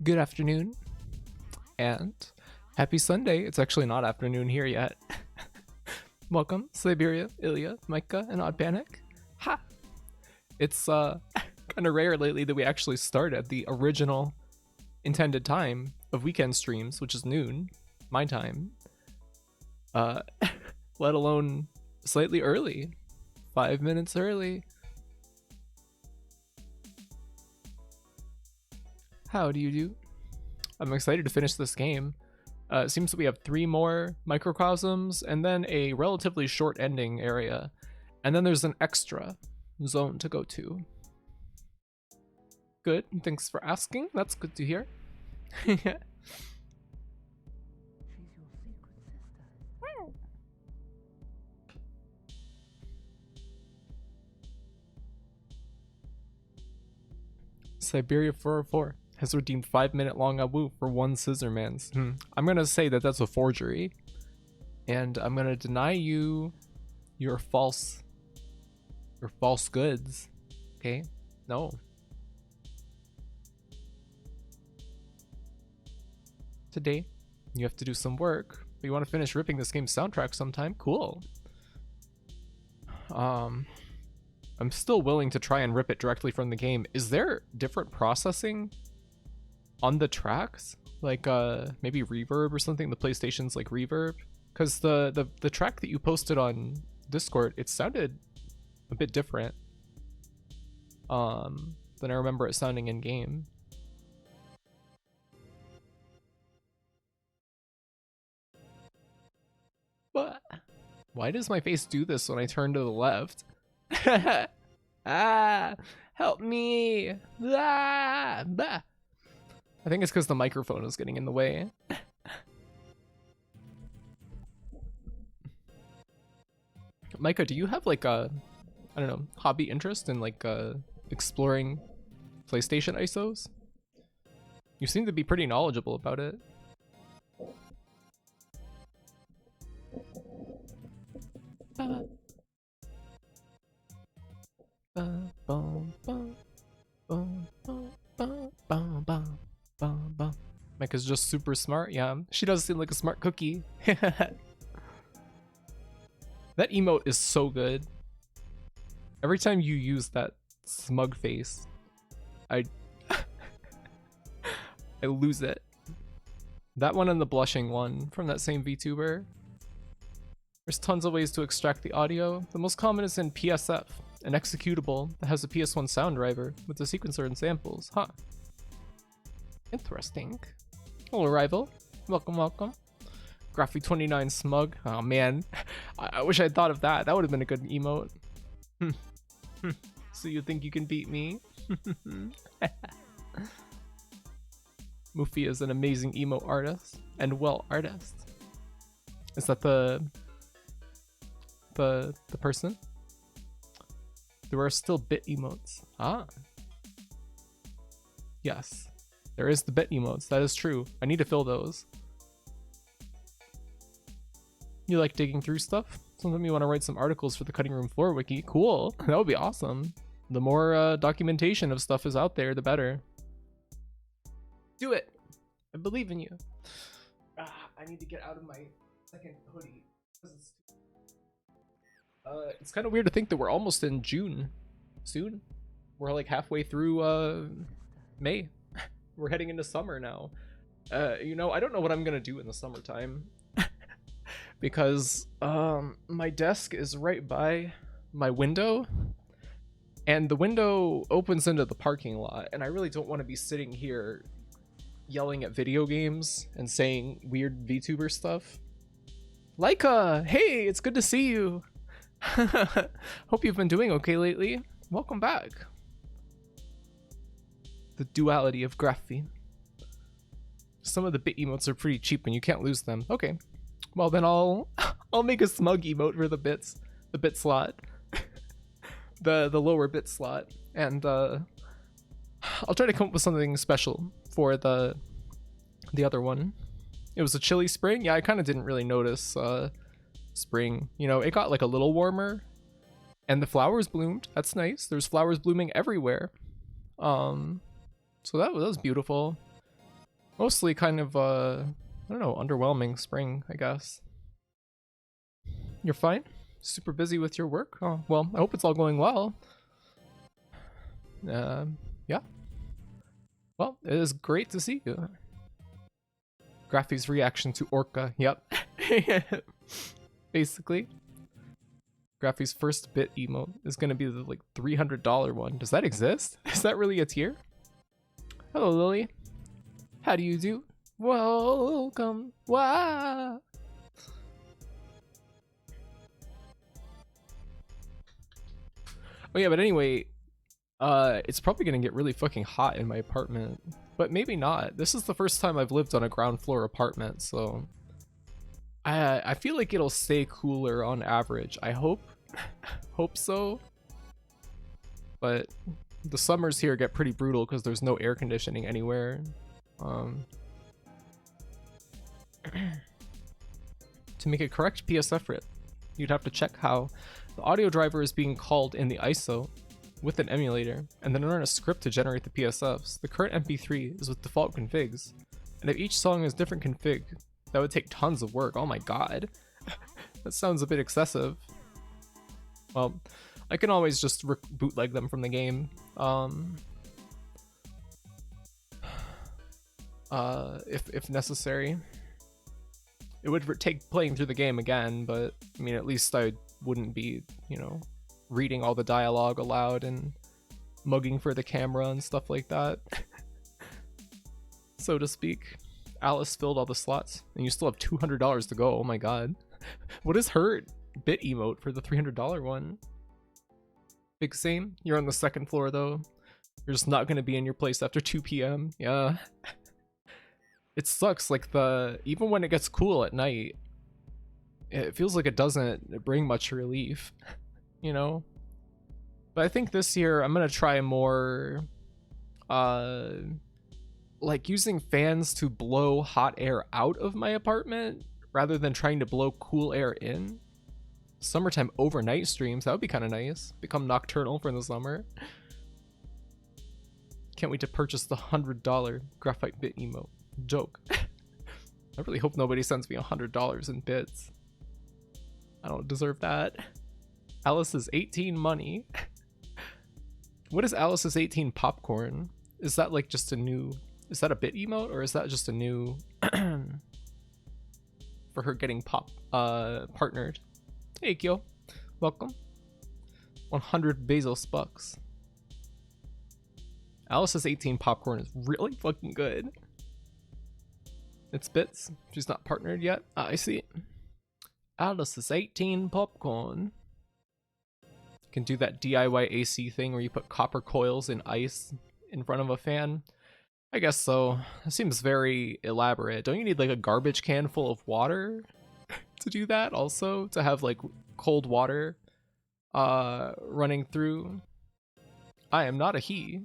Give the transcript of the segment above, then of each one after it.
Good afternoon and happy Sunday. It's actually not afternoon here yet. Welcome, Siberia, Ilya, Micah, and Odd Panic. Ha! It's kind of rare lately that we actually start at the original intended time of weekend streams, which is noon, my time. Let alone slightly early. 5 minutes early. How do you do? I'm excited to finish this game. It seems that we have 3 more microcosms and then a relatively short ending area. And then there's an extra zone to go to. Good, thanks for asking. That's good to hear. Siberia 404 has redeemed 5-minute long Awu for 1 Scissorman's. I'm gonna say that that's a forgery, and I'm gonna deny you your false goods. Okay? No. Today, you have to do some work, but you want to finish ripping this game's soundtrack sometime? Cool. I'm still willing to try and rip it directly from the game. Is there different processing on the tracks? Like maybe reverb or something? The PlayStation's like reverb? Because the track that you posted on Discord, it sounded a bit different than I remember it sounding in game. What? Why does my face do this when I turn to the left? Ah, help me. Ah, bah. I think it's because the microphone is getting in the way. Micah, do you have like a, I don't know, hobby interest in like exploring PlayStation ISOs? You seem to be pretty knowledgeable about it. Micah's just super smart. Yeah, she does seem like a smart cookie. That emote is so good. Every time you use that smug face, I lose it. That one and the blushing one from that same VTuber. There's tons of ways to extract the audio. The most common is in PSF, an executable that has a PS1 sound driver with the sequencer and samples. Huh. Interesting. Hello, rival. Welcome, welcome. Graphy29 smug. Oh man, I wish I'd thought of that. That would have been a good emote. So you think you can beat me? Mufi is an amazing emote artist and well artist. Is that the person? There are still bit emotes. Ah. Yes. There is the bit emotes. That is true. I need to fill those. You like digging through stuff? Sometimes you want to write some articles for the Cutting Room Floor wiki. Cool. That would be awesome. The more documentation of stuff is out there, the better. Do it. I believe in you. I need to get out of my second hoodie. It's kind of weird to think that we're almost in June soon. We're like halfway through May. We're heading into summer now. You know, I don't know what I'm gonna do in the summertime because my desk is right by my window and the window opens into the parking lot, and I really don't want to be sitting here yelling at video games and saying weird VTuber stuff. Laika, hey, it's good to see you. Hope you've been doing okay lately. Welcome back. The duality of graphene. Some of the bit emotes are pretty cheap and you can't lose them. Okay. Well then I'll make a smug emote for the bits. The bit slot. the lower bit slot. And I'll try to come up with something special for the other one. It was a chilly spring. Yeah, I kind of didn't really notice spring. You know, it got like a little warmer and the flowers bloomed. That's nice. There's flowers blooming everywhere. So that was beautiful. Mostly kind of, I don't know, underwhelming spring, I guess. You're fine? Super busy with your work? Oh, well, I hope it's all going well. Yeah. Well, it is great to see you. Graphy's reaction to Orca. Yep. Basically. Graphy's first bit emote is gonna be the like $300 one. Does that exist? Is that really a tier? Hello, Lily. How do you do? Welcome. Wow. Oh yeah, but anyway, it's probably gonna get really fucking hot in my apartment, but maybe not. This is the first time I've lived on a ground floor apartment, so I feel like it'll stay cooler on average. I hope so. But the summers here get pretty brutal because there's no air conditioning anywhere. To make a correct PSF writ, you'd have to check how the audio driver is being called in the ISO with an emulator, and then run a script to generate the PSFs. The current MP3 is with default configs, and if each song has different config, that would take tons of work. Oh my god. That sounds a bit excessive. Well, I can always just bootleg them from the game. If necessary. It would take playing through the game again, but I mean, at least I wouldn't be, you know, reading all the dialogue aloud and mugging for the camera and stuff like that. So to speak. Alice filled all the slots, and you still have $200 to go. Oh my god. What is her bit emote for the $300 one? Big same. You're on the second floor though. You're just not going to be in your place after 2 p.m. Yeah. It sucks, like even when it gets cool at night, it feels like it doesn't bring much relief, you know? But I think this year I'm gonna try more like using fans to blow hot air out of my apartment rather than trying to blow cool air in. Summertime overnight streams, that would be kind of nice. Become nocturnal for the summer. Can't wait to purchase the $100 graphite bit emote. Joke. I really hope nobody sends me $100 in bits. I don't deserve that. Alice's 18 money. What is Alice's 18 popcorn? Is that like just a new... Is that a bit emote, or is that just a new... for her getting partnered? Hey Kyo, welcome. 100 Bezos bucks. Alice's 18 popcorn is really fucking good. It's bits. She's not partnered yet. Ah, I see it. Alice's 18 popcorn. Can do that DIY AC thing where you put copper coils in ice in front of a fan. I guess so. It seems very elaborate. Don't you need like a garbage can full of water to do that also? To have like cold water running through? I am not a he.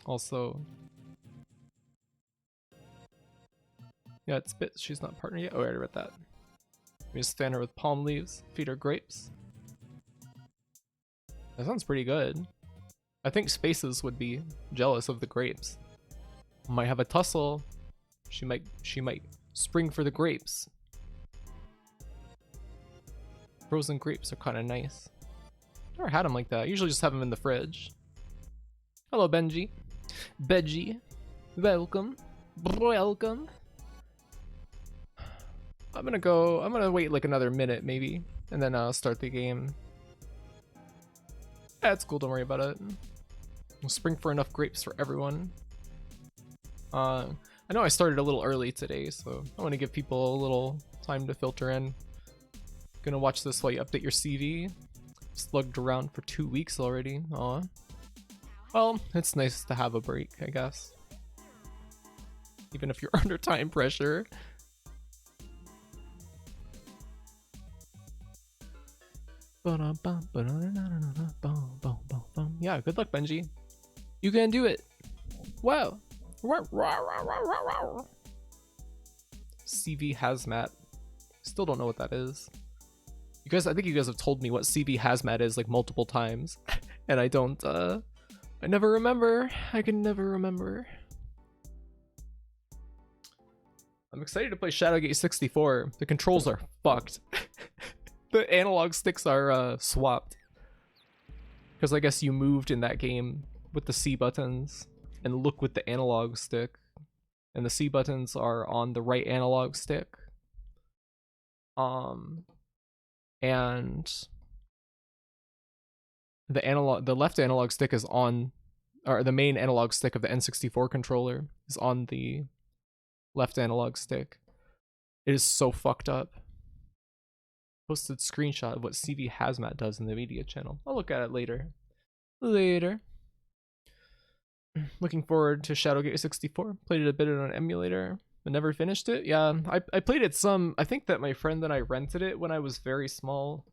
Also... Yeah, it's bits. She's not partnered yet. Oh, I already read that. We just fan her with palm leaves, feed her grapes. That sounds pretty good. I think Spaces would be jealous of the grapes. Might have a tussle. She might spring for the grapes. Frozen grapes are kind of nice. Never had them like that. I usually just have them in the fridge. Hello, Benji. Benji. Welcome. Welcome. I'm gonna wait like another minute maybe, and then start the game. That's cool, don't worry about it. We'll spring for enough grapes for everyone. I know I started a little early today, so I want to give people a little time to filter in. Gonna watch this while you update your CV. Slugged around for 2 weeks already. Aw. Well, it's nice to have a break, I guess. Even if you're under time pressure. Yeah, good luck, Benji. You can do it. Wow. CV hazmat. Still don't know what that is. You guys, I think you guys have told me what CV hazmat is like multiple times, and I don't. I never remember. I can never remember. I'm excited to play Shadowgate 64. The controls are fucked. The analog sticks are swapped. Because I guess you moved in that game with the C buttons and look with the analog stick. And the C buttons are on the right analog stick. And the left analog stick is on, or the main analog stick of the N64 controller is on the left analog stick. It is so fucked up. Posted screenshot of what CV Hazmat does in the media channel. I'll look at it later. Looking forward to Shadowgate 64. Played it a bit on an emulator, but never finished it. Yeah, I played it some. I think that my friend and I rented it when I was very small,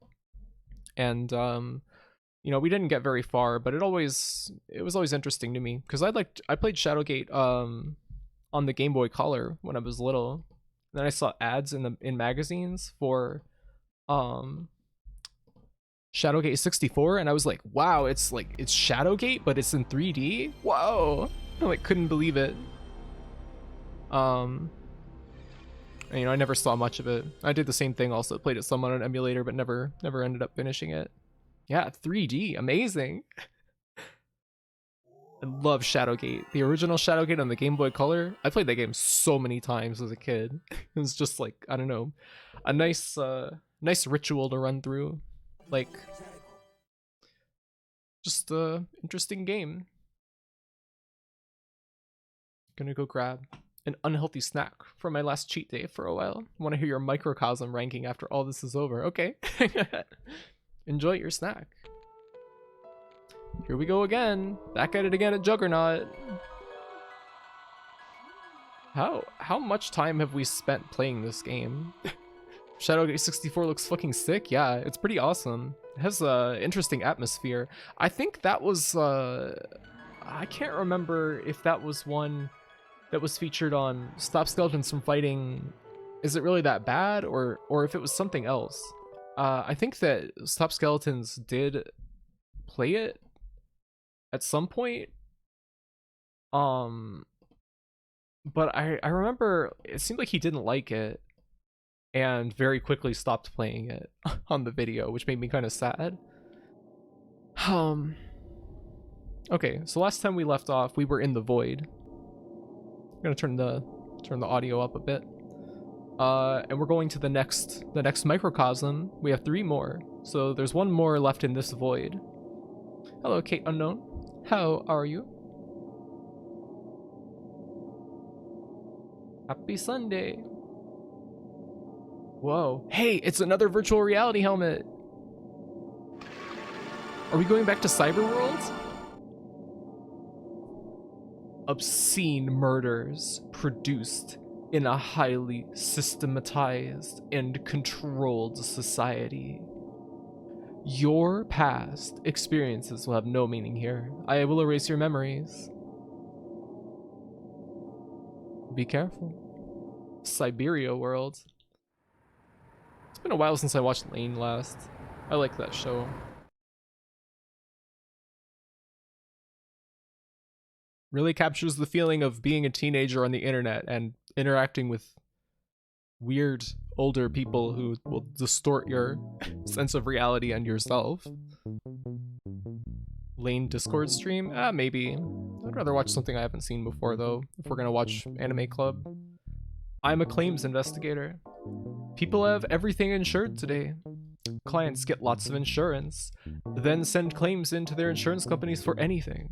and you know, we didn't get very far, but it was always interesting to me because I played Shadowgate on the Game Boy Color when I was little. And then I saw ads in magazines for Shadowgate 64, and I was like, wow, it's Shadowgate, but it's in 3D. Whoa, I like couldn't believe it. And, you know, I never saw much of it. I did the same thing, also played it some on an emulator, but never ended up finishing it. Yeah, 3D, amazing. I love Shadowgate. The original Shadowgate on the Game Boy Color. I played that game so many times as a kid. It was just like, I don't know, a nice ritual to run through. Like, just interesting game. Gonna go grab an unhealthy snack for my last cheat day for a while. Want to hear your microcosm ranking after all this is over. Okay. Enjoy your snack. Here we go again. Back at it again at Juggernaut. How much time have we spent playing this game? Shadowgate 64 looks fucking sick. Yeah, it's pretty awesome. It has a interesting atmosphere. I think that was I can't remember if that was one that was featured on Stop Skeletons from Fighting. Is it really that bad, or if it was something else? I think that Stop Skeletons did play it at some point. But I remember it seemed like he didn't like it and very quickly stopped playing it on the video, which made me kind of sad. Okay, so last time we left off, we were in the void. I'm gonna turn the audio up a bit. And we're going to the next microcosm. We have 3 more, so there's 1 more left in this void. Hello, Kate Unknown. How are you? Happy Sunday. Whoa. Hey, it's another virtual reality helmet. Are we going back to Cyberworld? Obscene murders produced in a highly systematized and controlled society. Your past experiences will have no meaning here. I will erase your memories. Be careful. Siberia World. It's been a while since I watched Lane last. I like that show. Really captures the feeling of being a teenager on the internet and interacting with weird older people who will distort your sense of reality and yourself. Lane Discord stream? Maybe. I'd rather watch something I haven't seen before, though, if we're gonna watch Anime Club. I'm a claims investigator. People have everything insured today. Clients get lots of insurance, then send claims in to their insurance companies for anything.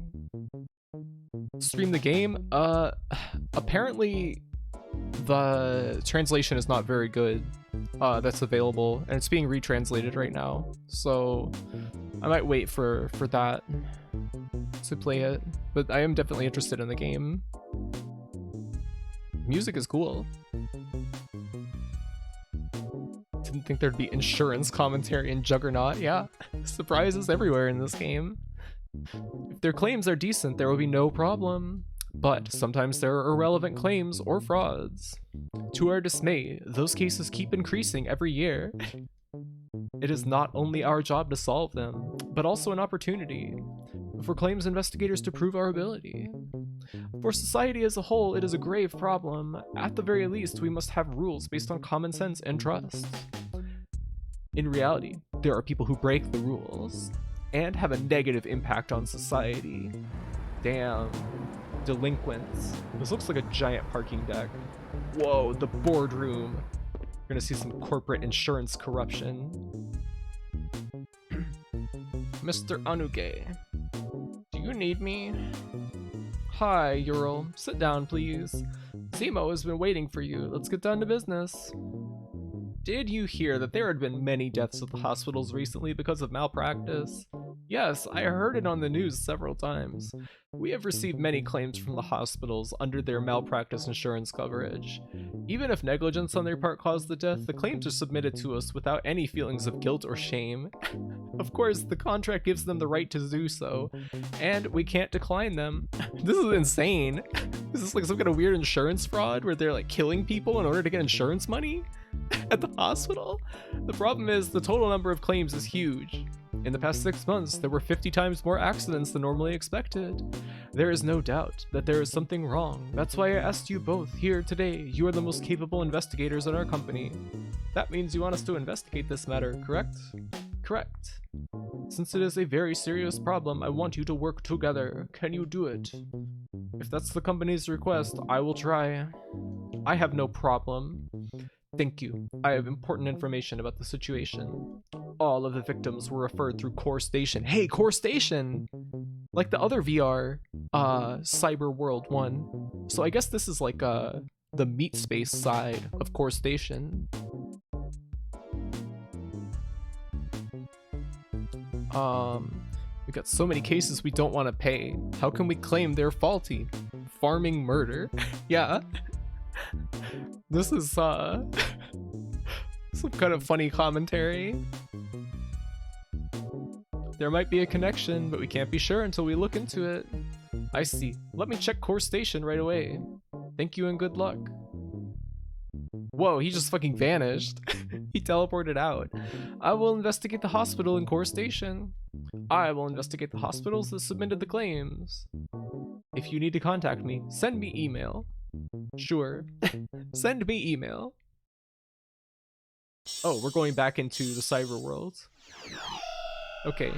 Stream the game? Apparently the translation is not very good. That's available, and it's being retranslated right now, so I might wait for that to play it, but I am definitely interested in the game. Music is cool. Didn't think there'd be insurance commentary in Juggernaut. Yeah, surprises everywhere in this game. If their claims are decent, there will be no problem. But sometimes there are irrelevant claims or frauds. To our dismay, those cases keep increasing every year. It is not only our job to solve them, but also an opportunity. for claims investigators to prove our ability. For society as a whole, it is a grave problem. At the very least, we must have rules based on common sense and trust. In reality, there are people who break the rules and have a negative impact on society. Damn. Delinquents. This looks like a giant parking deck. Whoa, the boardroom. We're gonna see some corporate insurance corruption. Mr. Anuge, do you need me? Hi, Ural. Sit down, please. Zemo has been waiting for you. Let's get down to business. Did you hear that there had been many deaths at the hospitals recently because of malpractice? Yes, I heard it on the news several times. We have received many claims from the hospitals under their malpractice insurance coverage. Even if negligence on their part caused the death, the claims are submitted to us without any feelings of guilt or shame. Of course, the contract gives them the right to do so, and we can't decline them. This is insane. Is this like some kind of weird insurance fraud where they're like killing people in order to get insurance money at the hospital? The problem is the total number of claims is huge. In the past 6 months, there were 50 times more accidents than normally expected. There is no doubt that there is something wrong. That's why I asked you both here today. You are the most capable investigators in our company. That means you want us to investigate this matter, correct? Correct. Since it is a very serious problem, I want you to work together. Can you do it? If that's the company's request, I will try. I have no problem. Thank you. I have important information about the situation. All of the victims were referred through Core Station. Hey, Core Station! Like the other VR, Cyber World one. So I guess this is like the meat space side of Core Station. We got so many cases we don't want to pay. How can we claim they're faulty? Farming murder? Yeah. This is some kind of funny commentary. There might be a connection, but we can't be sure until we look into it. I see. Let me check Core Station right away. Thank you and good luck. Whoa, he just fucking vanished. He teleported out. I will investigate the hospital in Core Station. I will investigate the hospitals that submitted the claims. If you need to contact me, send me email. Sure. Send me email. Oh, we're going back into the cyber world. Okay.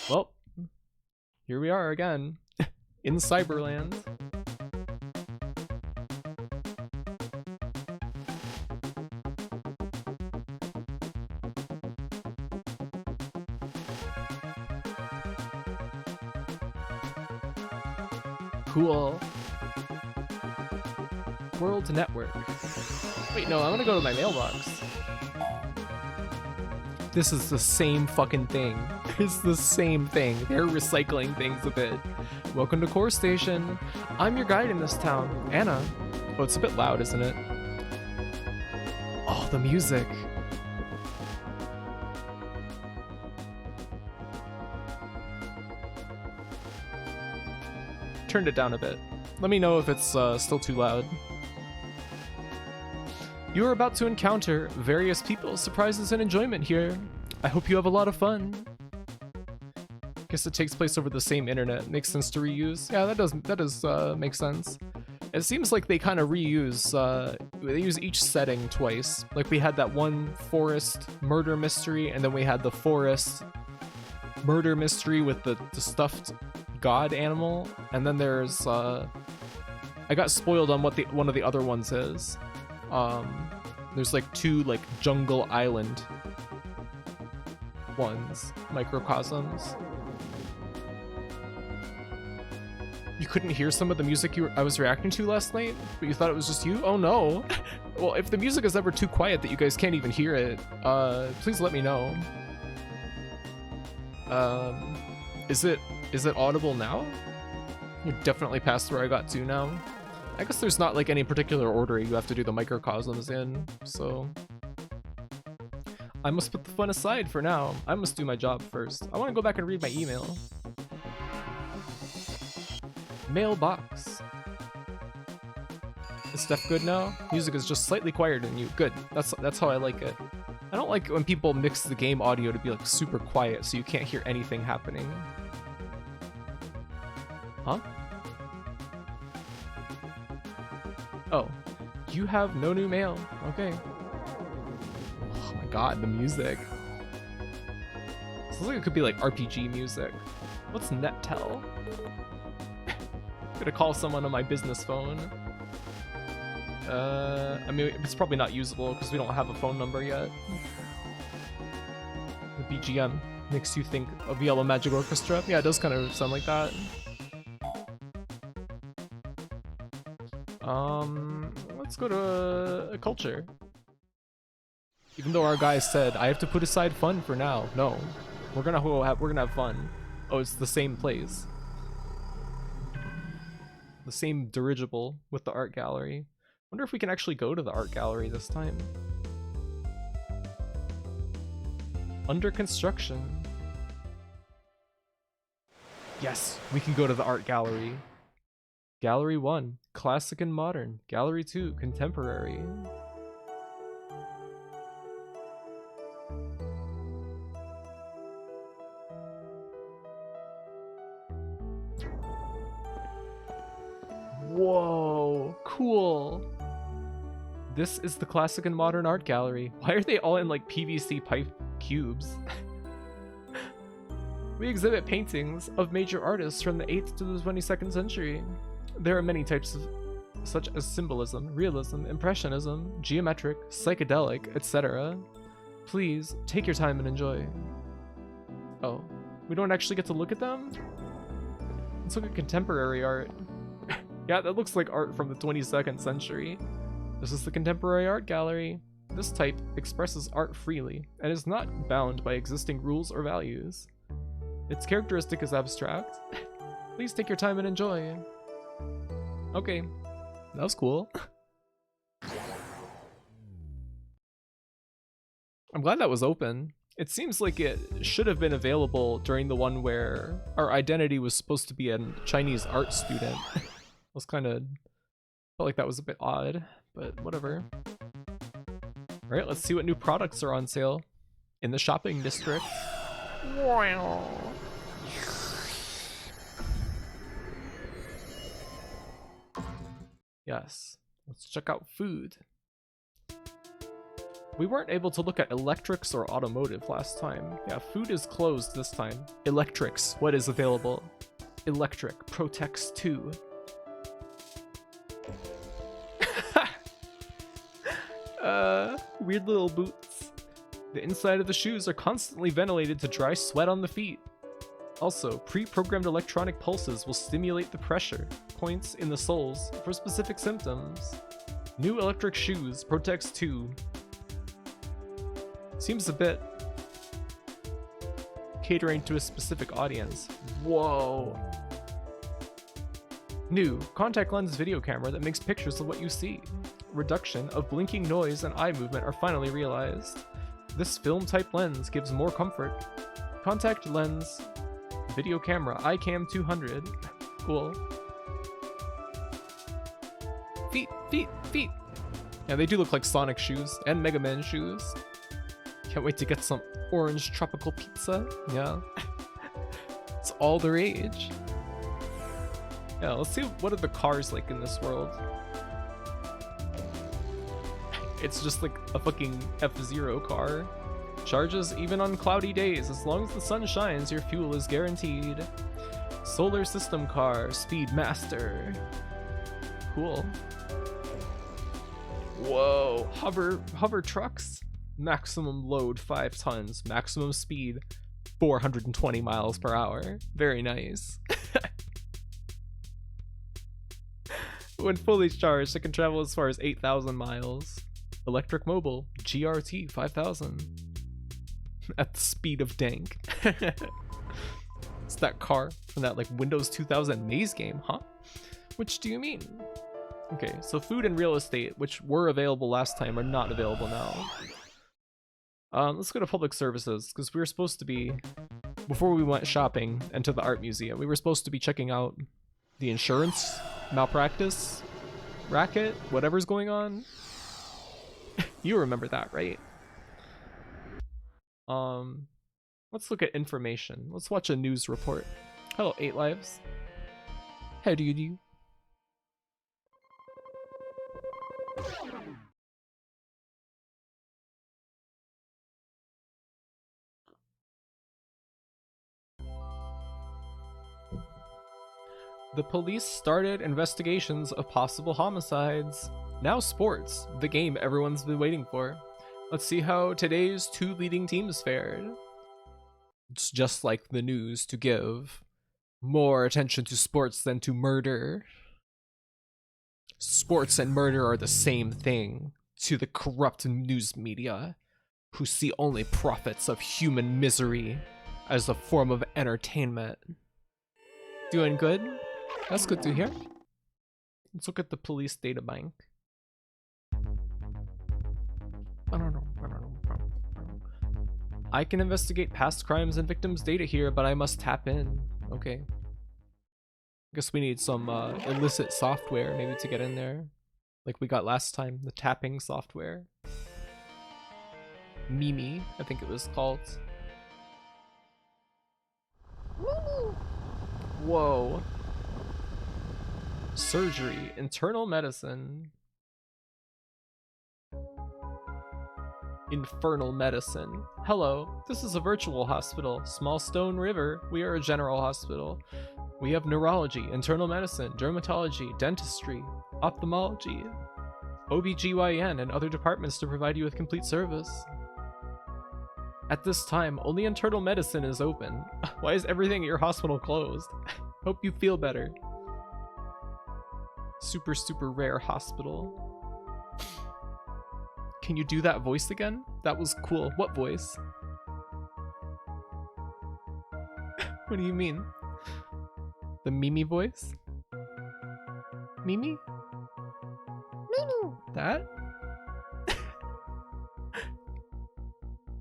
Well, here we are again. In Cyberland. Cool. World Network. Wait, no, I'm gonna go to my mailbox. This is the same fucking thing. It's the same thing. They're recycling things a bit. Welcome to Core Station. I'm your guide in this town, Anna. Oh, it's a bit loud, isn't it? Oh, the music. Turned it down a bit. Let me know if it's still too loud. You are about to encounter various people, surprises, and enjoyment here. I hope you have a lot of fun. Guess it takes place over the same internet. Makes sense to reuse. Yeah, that does make sense. It seems like they kind of reuse, they use each setting twice. Like we had that one forest murder mystery, and then we had the forest murder mystery with the stuffed god animal, and then there's I got spoiled on what one of the other ones is. There's like two like jungle island ones, microcosms. You couldn't hear some of the music I was reacting to last night, but you thought it was just you? Oh no. Well, if the music is ever too quiet that you guys can't even hear it, please let me know. Is it audible now? You're definitely past where I got to now. I guess there's not like any particular order you have to do the microcosms in, so I must put the fun aside for now. I must do my job first. I want to go back and read my email. Mailbox. Is stuff good now? Music is just slightly quieter than you. Good. That's how I like it. I don't like when people mix the game audio to be like super quiet so you can't hear anything happening. Huh? Oh, you have no new mail. Okay. Oh my god, the music. Sounds like it could be like RPG music. What's NetTel? Gonna call someone on my business phone. I mean, it's probably not usable because we don't have a phone number yet. The BGM makes you think of Yellow Magic Orchestra. Yeah, it does kind of sound like that. Let's go to a culture. Even though our guy said I have to put aside fun for now. No, we're gonna have fun. Oh, it's the same place. The same dirigible with the art gallery. Wonder if we can actually go to the art gallery this time. Under construction. Yes, we can go to the art gallery. Gallery 1, classic and modern. Gallery 2, contemporary. Whoa, cool. This is the classic and modern art gallery. Why are they all in like PVC pipe cubes? We exhibit paintings of major artists from the 8th to the 22nd century. There are many types of such as symbolism, realism, impressionism, geometric, psychedelic, etc. Please take your time and enjoy. Oh, we don't actually get to look at them? Let's look at contemporary art. Yeah, that looks like art from the 22nd century. This is the contemporary art gallery. This type expresses art freely and is not bound by existing rules or values. Its characteristic is abstract. Please take your time and enjoy. Okay, that was cool. I'm glad that was open. It seems like it should have been available during the one where our identity was supposed to be a Chinese art student. Was kind of felt like that was a bit odd, but whatever. All right, let's see what new products are on sale in the shopping district. Yes, let's check out food. We weren't able to look at electrics or automotive last time. Yeah, food is closed this time. Electrics, what is available? Electric Protex 2. Weird little boots. The inside of the shoes are constantly ventilated to dry sweat on the feet. Also, pre-programmed electronic pulses will stimulate the pressure points in the soles for specific symptoms. New electric shoes, Protex 2. Seems a bit catering to a specific audience. Whoa. New contact lens video camera that makes pictures of what you see. Reduction of blinking noise and eye movement are finally realized. This film-type lens gives more comfort. Contact lens video camera iCam 200. Cool. Feet, feet, feet. Yeah, they do look like Sonic shoes and Mega Man shoes. Can't wait to get some orange tropical pizza. Yeah. It's all the rage. Yeah, let's see what are the cars like in this world. It's just like a fucking F-Zero car. Charges even on cloudy days. As long as the sun shines, your fuel is guaranteed. Solar system car, Speed Master. Cool. Whoa, hover trucks. Maximum load 5 tons. Maximum speed 420 miles per hour. Very nice. When fully charged, it can travel as far as 8,000 miles. Electric Mobile, GRT 5000. At the speed of dank. It's that car from that like Windows 2000 maze game, huh? Which do you mean? Okay, so food and real estate, which were available last time, are not available now. Let's go to public services, because we were supposed to be, before we went shopping and to the art museum, we were supposed to be checking out the insurance malpractice racket, whatever's going on. You remember that, right? Let's look at information. Let's watch a news report. Hello, 8 Lives. How do you do? The police started investigations of possible homicides. Now sports, the game everyone's been waiting for. Let's see how today's two leading teams fared. It's just like the news to give more attention to sports than to murder. Sports and murder are the same thing to the corrupt news media, who see only profits of human misery as a form of entertainment. Doing good? That's good to hear. Let's look at the police data bank. I can investigate past crimes and victims' data here, but I must tap in. Okay. Guess we need some illicit software maybe to get in there. Like we got last time, the tapping software. Mimi, I think it was called. Whoa. Surgery, internal medicine. Infernal medicine. Hello, this is a virtual hospital. Small Stone River. We are a general hospital. We have neurology, internal medicine, dermatology, dentistry, ophthalmology, OBGYN, and other departments to provide you with complete service. At this time, only internal medicine is open. Why is everything at your hospital closed? Hope you feel better. Super, super rare hospital. Can you do that voice again? That was cool. What voice? What do you mean? The Mimi voice? Mimi? Mimi. That?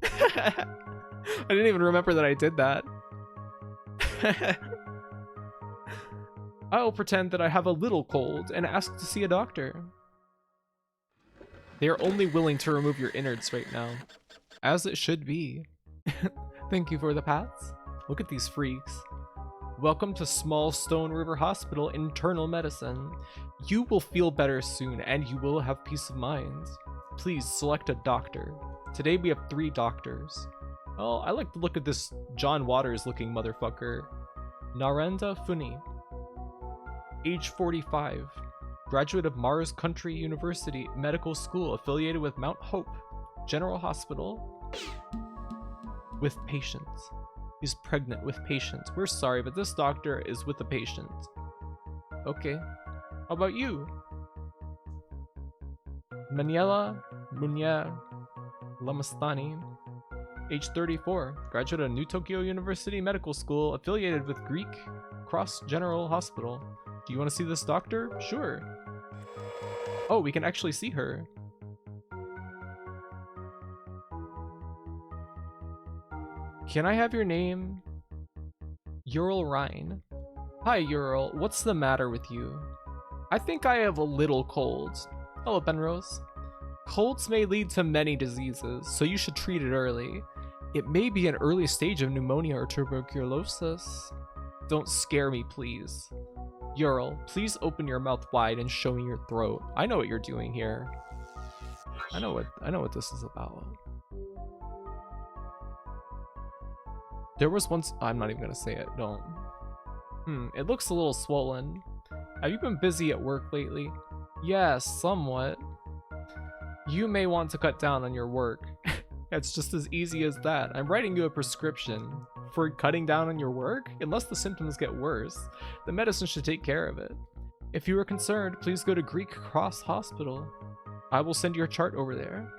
I didn't even remember that I did that. I'll pretend that I have a little cold and ask to see a doctor. They are only willing to remove your innards right now. As it should be. Thank you for the pats. Look at these freaks. Welcome to Small Stone River Hospital Internal Medicine. You will feel better soon and you will have peace of mind. Please select a doctor. Today we have 3 doctors. Oh, I like to look at this John Waters looking motherfucker. Narendra Funi. Age 45. Graduate of Mars Country University Medical School affiliated with Mount Hope General Hospital. With patients. He's pregnant with patients. We're sorry, but this doctor is with a patient. Okay. How about you? Maniela Munya Lamastani. Age 34. Graduate of New Tokyo University Medical School affiliated with Greek Cross General Hospital. Do you want to see this doctor? Sure. Oh, we can actually see her. Can I have your name? Ural Rhine. Hi, Ural. What's the matter with you? I think I have a little cold. Hello, Penrose. Colds may lead to many diseases, so you should treat it early. It may be an early stage of pneumonia or tuberculosis. Don't scare me, please. Ural, please open your mouth wide and show me your throat. I know what you're doing here. I know what this is about. There was once I'm not even gonna say it, don't. It looks a little swollen. Have you been busy at work lately? Yes, somewhat. You may want to cut down on your work. It's just as easy as that. I'm writing you a prescription for cutting down on your work. Unless the symptoms get worse, the medicine should take care of it. If you are concerned, please go to Greek Cross Hospital. I will send your chart over there.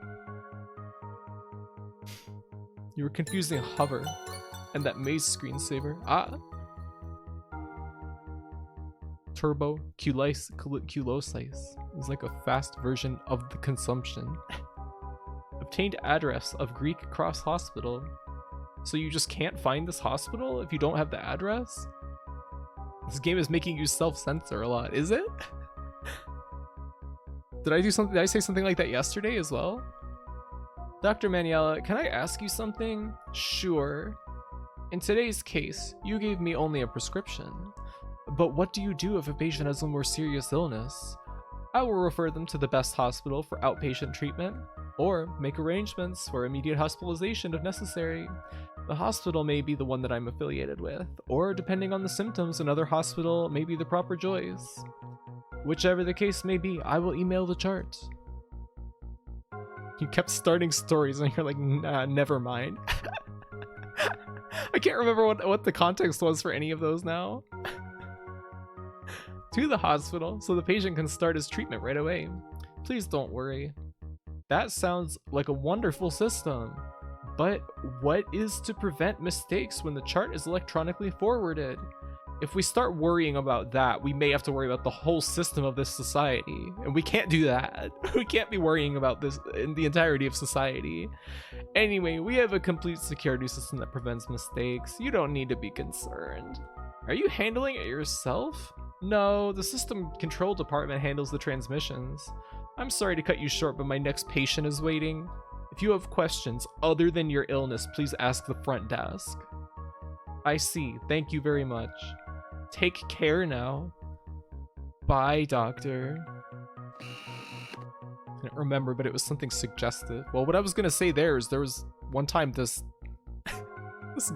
You were confusing hover and that maze screensaver. Turbo culosis is like a fast version of the consumption. Obtained address of Greek Cross Hospital. So you just can't find this hospital if you don't have the address? This game is making you self-censor a lot, is it? Did I say something like that yesterday as well? Dr. Maniela, can I ask you something? Sure. In today's case, you gave me only a prescription. But what do you do if a patient has a more serious illness? I will refer them to the best hospital for outpatient treatment, or make arrangements for immediate hospitalization if necessary. The hospital may be the one that I'm affiliated with, or depending on the symptoms, another hospital may be the proper choice. Whichever the case may be, I will email the chart. You kept starting stories and you're like, nah, never mind. I can't remember what the context was for any of those now. To the hospital, so the patient can start his treatment right away. Please don't worry. That sounds like a wonderful system. But what is to prevent mistakes when the chart is electronically forwarded? If we start worrying about that, we may have to worry about the whole system of this society. And we can't do that. We can't be worrying about this in the entirety of society. Anyway, we have a complete security system that prevents mistakes. You don't need to be concerned. Are you handling it yourself? No, the system control department handles the transmissions. I'm sorry to cut you short, but my next patient is waiting. If you have questions other than your illness, please ask the front desk. I see. Thank you very much. Take care now. Bye, doctor. I can't remember, but it was something suggestive. Well, what I was gonna say there was one time this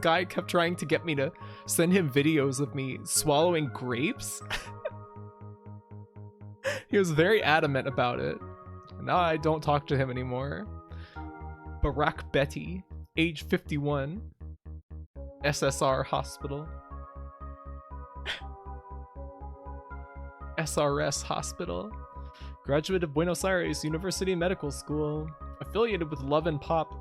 guy kept trying to get me to send him videos of me swallowing grapes. He was very adamant about it. Now I don't talk to him anymore. Barack Betty, age 51, SSR Hospital. SRS Hospital. Graduate of Buenos Aires University Medical School. Affiliated with Love and Pop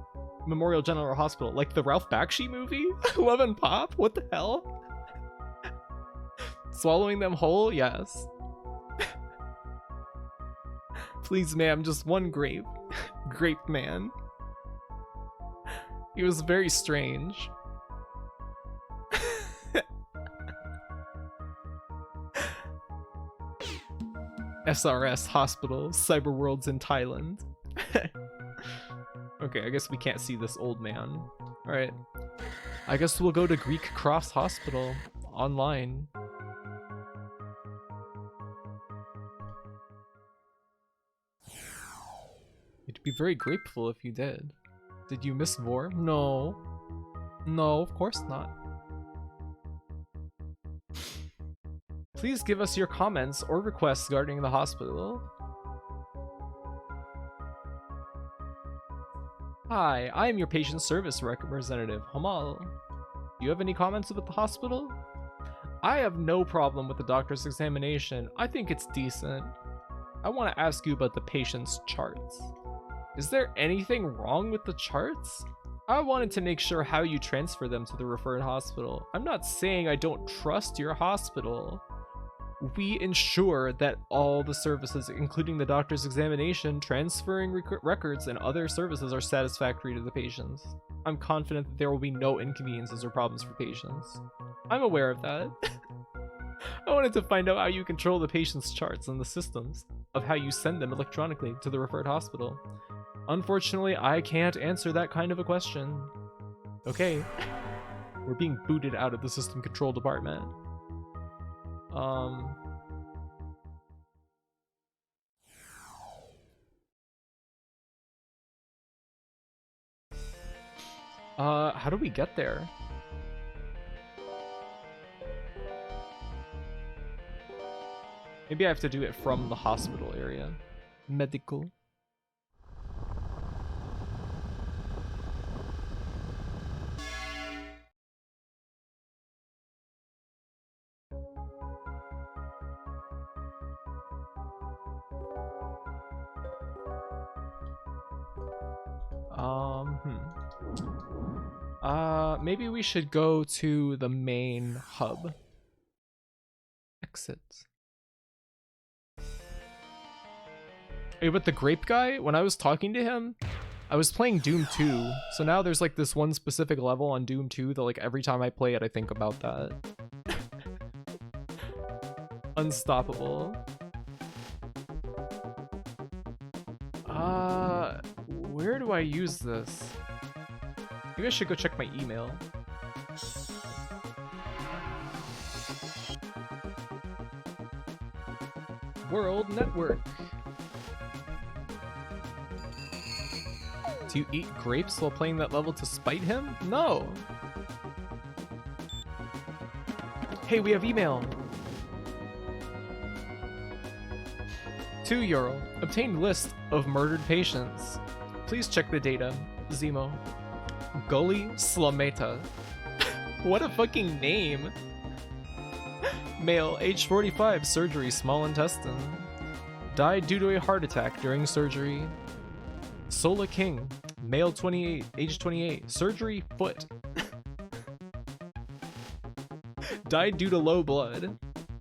Memorial General Hospital. Like the Ralph Bakshi movie? Love and Pop? What the hell? Swallowing them whole? Yes. Please, ma'am, just one grape. Grape man. He was very strange. SRS Hospital, Cyberworlds in Thailand. Okay, I guess we can't see this old man. Alright. I guess we'll go to Greek Cross Hospital online. You'd be very grateful if you did. Did you miss Vor? No. No, of course not. Please give us your comments or requests regarding the hospital. Hi, I am your patient service representative, Hamal. Do you have any comments about the hospital? I have no problem with the doctor's examination. I think it's decent. I want to ask you about the patient's charts. Is there anything wrong with the charts? I wanted to make sure how you transfer them to the referred hospital. I'm not saying I don't trust your hospital. We ensure that all the services, including the doctor's examination, transferring records, and other services are satisfactory to the patients. I'm confident that there will be no inconveniences or problems for patients. I'm aware of that. I wanted to find out how you control the patient's charts and the systems of how you send them electronically to the referred hospital. Unfortunately, I can't answer that kind of a question. Okay. We're being booted out of the system control department. How do we get there? Maybe I have to do it from the hospital area. Medical. Maybe we should go to the main hub. Exit. Hey, but the grape guy, when I was talking to him, I was playing Doom 2, so now there's like this one specific level on Doom 2 that like every time I play it, I think about that. Unstoppable. Where do I use this? Maybe I should go check my email. World Network. Do you eat grapes while playing that level to spite him? No. Hey, we have email. €2. Obtained list of murdered patients. Please check the data. Zemo. Gully Slameta. What a fucking name. Male, age 45, surgery, small intestine. Died due to a heart attack during surgery. Sola King, male 28, age 28, surgery, foot. Died due to low blood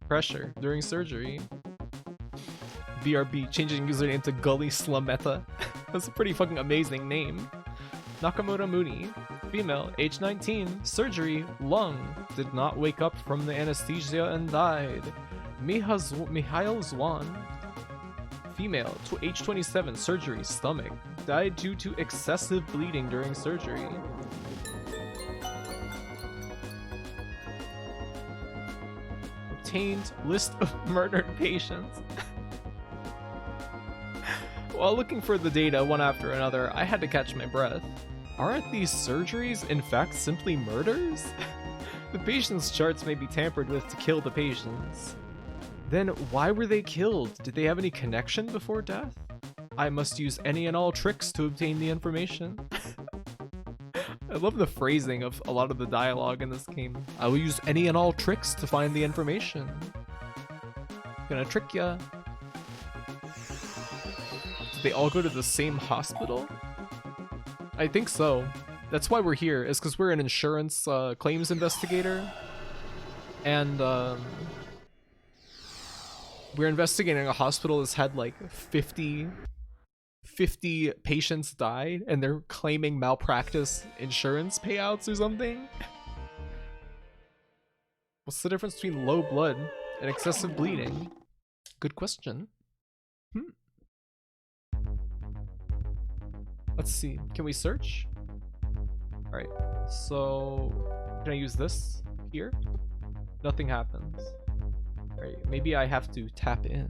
pressure during surgery. BRB, changing username to Gully Slameta. That's a pretty fucking amazing name. Nakamoto Mooney, female, age 19, surgery, lung, did not wake up from the anesthesia and died. Mihail Zwan, female, age 27, surgery, stomach, died due to excessive bleeding during surgery. Obtained list of murdered patients. While looking for the data one after another, I had to catch my breath. Aren't these surgeries, in fact, simply murders? The patient's charts may be tampered with to kill the patients. Then why were they killed? Did they have any connection before death? I must use any and all tricks to obtain the information. I love the phrasing of a lot of the dialogue in this game. I will use any and all tricks to find the information. Gonna trick ya. Did they all go to the same hospital? I think so. That's why we're here, is because we're an insurance claims investigator. And we're investigating a hospital that's had like 50 patients died, and they're claiming malpractice insurance payouts or something. What's the difference between low blood and excessive bleeding? Good question. Let's see. Can we search? Alright, so can I use this here? Nothing happens. Alright, maybe I have to tap in.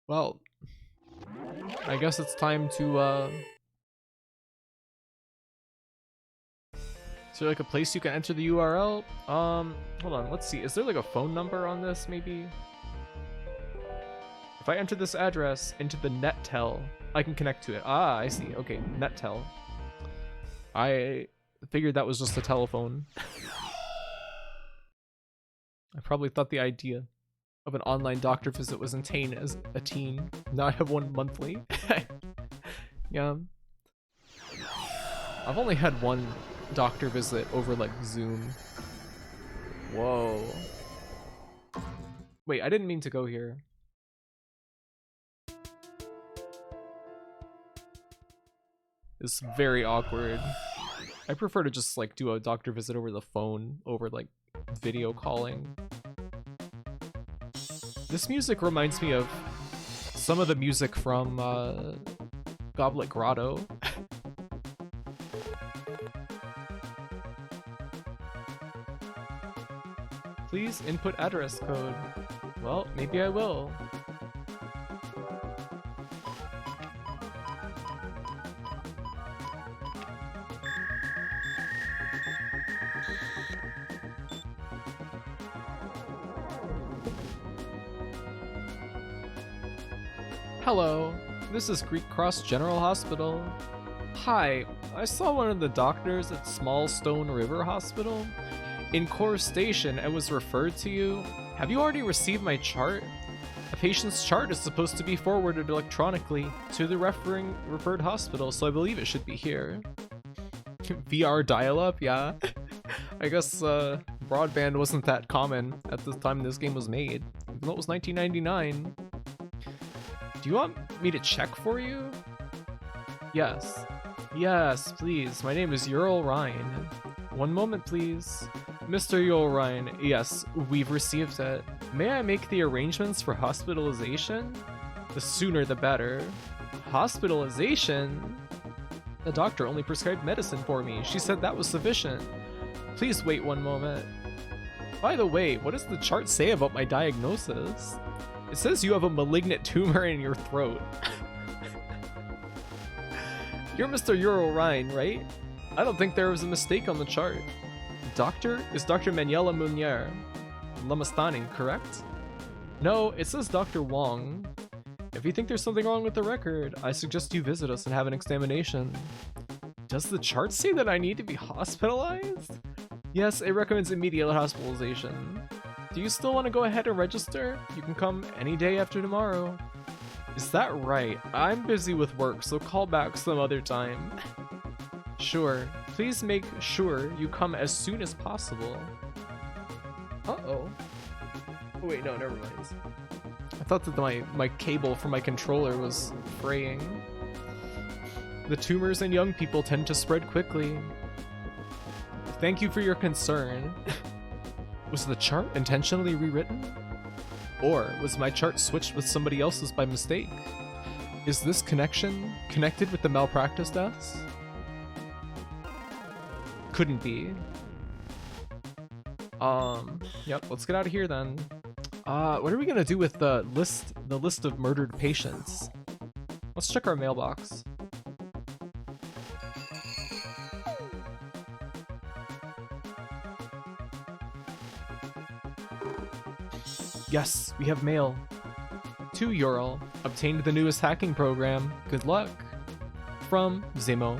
Well, I guess it's time to is there like a place you can enter the URL? Hold on, let's see. Is there like a phone number on this maybe? If I enter this address into the NetTel, I can connect to it. Ah, I see. Okay, NetTel. I figured that was just a telephone. I probably thought the idea of an online doctor visit was insane as a teen. Now I have one monthly. Yeah. I've only had one doctor visit over like Zoom. Whoa. Wait, I didn't mean to go here. It's very awkward. I prefer to just like do a doctor visit over the phone, over like video calling. This music reminds me of some of the music from Goblet Grotto. Please input address code. Well, maybe I will. Hello, this is Greek Cross General Hospital. Hi, I saw one of the doctors at Small Stone River Hospital in Core Station and was referred to you. Have you already received my chart? A patient's chart is supposed to be forwarded electronically to the referred hospital, so I believe it should be here. VR dial-up, yeah. I guess broadband wasn't that common at the time this game was made, even though it was 1999. Do you want me to check for you? Yes. Yes, please. My name is Ural Ryan. One moment, please. Mr. Ural Ryan, yes, we've received it. May I make the arrangements for hospitalization? The sooner the better. Hospitalization? The doctor only prescribed medicine for me. She said that was sufficient. please wait one moment. By the way, what does the chart say about my diagnosis? It says you have a malignant tumor in your throat. You're Mr. Eurorine, right? I don't think there was a mistake on the chart. Doctor is Dr. Manuela Munier Lamastani, correct? No, it says Dr. Wong. If you think there's something wrong with the record, I suggest you visit us and have an examination. Does the chart say that I need to be hospitalized? Yes, it recommends immediate hospitalization. Do you still want to go ahead and register? You can come any day after tomorrow. Is that right? I'm busy with work, so call back some other time. Sure. Please make sure you come as soon as possible. Uh-oh. Oh, wait, no, never mind. I thought that my cable for my controller was fraying. The tumors in young people tend to spread quickly. Thank you for your concern. Was the chart intentionally rewritten? Or was my chart switched with somebody else's by mistake? Is this connection connected with the malpractice deaths? Couldn't be. Yep, let's get out of here then. What are we gonna do with the list of murdered patients? Let's check our mailbox. Yes, we have mail. To Ural. Obtained the newest hacking program. Good luck. From Zemo.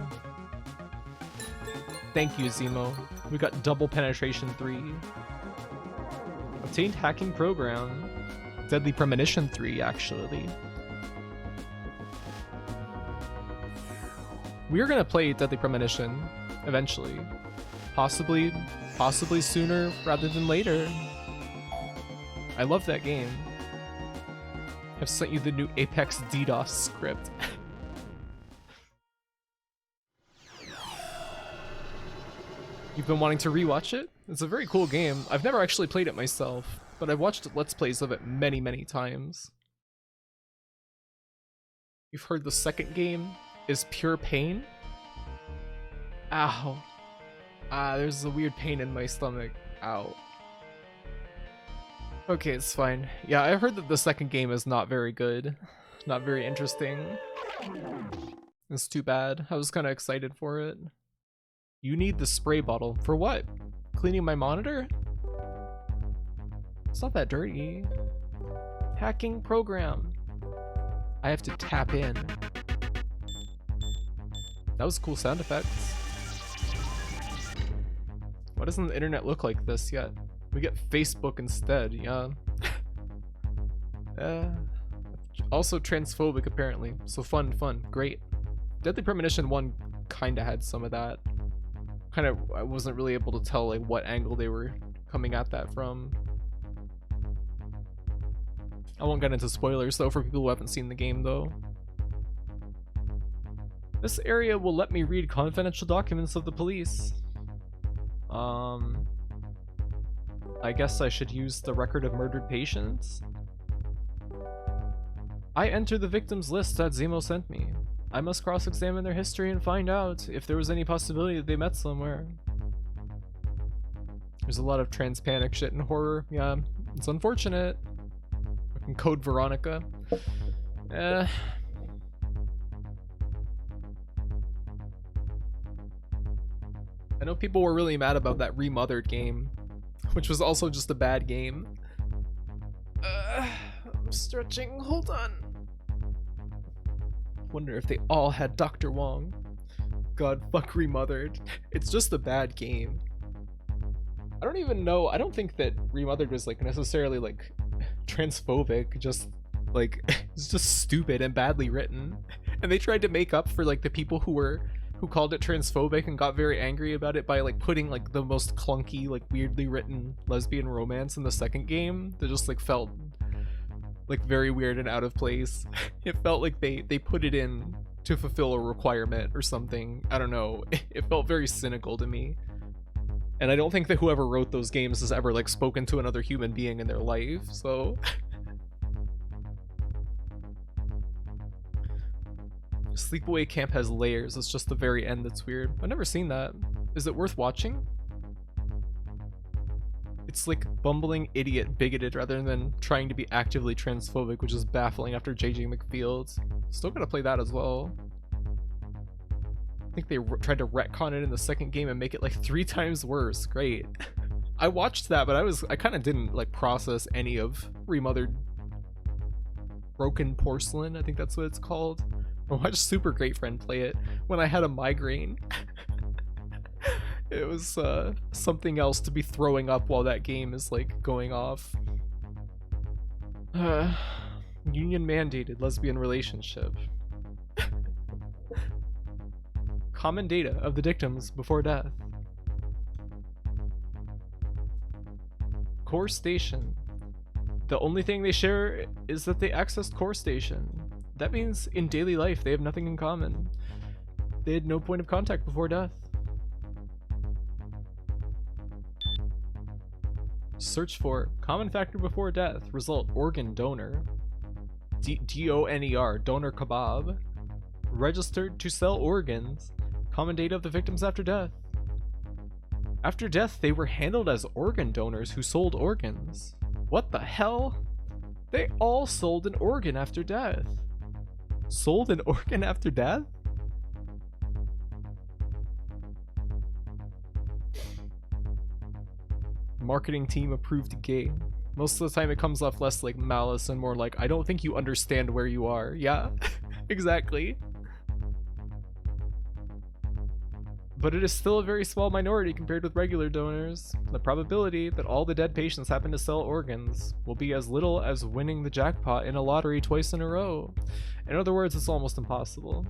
Thank you, Zemo. We got double penetration 3. Obtained hacking program. Deadly premonition 3, actually. We're gonna play Deadly Premonition eventually. Possibly sooner rather than later. I love that game. I've sent you the new Apex DDoS script. You've been wanting to rewatch it? It's a very cool game. I've never actually played it myself, but I've watched Let's Plays of it many, many times. You've heard the second game is pure pain? Ow. There's a weird pain in my stomach. Ow. Okay, it's fine. Yeah, I heard that the second game is not very good. Not very interesting. It's too bad. I was kind of excited for it. You need the spray bottle. For what? Cleaning my monitor? It's not that dirty. Hacking program. I have to tap in. That was cool sound effects. Why doesn't the internet look like this yet? We get Facebook instead, yeah. Also transphobic apparently. So fun, great. Deadly Premonition 1 kinda had some of that. I wasn't really able to tell like what angle they were coming at that from. I won't get into spoilers though for people who haven't seen the game though. This area will let me read confidential documents of the police. I guess I should use the record of murdered patients. I enter the victims list that Zemo sent me. I must cross-examine their history and find out if there was any possibility that they met somewhere. There's a lot of trans panic shit in horror. Yeah, it's unfortunate. Fucking Code Veronica. I know people were really mad about that Remothered game, which was also just a bad game. I'm stretching, hold on. Wonder if they all had Dr. Wong. God, fuck Remothered. It's just a bad game. I don't even know, I don't think that Remothered was like necessarily like transphobic, just like it's just stupid and badly written. And they tried to make up for like the people who called it transphobic and got very angry about it by like putting like the most clunky, like weirdly written lesbian romance in the second game that just like felt like very weird and out of place. It felt like they put it in to fulfill a requirement or something. I don't know. It felt very cynical to me. And I don't think that whoever wrote those games has ever like spoken to another human being in their life, so Sleepaway Camp has layers. It's just the very end that's weird. I've never seen that. Is it worth watching? It's like bumbling idiot bigoted rather than trying to be actively transphobic, which is baffling after JJ McField. Still gotta play that as well. I think they tried to retcon it in the second game and make it like 3 times worse. Great. I watched that, but I kind of didn't like process any of Remothered Broken Porcelain. I think that's what it's called. I watched Super Great Friend play it when I had a migraine. It was something else to be throwing up while that game is like going off. Union mandated lesbian relationship. Common data of the victims before death. Core station. The only thing they share is that they accessed core station. That means in daily life they have nothing in common. They had no point of contact before death. Search for common factor before death. Result organ donor. DONER, donor kebab. Registered to sell organs. Common data of the victims after death. After death, they were handled as organ donors who sold organs. What the hell? They all sold an organ after death. Sold an organ after death? Marketing team approved gay. Most of the time it comes off less like malice and more like, I don't think you understand where you are. Yeah, exactly. But it is still a very small minority compared with regular donors. The probability that all the dead patients happen to sell organs will be as little as winning the jackpot in a lottery twice in a row. In other words, it's almost impossible.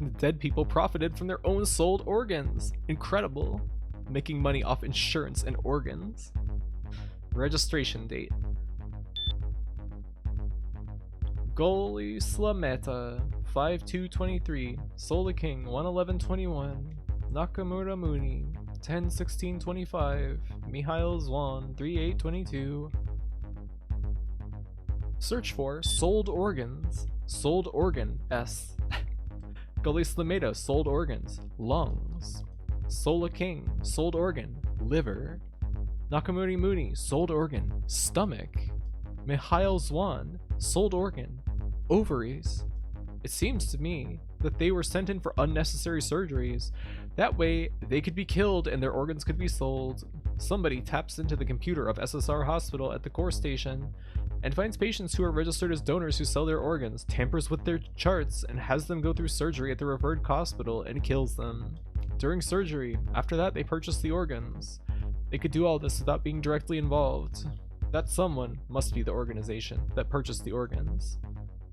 The dead people profited from their own sold organs. Incredible. Making money off insurance and organs. Registration date. Goalie Slameta 5/2/23, Sola King 1/11/21, Nakamura Mooney 10/16/25, Mihail Zwan 3/8/22. Search for sold organs. Sold organ S. Goalie Slameta sold organs lungs. Sola King sold organ liver. Nakamura Mooney sold organ stomach. Mihail Zwan sold organ ovaries. It seems to me that they were sent in for unnecessary surgeries. That way, they could be killed and their organs could be sold. Somebody taps into the computer of SSR Hospital at the core station and finds patients who are registered as donors who sell their organs, tampers with their charts, and has them go through surgery at the referred hospital and kills them. During surgery, after that they purchase the organs. They could do all this without being directly involved. That someone must be the organization that purchased the organs.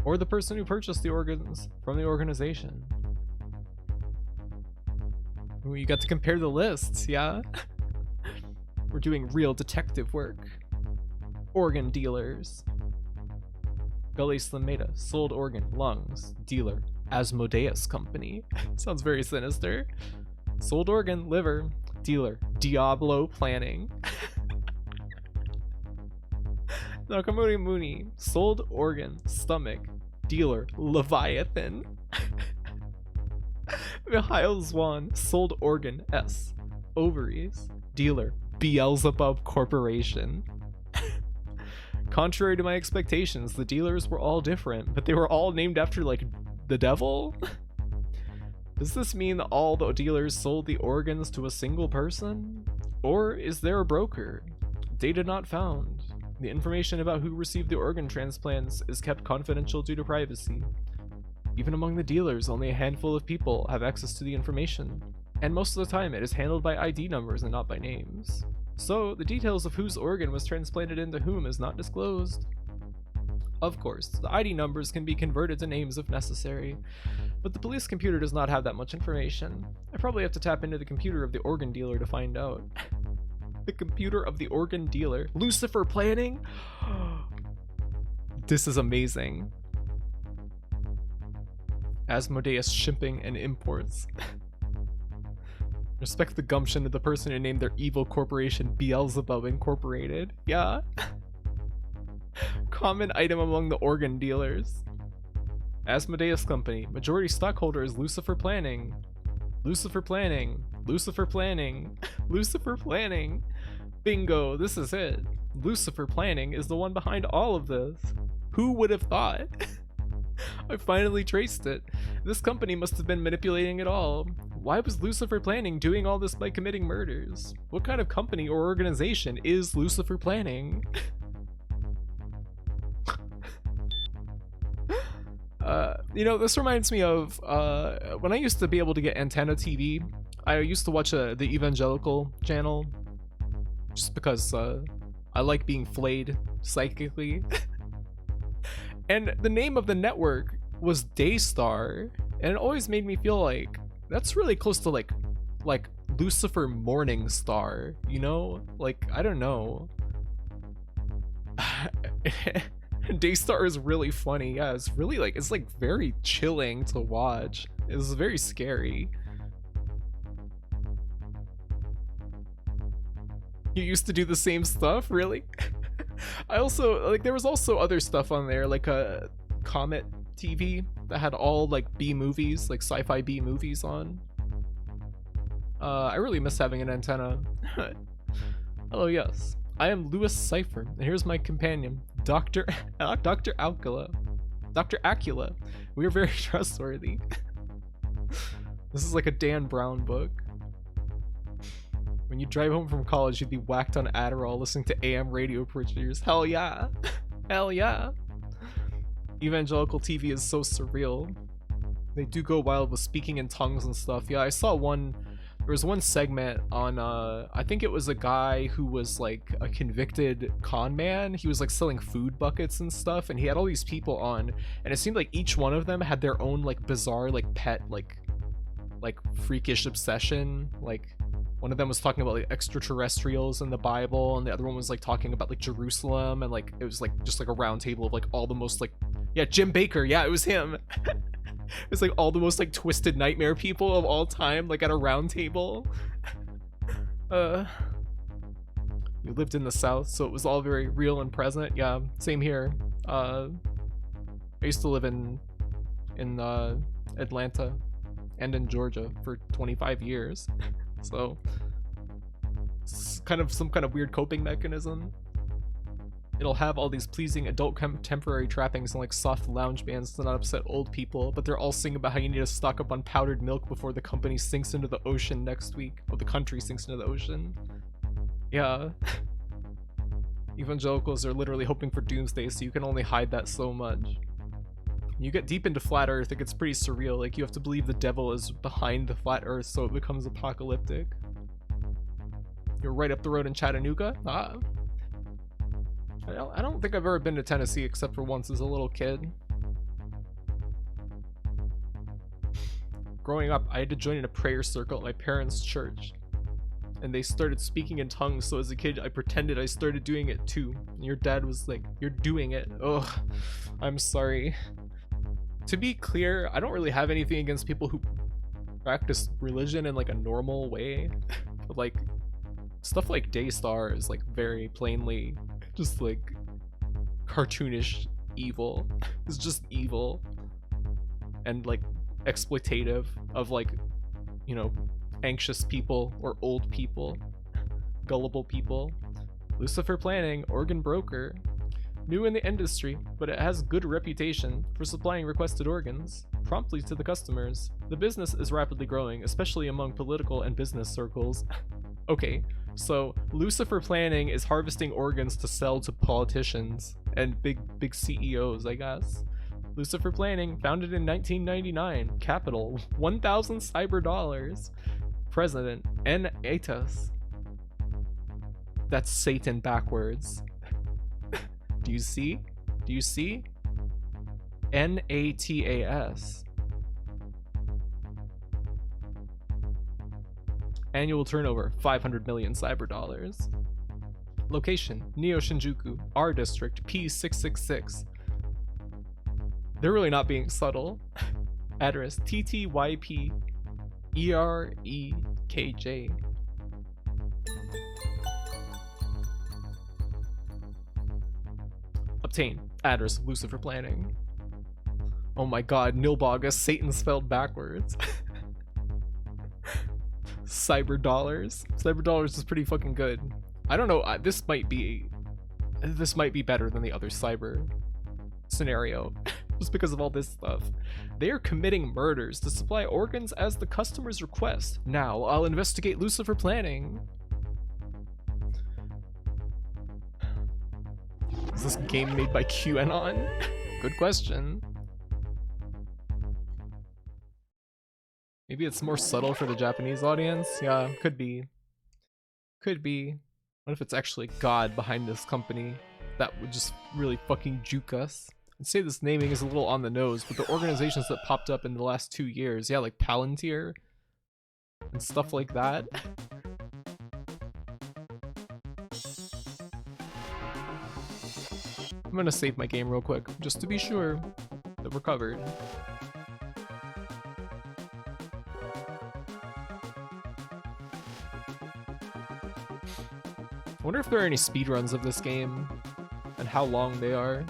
Or the person who purchased the organs from the organization. Ooh, you got to compare the lists, yeah? We're doing real detective work. Organ dealers. Gully Slameta, sold organ, lungs, dealer, Asmodeus Company. Sounds very sinister. Sold organ, liver, dealer, Diablo Planning. Nakamura Mooney, sold organ, stomach, dealer, Leviathan. Mihail Zwan, sold organ, S, ovaries, dealer, Beelzebub Corporation. Contrary to my expectations, the dealers were all different, but they were all named after, like, the devil? Does this mean that all the dealers sold the organs to a single person? Or is there a broker? Data not found. The information about who received the organ transplants is kept confidential due to privacy. Even among the dealers, only a handful of people have access to the information, and most of the time it is handled by ID numbers and not by names. So, the details of whose organ was transplanted into whom is not disclosed. Of course, the ID numbers can be converted to names if necessary, but the police computer does not have that much information. I probably have to tap into the computer of the organ dealer to find out. The computer of the organ dealer. Lucifer Planning? This is amazing. Asmodeus Shipping and Imports. Respect the gumption of the person who named their evil corporation Beelzebub Incorporated. Yeah. Common item among the organ dealers. Asmodeus Company. Majority stockholder is Lucifer Planning. Lucifer Planning. Lucifer planning. Lucifer planning. Bingo, this is it. Lucifer planning is the one behind all of this. Who would have thought? I finally traced it. This company must have been manipulating it all. Why was Lucifer planning doing all this by committing murders? What kind of company or organization is Lucifer planning? This reminds me of when I used to be able to get antenna TV. I used to watch the evangelical channel just because I like being flayed psychically. And the name of the network was Daystar, and it always made me feel like that's really close to like Lucifer Morning Star, you know? Like, I don't know. Daystar is really funny. Yeah, it's really it's like very chilling to watch. It's very scary. You used to do the same stuff, really? I also there was also other stuff on there, like a Comet TV that had all like B movies, like sci-fi B movies on. I really miss having an antenna. Hello, yes. I am Louis Cypher, and here's my companion, Dr. Alcala. Dr. Acula. We are very trustworthy. This is like a Dan Brown book. When you drive home from college, you'd be whacked on Adderall listening to AM radio preachers. Hell yeah. Hell yeah. Evangelical TV is so surreal. They do go wild with speaking in tongues and stuff. Yeah, I saw there was one segment on, I think it was a guy who was like a convicted con man. He was like selling food buckets and stuff, and he had all these people on, and it seemed like each one of them had their own like bizarre like pet like freakish obsession. Like, one of them was talking about like extraterrestrials in the Bible, and the other one was like talking about like Jerusalem, and like it was like just like a round table of like all the most like, yeah, Jim Baker, yeah, it was him. It was like all the most like twisted nightmare people of all time, like at a round table. You lived in the South, so it was all very real and present. Yeah, same here. I used to live in Atlanta and in Georgia for 25 years. So it's kind of some kind of weird coping mechanism. It'll have all these pleasing adult contemporary trappings and like soft lounge bands to not upset old people, but they're all singing about how you need to stock up on powdered milk before the company sinks into the ocean next week, or the country sinks into the ocean. Yeah. Evangelicals are literally hoping for doomsday, so you can only hide that so much. You get deep into flat earth, it gets pretty surreal. Like, you have to believe the devil is behind the flat earth, so it becomes apocalyptic. You're right up the road in Chattanooga? Ah. I don't think I've ever been to Tennessee except for once as a little kid. Growing up, I had to join in a prayer circle at my parents' church, and they started speaking in tongues, so as a kid I pretended I started doing it too. And your dad was like, "You're doing it." Ugh, I'm sorry. To be clear, I don't really have anything against people who practice religion in like a normal way, but like stuff like Daystar is like very plainly just like cartoonish evil. It's just evil and like exploitative of like, you know, anxious people or old people, gullible people. Lucifer Planning, organ broker. New in the industry, but it has good reputation for supplying requested organs promptly to the customers. The business is rapidly growing, especially among political and business circles. Okay, so Lucifer Planning is harvesting organs to sell to politicians and big CEOs, I guess. Lucifer Planning, founded in 1999. Capital, 1,000 cyber dollars. President, N. Atos. That's Satan backwards. Do you see? Do you see? Natas. Annual turnover, 500 million cyber dollars. Location, Neo Shinjuku, R District, P666. They're really not being subtle. Address, TTYP EREKJ. Obtain. Address of Lucifer Planning. Oh my god, Nilbogus, Satan spelled backwards. Cyber dollars. Cyber dollars is pretty fucking good. I don't know. This might be better than the other cyber scenario, just because of all this stuff. They are committing murders to supply organs as the customer's request. Now I'll investigate Lucifer planning. Is this game made by QAnon? Good question. Maybe it's more subtle for the Japanese audience? Yeah, could be. Could be. What if it's actually God behind this company? That would just really fucking juke us. I'd say this naming is a little on the nose, but the organizations that popped up in the last 2 years, yeah, like Palantir and stuff like that. I'm gonna save my game real quick, just to be sure that we're covered. I wonder if there are any speedruns of this game and how long they are.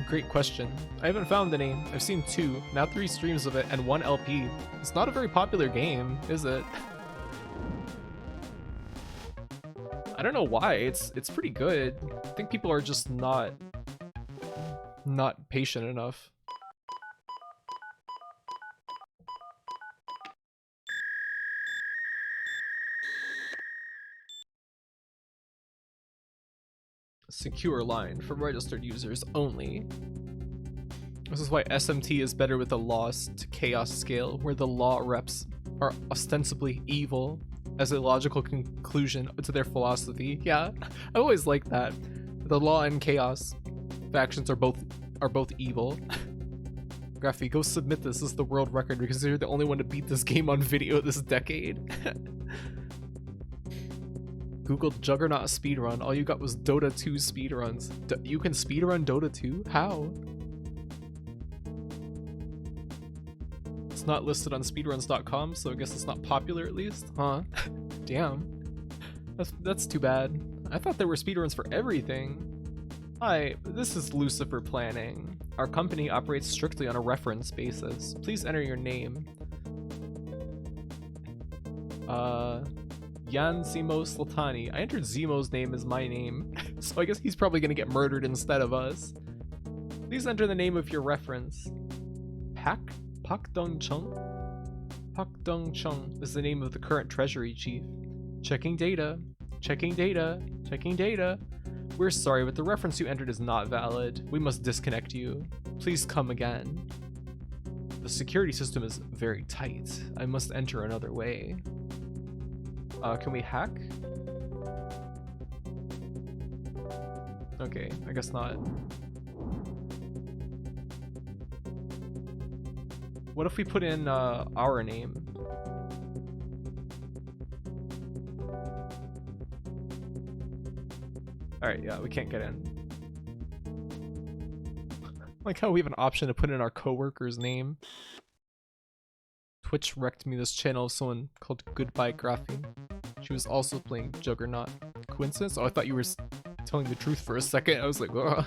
Great question. I haven't found any. I've seen 2, now 3 streams of it, and 1 LP. It's not a very popular game, is it? I don't know why. It's pretty good. I think people are just not patient enough. Secure line for registered users only. This is why SMT is better with the loss to chaos scale, where the law reps are ostensibly evil as a logical conclusion to their philosophy. Yeah, I always like that. The law and chaos factions are both evil. Graffy, go submit this as the world record because you're the only one to beat this game on video this decade. Googled Juggernaut speedrun. All you got was Dota 2 speedruns. You can speedrun Dota 2? How? It's not listed on speedruns.com, so I guess it's not popular at least? Huh? Damn. That's too bad. I thought there were speedruns for everything. Hi, this is Lucifer Planning. Our company operates strictly on a reference basis. Please enter your name. Jan Zemo Slatani. I entered Zemo's name as my name, so I guess he's probably gonna get murdered instead of us. Please enter the name of your reference. Pak Dong Chung? Pak Dong Chung is the name of the current treasury chief. Checking data. Checking data. Checking data. We're sorry, but the reference you entered is not valid. We must disconnect you. Please come again. The security system is very tight. I must enter another way. Can we hack? Okay, I guess not. What if we put in our name? Alright, yeah, we can't get in. Like how we have an option to put in our coworker's name. Twitch wrecked me this channel of someone called Goodbye Graphy. She was also playing Juggernaut. Coincidence? Oh, I thought you were telling the truth for a second. I was like, what?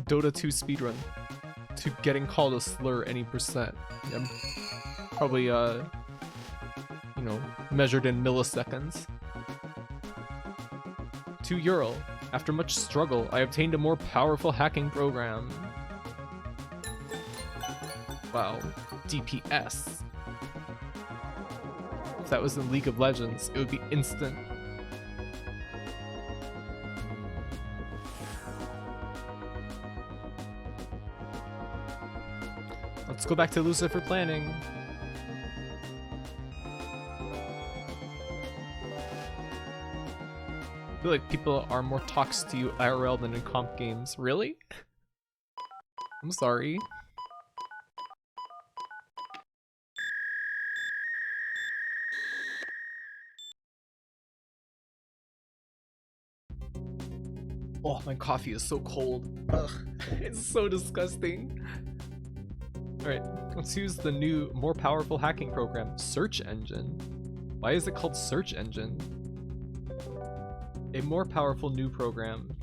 Dota 2 speedrun. To getting called a slur any percent. Yeah, probably, you know, measured in milliseconds. €2. After much struggle, I obtained a more powerful hacking program. Wow. DPS. If that was in League of Legends, it would be instant. Let's go back to Lucifer Planning. I feel like people are more toxic to you IRL than in comp games. Really? I'm sorry. Oh, my coffee is so cold. Ugh, it's so disgusting. Alright, let's use the new, more powerful hacking program, Search Engine. Why is it called Search Engine? A more powerful new program.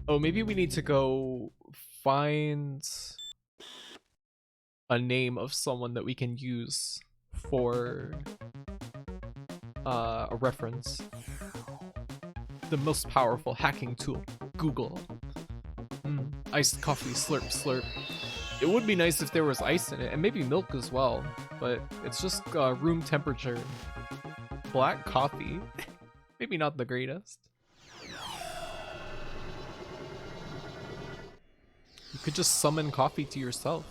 Oh, maybe we need to go find a name of someone that we can use for a reference. The most powerful hacking tool, Google. Iced coffee, slurp, slurp. It would be nice if there was ice in it, and maybe milk as well, but it's just room temperature. Black coffee. Maybe not the greatest. You could just summon coffee to yourself.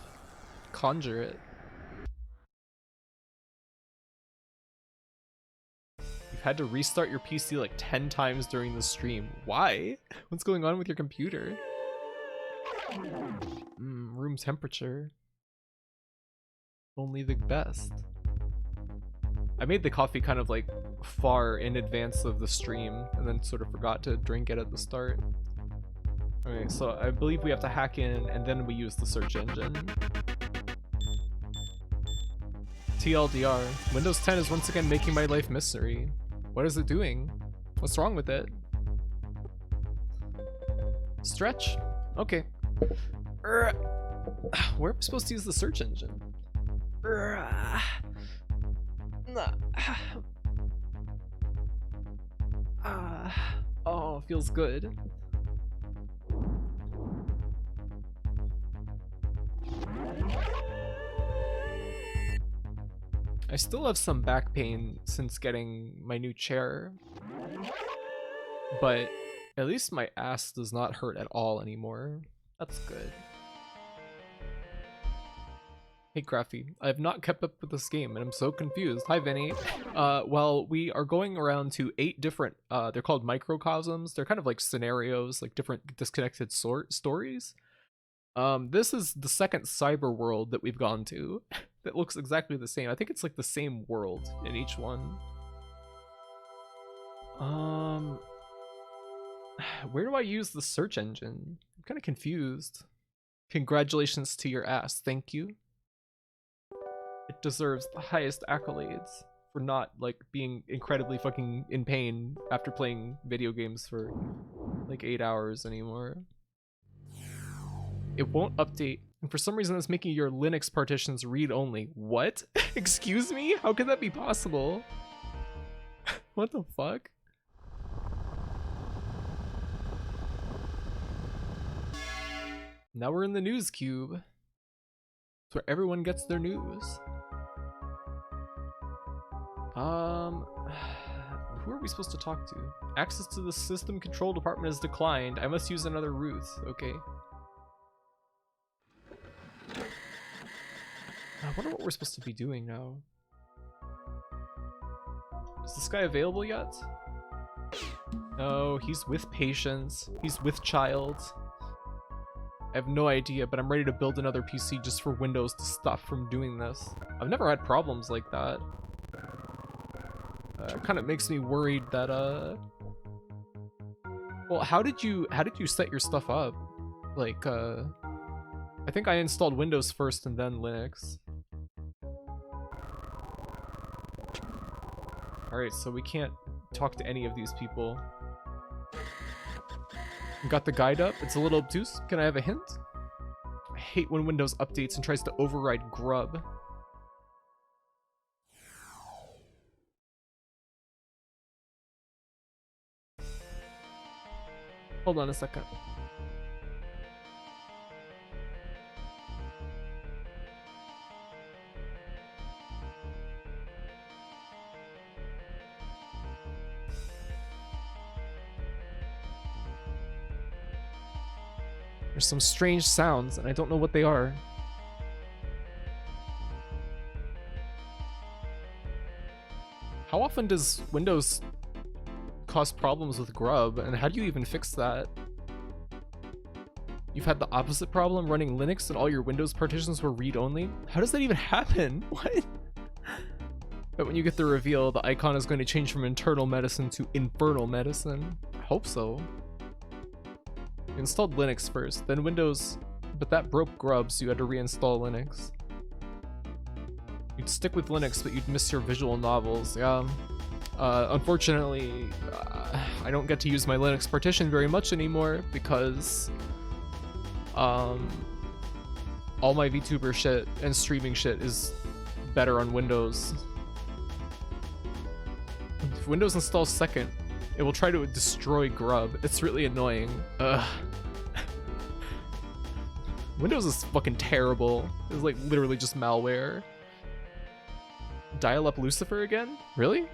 Conjure it. You've had to restart your PC like 10 times during the stream. Why? What's going on with your computer? Room temperature. Only the best. I made the coffee kind of like far in advance of the stream and then sort of forgot to drink it at the start. Okay, so I believe we have to hack in and then we use the search engine. TLDR, Windows 10 is once again making my life misery. What is it doing? What's wrong with it? Stretch? Okay. Where am I supposed to use the search engine? Oh, feels good. I still have some back pain since getting my new chair, but at least my ass does not hurt at all anymore. That's good. Hey Crafty, I have not kept up with this game and I'm so confused. Hi Vinny. Well, we are going around to 8 different, they're called microcosms. They're kind of like scenarios, like different disconnected stories. This is the second cyber world that we've gone to that looks exactly the same. I think it's like the same world in each one. Where do I use the search engine? I'm kind of confused. Congratulations to your ass. Thank you. It deserves the highest accolades for not like being incredibly fucking in pain after playing video games for like 8 hours anymore. It won't update, and for some reason it's making your Linux partitions read-only. What? Excuse me? How could that be possible? What the fuck? Now we're in the news cube. It's where everyone gets their news. Who are we supposed to talk to? Access to the system control department has declined. I must use another route. Okay. I wonder what we're supposed to be doing now. Is this guy available yet? No, he's with patients. He's with child. I have no idea, but I'm ready to build another PC just for Windows to stop from doing this. I've never had problems like that. It kind of makes me worried that well, how did you set your stuff up? Like I think I installed Windows first and then Linux. Alright, so we can't talk to any of these people. Got the guide up. It's a little obtuse. Can I have a hint? I hate when Windows updates and tries to override grub. Hold on a second. There's some strange sounds, and I don't know what they are. How often does Windows cause problems with grub, and how do you even fix that? You've had the opposite problem running Linux and all your Windows partitions were read-only? How does that even happen? What? But when you get the reveal, the icon is going to change from internal medicine to infernal medicine. Hope so. Installed Linux first, then Windows, but that broke Grub, so you had to reinstall Linux. You'd stick with Linux, but you'd miss your visual novels. Yeah. Unfortunately, I don't get to use my Linux partition very much anymore because all my VTuber shit and streaming shit is better on Windows. If Windows installs second, it will try to destroy Grub. It's really annoying. Ugh. Windows is fucking terrible. It's like literally just malware. Dial up Lucifer again? Really?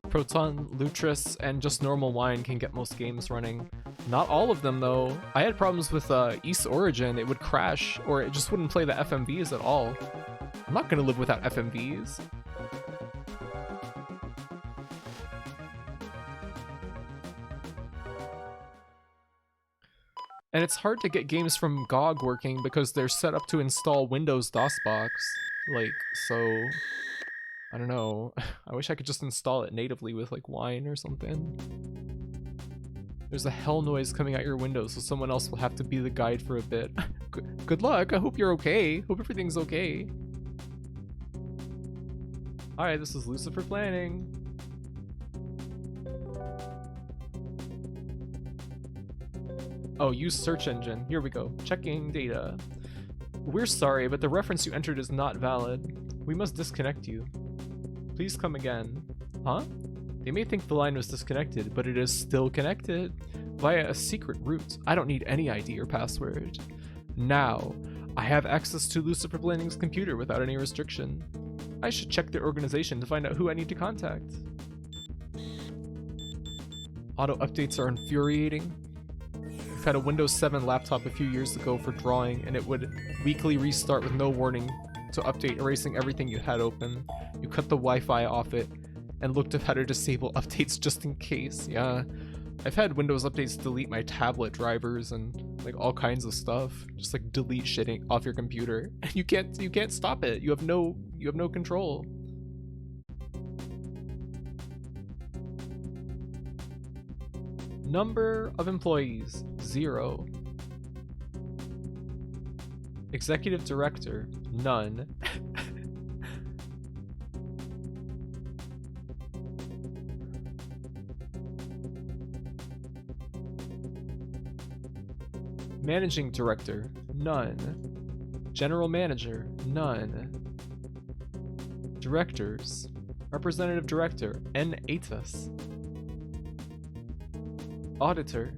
Proton, Lutris, and just normal wine can get most games running. Not all of them though. I had problems with East Origin. It would crash, or it just wouldn't play the FMVs at all. I'm not gonna live without FMVs. And it's hard to get games from GOG working because they're set up to install Windows DOSBox. Like, so... I don't know. I wish I could just install it natively with like Wine or something. There's a hell noise coming out your window, so someone else will have to be the guide for a bit. Good luck. I hope you're okay. Hope everything's okay. Hi, this is Lucifer Planning. Oh, use search engine. Here we go. Checking data. We're sorry, but the reference you entered is not valid. We must disconnect you. Please come again. Huh? They may think the line was disconnected, but it is still connected via a secret route. I don't need any ID or password. Now, I have access to Lucifer Planning's computer without any restriction. I should check their organization to find out who I need to contact. Auto updates are infuriating. I've had a Windows 7 laptop a few years ago for drawing, and it would weekly restart with no warning to update, erasing everything you had open. You cut the Wi-Fi off it and looked at how to disable updates just in case. Yeah, I've had Windows updates delete my tablet drivers and like all kinds of stuff. Just like delete shit off your computer. And you can't stop it. You have no control. Number of employees, 0. Executive director, none. Managing director, none. General manager, none. Directors, representative director, N. Atus. Auditor,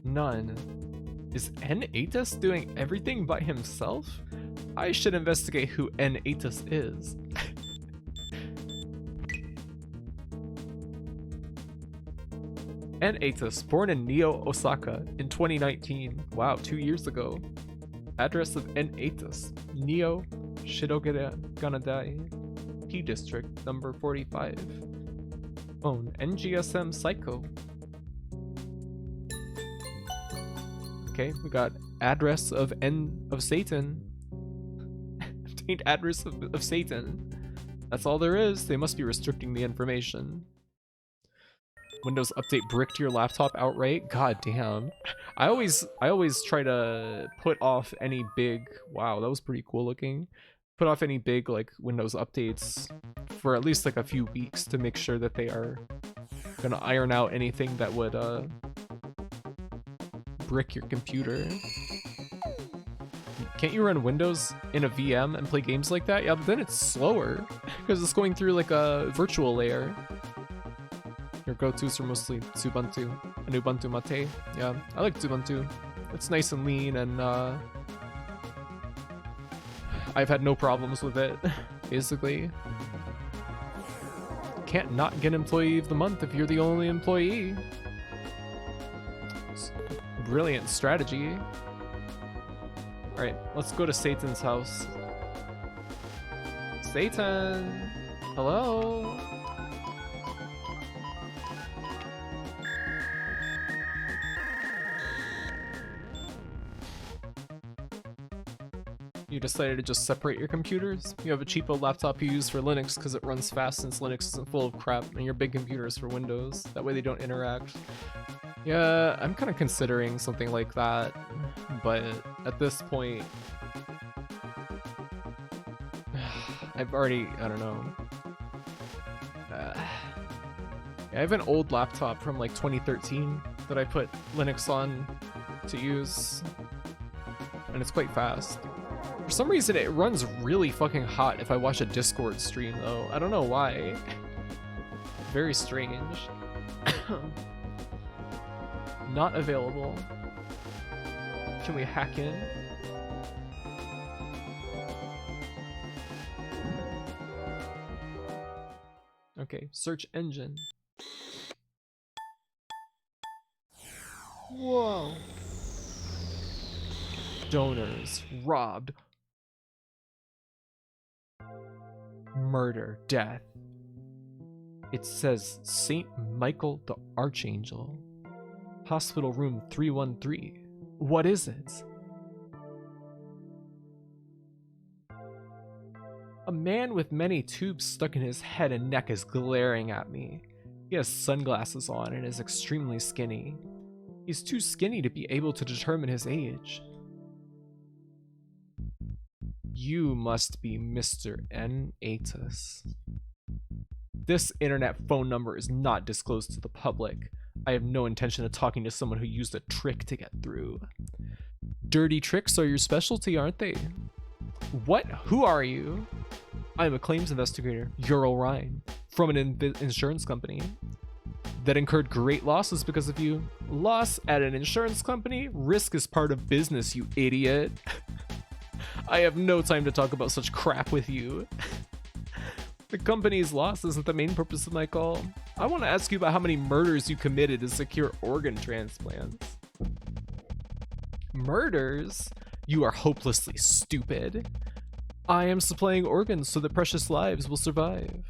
none. Is N. Atus doing everything by himself? I should investigate who N. Atus is. N. Atus, born in Neo, Osaka in 2019. Wow, 2 years ago. Address of N. Atus, Neo, Shidoganadai, P District, number 45. Phone, NGSM Psycho. Okay, we got address of N of Satan. Obtained address of Satan. That's all there is. They must be restricting the information. Windows update bricked your laptop outright. God damn. I always try to put off any big. Wow, that was pretty cool looking. Put off any big like Windows updates for at least like a few weeks to make sure that they are gonna iron out anything that would brick your computer. Can't you run Windows in a VM and play games like that? Yeah, but then it's slower because it's going through like a virtual layer. Your go-tos are mostly Ubuntu and Ubuntu Mate. Yeah, I like Ubuntu. It's nice and lean, and I've had no problems with it, basically. Can't not get Employee of the Month if you're the only employee. Brilliant strategy. Alright, let's go to Satan's house. Satan! Hello? You decided to just separate your computers? You have a cheapo laptop you use for Linux because it runs fast since Linux isn't full of crap, and your big computer is for Windows. That way they don't interact. Yeah, I'm kind of considering something like that, but at this point, I've already, I don't know. I have an old laptop from like 2013 that I put Linux on to use, and it's quite fast. For some reason, it runs really fucking hot if I watch a Discord stream, though. I don't know why. Very strange. Not available. Can we hack in? Okay, search engine. Whoa. Donors robbed. Murder, death. It says Saint Michael the Archangel. Hospital room 313. What is it? A man with many tubes stuck in his head and neck is glaring at me. He has sunglasses on and is extremely skinny. He's too skinny to be able to determine his age. You must be Mr. N. Atus. This internet phone number is not disclosed to the public. I have no intention of talking to someone who used a trick to get through. Dirty tricks are your specialty, aren't they? What? Who are you? I'm a claims investigator, Ural Ryan, from an insurance company that incurred great losses because of you. Loss at an insurance company? Risk is part of business, you idiot. I have no time to talk about such crap with you. The company's loss isn't the main purpose of my call. I want to ask you about how many murders you committed to secure organ transplants. Murders? You are hopelessly stupid. I am supplying organs so that precious lives will survive.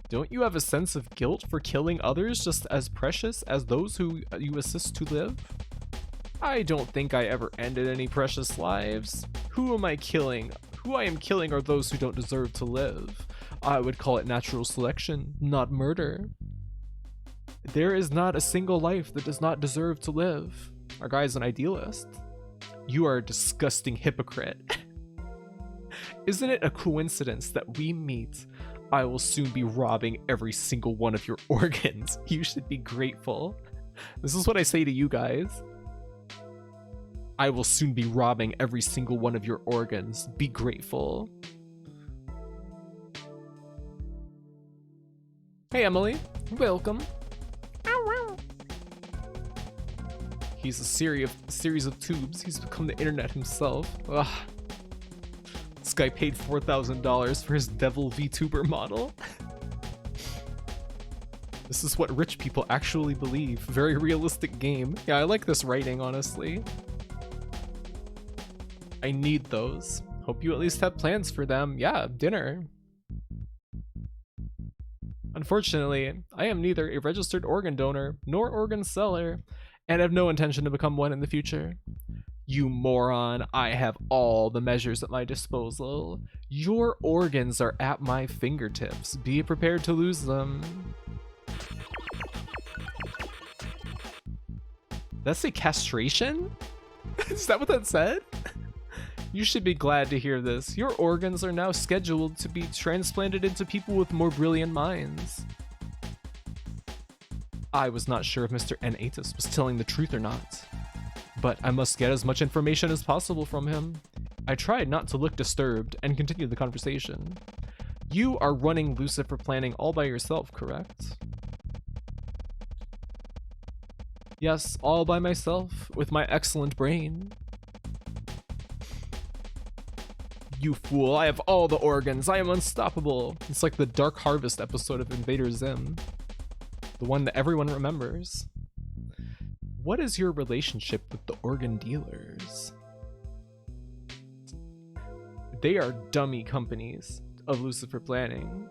Don't you have a sense of guilt for killing others just as precious as those who you assist to live? I don't think I ever ended any precious lives. Who am I killing? Who I am killing are those who don't deserve to live. I would call it natural selection, not murder. There is not a single life that does not deserve to live. Our guy's an idealist. You are a disgusting hypocrite. Isn't it a coincidence that we meet? I will soon be robbing every single one of your organs. You should be grateful. This is what I say to you guys. I will soon be robbing every single one of your organs. Be grateful. Hey, Emily. Welcome. He's a series of tubes. He's become the internet himself. Ugh. This guy paid $4,000 for his Devil VTuber model. This is what rich people actually believe. Very realistic game. Yeah, I like this writing, honestly. I need those. Hope you at least have plans for them. Yeah, dinner. Unfortunately, I am neither a registered organ donor nor organ seller, and have no intention to become one in the future. You moron, I have all the measures at my disposal. Your organs are at my fingertips. Be prepared to lose them. That's a castration? Is that what that said? You should be glad to hear this. Your organs are now scheduled to be transplanted into people with more brilliant minds. I was not sure if Mr. N. Atus was telling the truth or not, but I must get as much information as possible from him. I tried not to look disturbed and continued the conversation. You are running Lucifer planning all by yourself, correct? Yes, all by myself, with my excellent brain. You fool, I have all the organs. I am unstoppable. It's like the Dark Harvest episode of Invader Zim. The one that everyone remembers. What is your relationship with the organ dealers? They are dummy companies of Lucifer planning.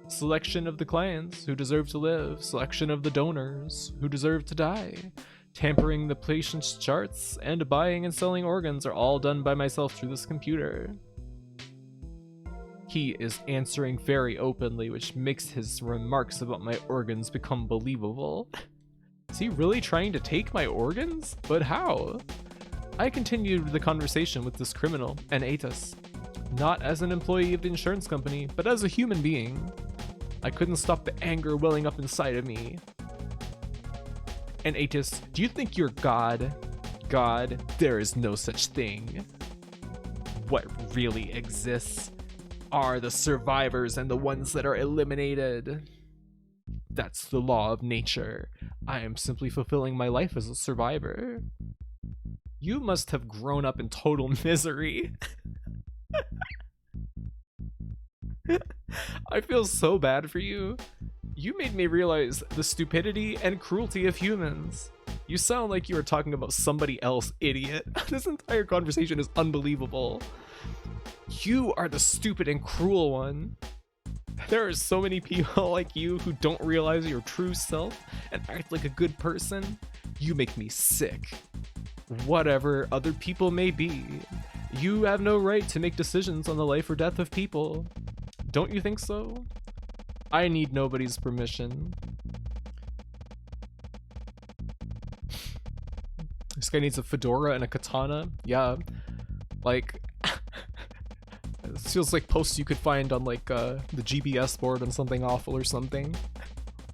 Selection of the clients who deserve to live. Selection of the donors who deserve to die. Tampering the patient's charts and buying and selling organs are all done by myself through this computer. He is answering very openly, which makes his remarks about my organs become believable. Is he really trying to take my organs? But how? I continued the conversation with this criminal, and Atus. Not as an employee of the insurance company, but as a human being. I couldn't stop the anger welling up inside of me. And Atus, do you think you're God? God, there is no such thing. What really exists are the survivors and the ones that are eliminated. That's the law of nature. I am simply fulfilling my life as a survivor. You must have grown up in total misery. I feel so bad for you. You made me realize the stupidity and cruelty of humans. You sound like you were talking about somebody else, idiot. This entire conversation is unbelievable. You are the stupid and cruel one. There are so many people like you who don't realize your true self and act like a good person. You make me sick. Whatever other people may be, you have no right to make decisions on the life or death of people. Don't you think so? I need nobody's permission. This guy needs a fedora and a katana. Yeah, like it feels like posts you could find on like the GBS board on something awful or something.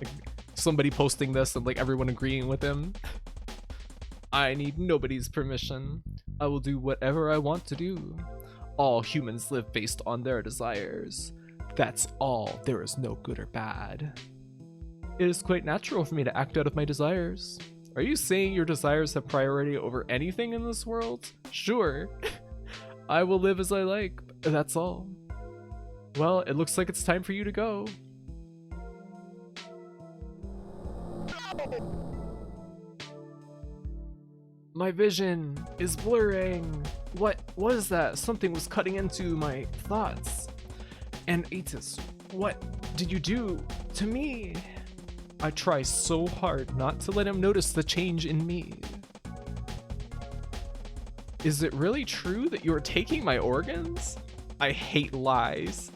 Like somebody posting this and like everyone agreeing with him. I need nobody's permission. I will do whatever I want to do. All humans live based on their desires. That's all. There is no good or bad. It is quite natural for me to act out of my desires. Are you saying your desires have priority over anything in this world? Sure. I will live as I like. That's all. Well, it looks like it's time for you to go. My vision is blurring. What was that? Something was cutting into my thoughts. And Atus, what did you do to me? I try so hard not to let him notice the change in me. Is it really true that you're taking my organs? I hate lies.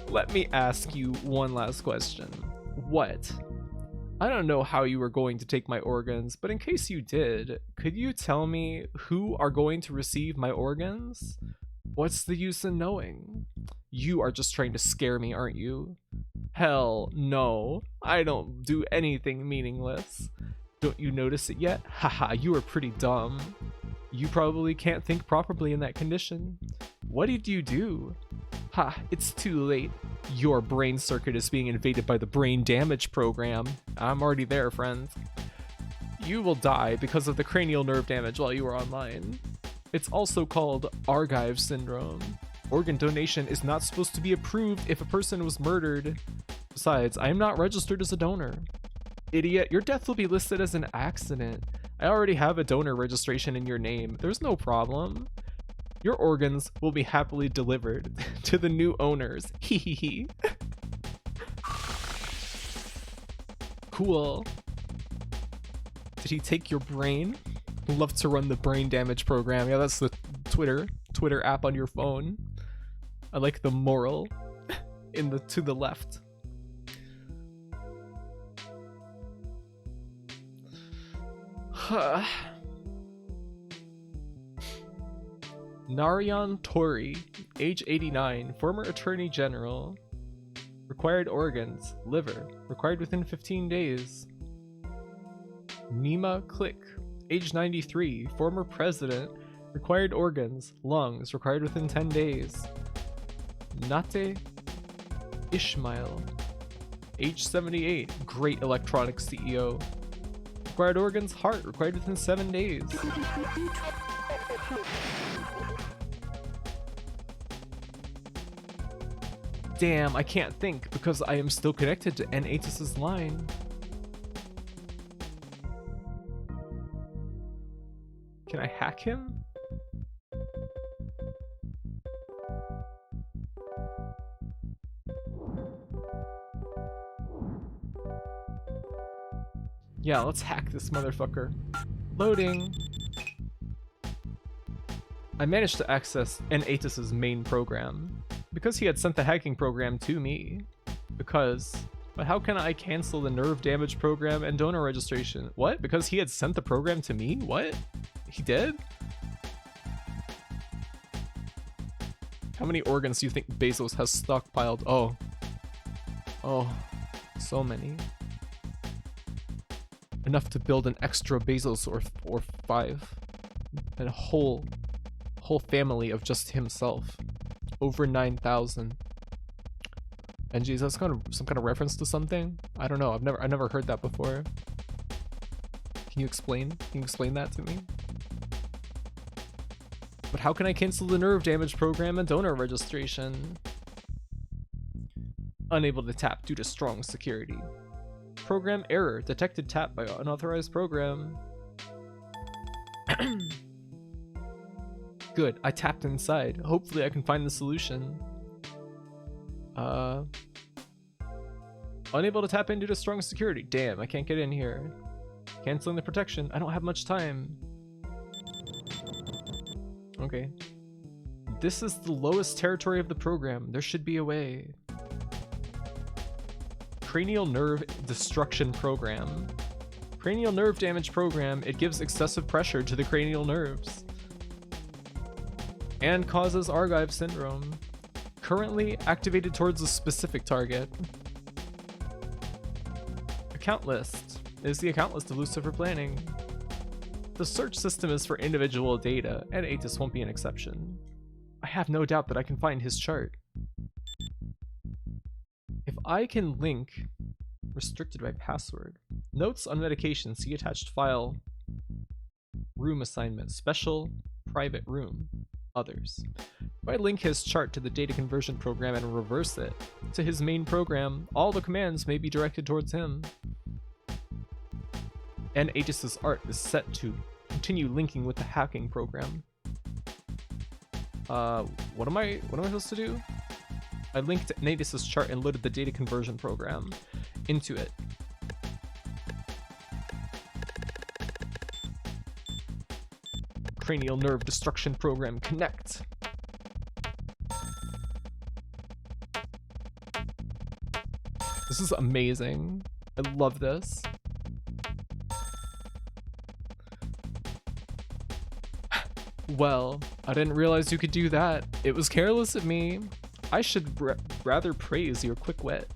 Let me ask you one last question. What? I don't know how you were going to take my organs, but in case you did, could you tell me who are going to receive my organs? What's the use in knowing? You are just trying to scare me, aren't you? Hell no, I don't do anything meaningless. Don't you notice it yet? Haha, you are pretty dumb. You probably can't think properly in that condition. What did you do? Ha, it's too late. Your brain circuit is being invaded by the brain damage program. I'm already there, friend. You will die because of the cranial nerve damage while you are online. It's also called Argive syndrome. Organ donation is not supposed to be approved if a person was murdered. Besides, I am not registered as a donor. Idiot, your death will be listed as an accident. I already have a donor registration in your name. There's no problem. Your organs will be happily delivered to the new owners. Hee hee hee. Cool. Did he take your brain? Love to run the brain damage program. Yeah, that's the Twitter app on your phone. I like the moral in the to the left. Narayan Tori, age 89, former Attorney General. Required organs, liver, required within 15 days. Nima Click, age 93, former President, required organs, lungs, required within 10 days. Nate Ishmael, age 78, great electronics CEO. Required organs, heart, required within 7 days. Damn, I can't think because I am still connected to N-Atus's line. Can I hack him? Yeah, let's hack this motherfucker. Loading. I managed to access N8's main program because he had sent the hacking program to me. But how can I cancel the nerve damage program and donor registration? What? Because he had sent the program to me? What? He did? How many organs do you think Bezos has stockpiled? Oh, so many. Enough to build an extra Bezos or 5. And a whole family of just himself. Over 9,000. And geez, that's kind of some kind of reference to something? I don't know. I've never heard that before. Can you explain that to me? But how can I cancel the nerve damage program and donor registration? Unable to tap due to strong security. Program error. Detected tap by unauthorized program. Good. I tapped inside. Hopefully I can find the solution. Unable to tap in due to strong security. Damn, I can't get in here. Canceling the protection. I don't have much time. Okay. This is the lowest territory of the program. There should be a way. Cranial nerve destruction program. Cranial nerve damage program. It gives excessive pressure to the cranial nerves and causes Argive syndrome. Currently activated towards a specific target. Account list. Is the account list of Lucifer Planning. The search system is for individual data, and Atis won't be an exception. I have no doubt that I can find his chart. If I can link restricted by password. Notes on medication, see attached file. Room assignment, special, private room, others. If I link his chart to the data conversion program and reverse it to his main program, all the commands may be directed towards him. And Aegis's art is set to continue linking with the hacking program. What am I supposed to do? I linked Aegis's chart and loaded the data conversion program into it. Cranial nerve destruction program connect. This is amazing. I love this. Well, I didn't realize you could do that. It was careless of me. I should rather praise your quick wit.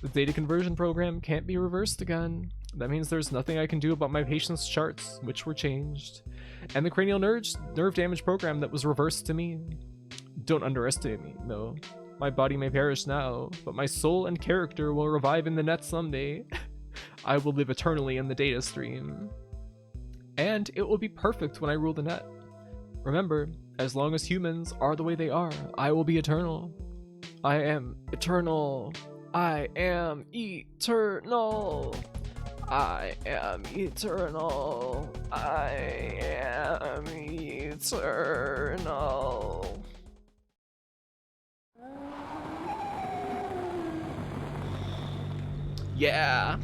The data conversion program can't be reversed again. That means there's nothing I can do about my patient's charts, which were changed, and the cranial nerve damage program that was reversed to me. Don't underestimate me, no. My body may perish now, but my soul and character will revive in the net someday. I will live eternally in the data stream. And it will be perfect when I rule the net. Remember, as long as humans are the way they are, I will be eternal. I am eternal. I am eternal. I am eternal. I am eternal. Yeah.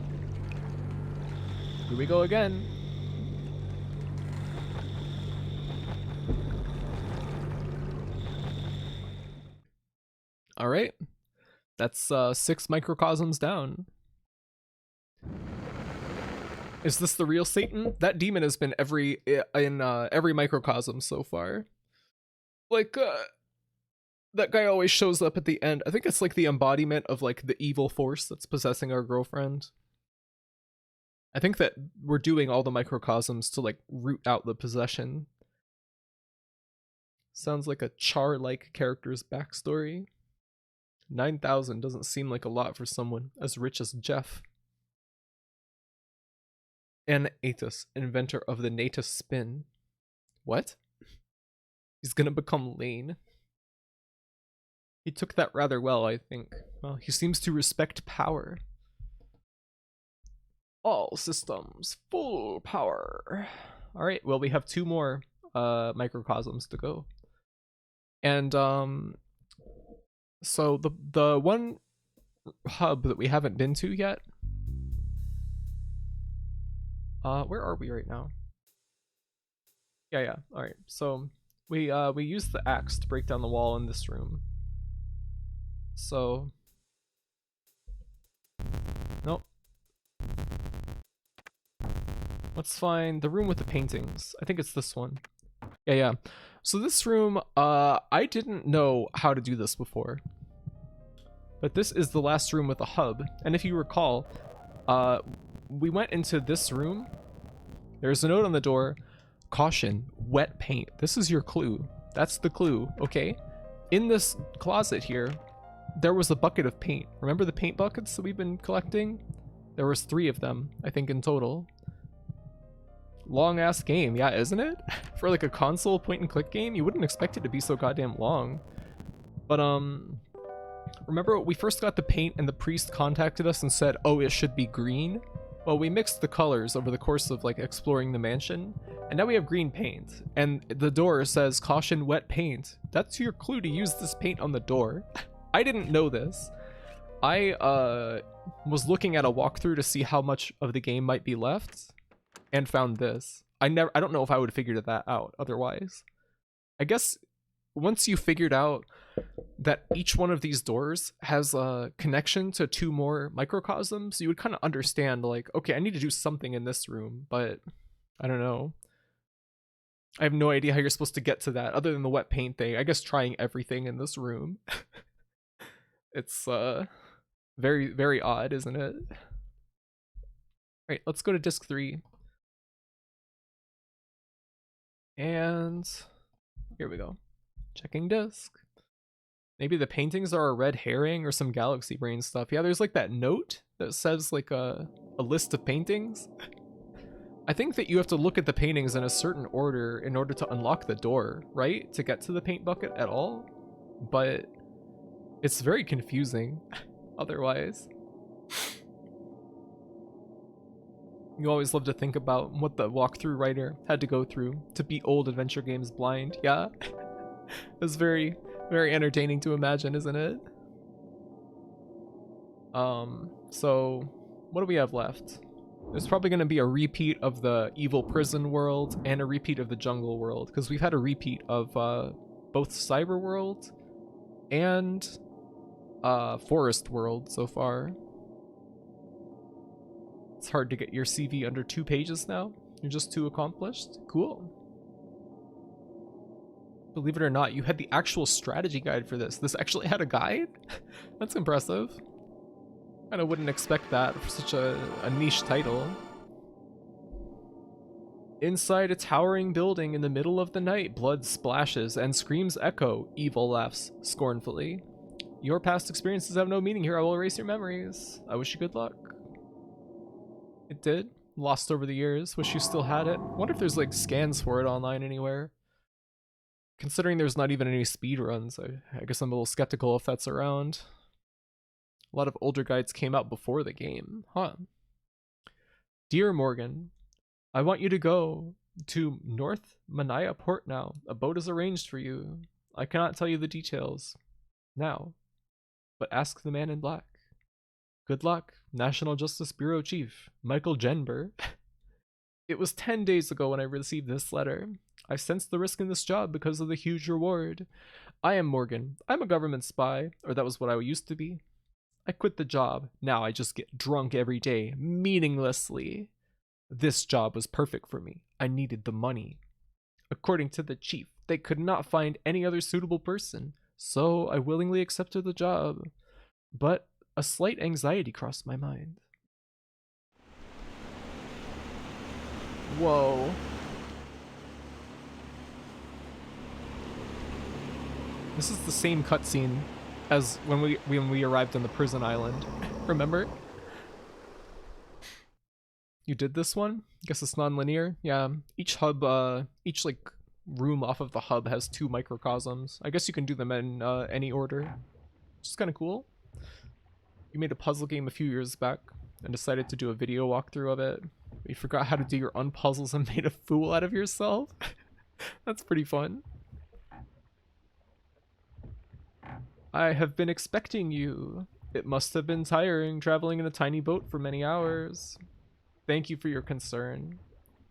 Here we go again. All right. That's 6 microcosms down. Is this the real Satan? That demon has been in every microcosm so far. Like, that guy always shows up at the end. I think it's like the embodiment of like the evil force that's possessing our girlfriend. I think that we're doing all the microcosms to like root out the possession. Sounds like a Char-like character's backstory. 9,000 doesn't seem like a lot for someone as rich as Jeff. And Aethys, inventor of the Natus spin. What? He's gonna become Lane. He took that rather well, I think. Well, he seems to respect power. All systems, full power. Alright, well, we have 2 more microcosms to go. And, so the one hub that we haven't been to yet Where are we right now? Yeah. All right. So we used the axe to break down the wall in this room. So nope. Let's find the room with the paintings. I think it's this one. Yeah. So this room, I didn't know how to do this before. But this is the last room with a hub. And if you recall, we went into this room. There's a note on the door. Caution, wet paint. This is your clue. That's the clue, okay? In this closet here, there was a bucket of paint. Remember the paint buckets that we've been collecting? There was 3 of them, I think, in total. Long ass game, yeah, isn't it? For like a console point and click game, you wouldn't expect it to be so goddamn long. But remember we first got the paint and the priest contacted us and said, oh, it should be green? Well, we mixed the colors over the course of like exploring the mansion, and now we have green paint. And the door says, caution, wet paint. That's your clue to use this paint on the door. I didn't know this. I was looking at a walkthrough to see how much of the game might be left, and found this. I don't know if I would have figured that out otherwise. I guess once you figured out that each one of these doors has a connection to 2 more microcosms, you would kind of understand, like, okay, I need to do something in this room, but I don't know. I have no idea how you're supposed to get to that other than the wet paint thing. I guess trying everything in this room. It's very, very odd, isn't it? All right, let's go to disc 3. And here we go. Checking disc. Maybe the paintings are a red herring or some galaxy brain stuff. Yeah, there's like that note that says like a list of paintings. I think that you have to look at the paintings in a certain order in order to unlock the door, right? To get to the paint bucket at all. But it's very confusing otherwise. You always love to think about what the walkthrough writer had to go through to beat old adventure games blind. Yeah. It's very, very entertaining to imagine, isn't it? So what do we have left? There's probably going to be a repeat of the evil prison world and a repeat of the jungle world, because we've had a repeat of both cyber world and forest world so far. It's hard to get your CV under 2 pages now. You're just too accomplished. Cool. Believe it or not, you had the actual strategy guide for this. This actually had a guide? That's impressive. Kind of wouldn't expect that for such a niche title. Inside a towering building in the middle of the night, blood splashes and screams echo. Evil laughs scornfully. Your past experiences have no meaning here. I will erase your memories. I wish you good luck. It did. Lost over the years. Wish you still had it. Wonder if there's like scans for it online anywhere. Considering there's not even any speed runs, I guess I'm a little skeptical if that's around. A lot of older guides came out before the game. Huh. Dear Morgan, I want you to go to North Manaya Port now. A boat is arranged for you. I cannot tell you the details now, but ask the man in black. Good luck, National Justice Bureau Chief, Michael Jenber. It was 10 days ago when I received this letter. I sensed the risk in this job because of the huge reward. I am Morgan. I'm a government spy, or that was what I used to be. I quit the job. Now I just get drunk every day, meaninglessly. This job was perfect for me. I needed the money. According to the chief, they could not find any other suitable person, so I willingly accepted the job. But a slight anxiety crossed my mind. Whoa. This is the same cutscene as when we arrived on the prison island. Remember? You did this one? Guess it's non-linear. Yeah. Each hub, each like room off of the hub has 2 microcosms. I guess you can do them in any order. Which is kind of cool. You made a puzzle game a few years back and decided to do a video walkthrough of it. You forgot how to do your unpuzzles and made a fool out of yourself. That's pretty fun. I have been expecting you. It must have been tiring traveling in a tiny boat for many hours. Thank you for your concern.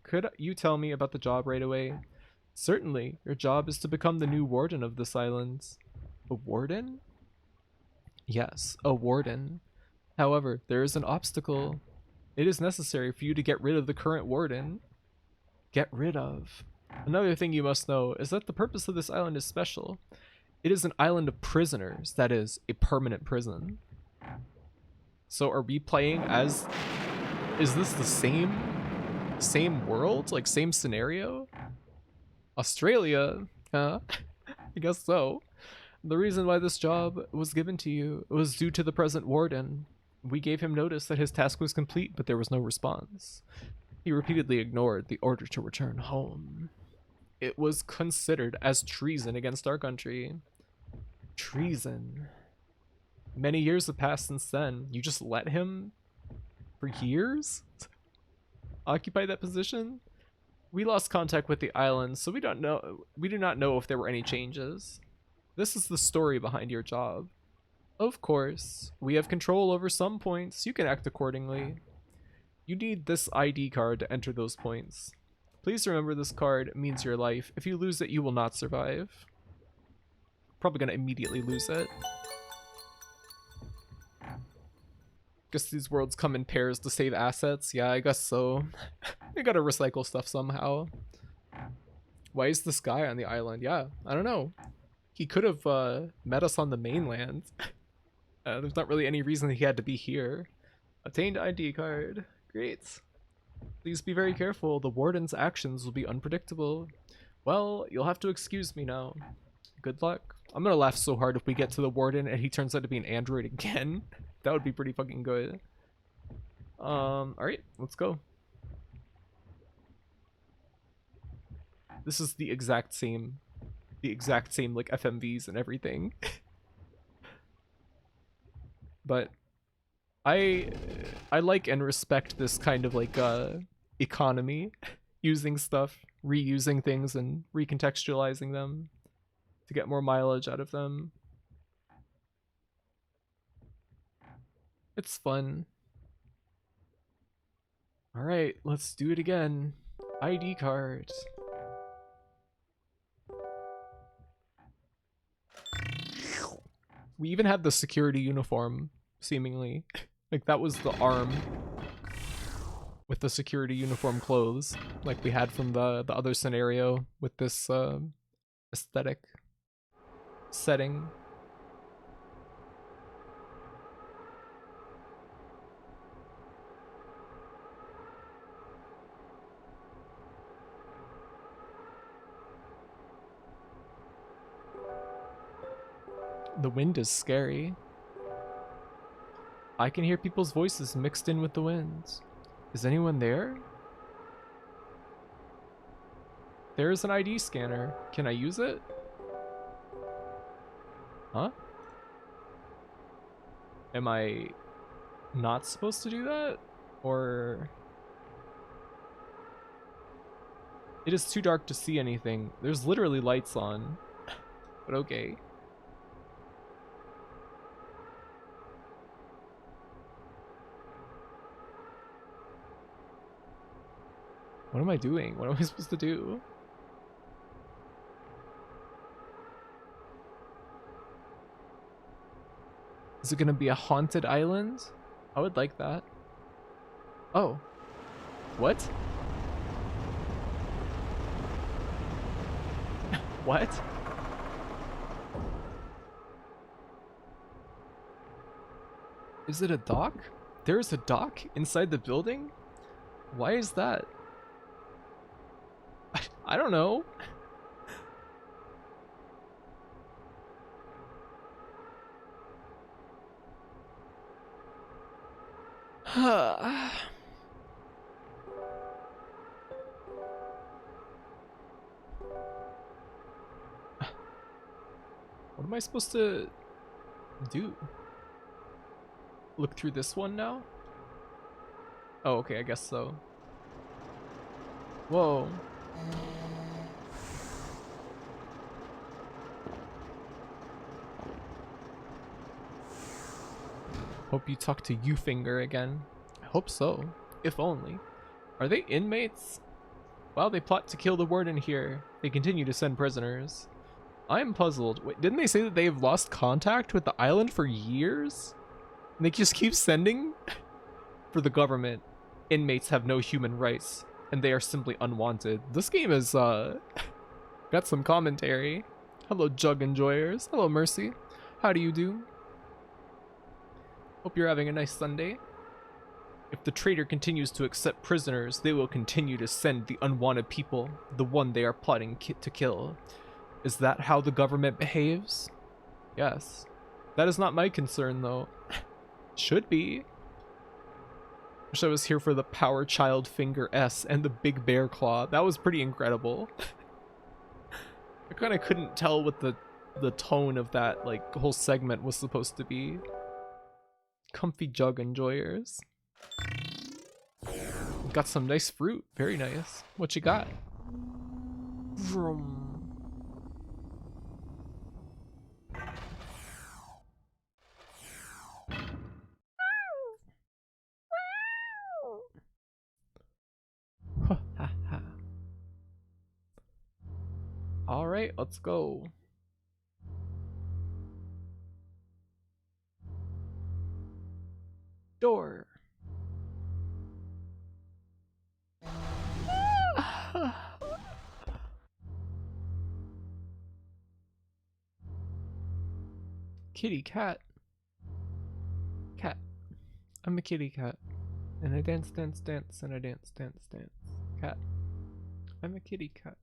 Could you tell me about the job right away? Certainly. Your job is to become the new warden of this island. A warden? Yes, a warden. However, there is an obstacle. It is necessary for you to get rid of the current warden. Get rid of. Another thing you must know is that the purpose of this island is special. It is an island of prisoners, that is, a permanent prison. So are we playing as... Is this the same world? Like, same scenario? Australia? Huh? I guess so. The reason why this job was given to you was due to the present warden. We gave him notice that his task was complete, but there was no response. He repeatedly ignored the order to return home. It was considered as treason against our country. Treason. Many years have passed since then. You just let him, for years, occupy that position? We lost contact with the island, so we do not know if there were any changes. This is the story behind your job. Of course, we have control over some points. You can act accordingly. You need this ID card to enter those points. Please remember this card means your life. If you lose it, you will not survive. Probably gonna immediately lose it. Guess these worlds come in pairs to save assets. Yeah, I guess so. They gotta recycle stuff somehow. Why is this guy on the island? Yeah, I don't know. He could have met us on the mainland. There's not really any reason he had to be here. Obtained ID card. Great. Please be very careful. The warden's actions will be unpredictable. Well, you'll have to excuse me now. Good luck. I'm gonna laugh so hard if we get to the warden and he turns out to be an android again. That would be pretty fucking good. Alright, let's go. This is the exact same like FMVs and everything. But I like and respect this kind of like economy, using stuff, reusing things and recontextualizing them to get more mileage out of them. It's fun. All right, let's do it again. ID card. We even had the security uniform, seemingly. Like, that was the arm with the security uniform clothes, like we had from the other scenario with this aesthetic setting. The wind is scary. I can hear people's voices mixed in with the winds. Is anyone there? There's an ID scanner. Can I use it? Huh? Am I not supposed to do that? Or... It is too dark to see anything. There's literally lights on. But okay. What am I doing? What am I supposed to do? Is it gonna be a haunted island? I would like that. Oh. What? What? Is it a dock? There is a dock inside the building? Why is that? I don't know. What am I supposed to do? Look through this one now? Oh, okay, I guess so. Whoa. Hope you talk to Finger again. I hope so. If only. Are they inmates? While they plot to kill the warden here, they continue to send prisoners. I am puzzled. Wait, didn't they say that they've lost contact with the island for years? And they just keep sending? For the government, inmates have no human rights, and they are simply unwanted. This game is, got some commentary. Hello, Jug Enjoyers. Hello, Mercy. How do you do? Hope you're having a nice Sunday. If the traitor continues to accept prisoners, they will continue to send the unwanted people, the one they are plotting to kill. Is that how the government behaves? Yes. That is not my concern, though. Should be. Wish I was here for the Power Child Finger S and the Big Bear Claw. That was pretty incredible. I kind of couldn't tell what the tone of that like whole segment was supposed to be. Comfy Jug Enjoyers. Got some nice fruit. Very nice. What you got? Vroom. All right, let's go. Door. Kitty cat. Cat. I'm a kitty cat. And I dance, dance, dance, and I dance, dance, dance. Cat. I'm a kitty cat.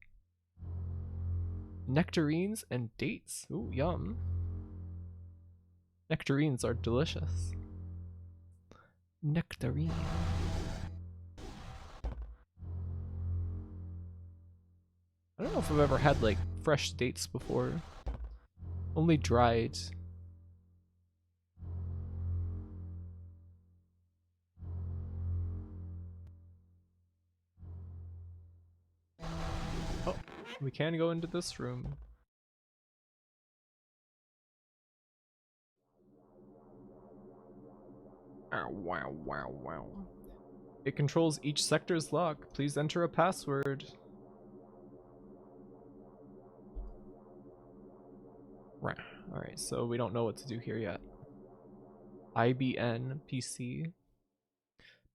Nectarines and dates. Ooh, yum. Nectarines are delicious. Nectarine. I don't know if I've ever had like fresh dates before. Only dried. Oh, we can go into this room. Oh, wow, wow, wow. It controls each sector's lock. Please enter a password. Right. Alright, so we don't know what to do here yet. IBN PC.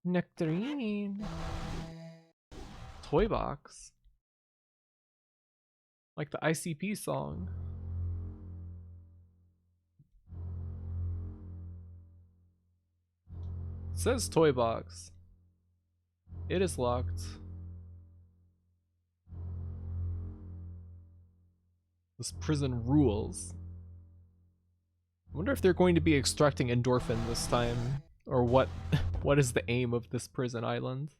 Nectarine. Toy box. Like the ICP song. It says toy box. It is locked. This prison rules. I wonder if they're going to be extracting endorphin this time, or what what is the aim of this prison island?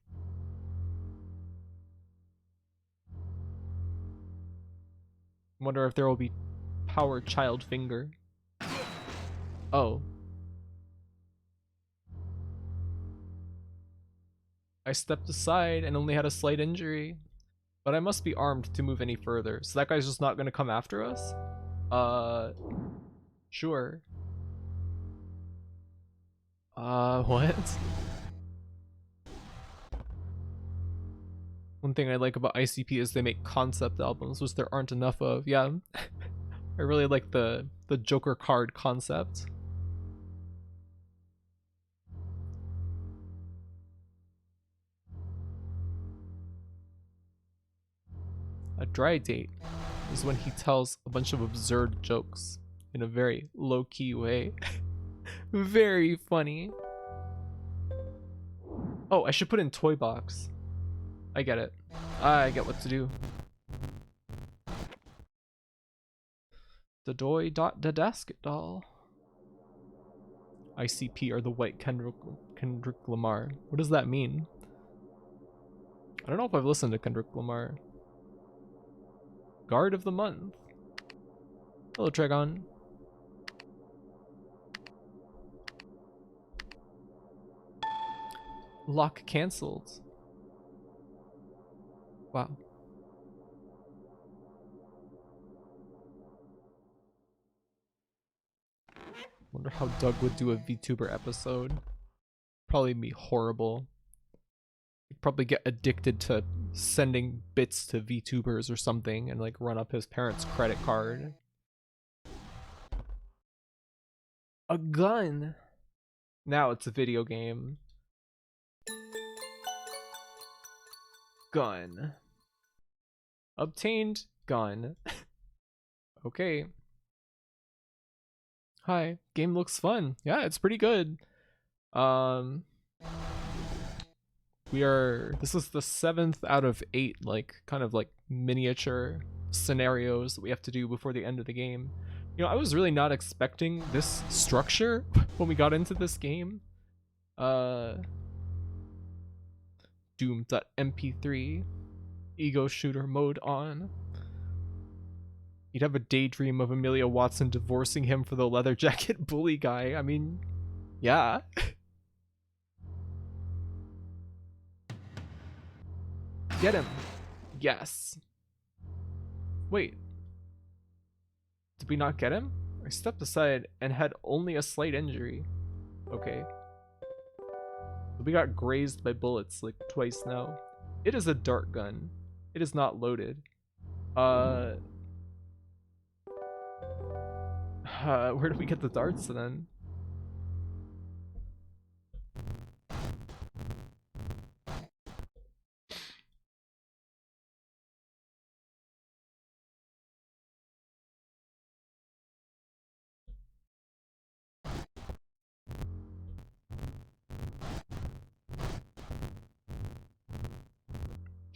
I wonder if there will be Power Child Finger. Oh. I stepped aside and only had a slight injury, but I must be armed to move any further. So that guy's just not gonna come after us? Sure. What? One thing I like about ICP is they make concept albums, which there aren't enough of. Yeah. I really like the Joker card concept. A dry date is when he tells a bunch of absurd jokes in a very low-key way. Very funny. Oh, I should put in toy box. I get it. I get what to do. The Dasket doll. ICP are the white Kendrick Lamar. What does that mean? I don't know if I've listened to Kendrick Lamar. Guard of the month. Hello, Tregon. Lock cancelled. Wow. Wonder how Doug would do a VTuber episode. Probably be horrible. He'd probably get addicted to sending bits to VTubers or something and like run up his parents' credit card. A gun. Now it's a video game. Gun. Obtained gun. Okay. Hi. Game looks fun. Yeah, it's pretty good. This is the 7th out of 8 like kind of like miniature scenarios that we have to do before the end of the game. You know, I was really not expecting this structure when we got into this game. Doom.mp3 ego shooter mode on. You'd have a daydream of Amelia Watson divorcing him for the leather jacket bully guy. I mean, yeah. Get him. Yes. Wait. Did we not get him? I stepped aside and had only a slight injury. Okay. We got grazed by bullets like twice now. It is a dart gun. It is not loaded. Where do we get the darts then?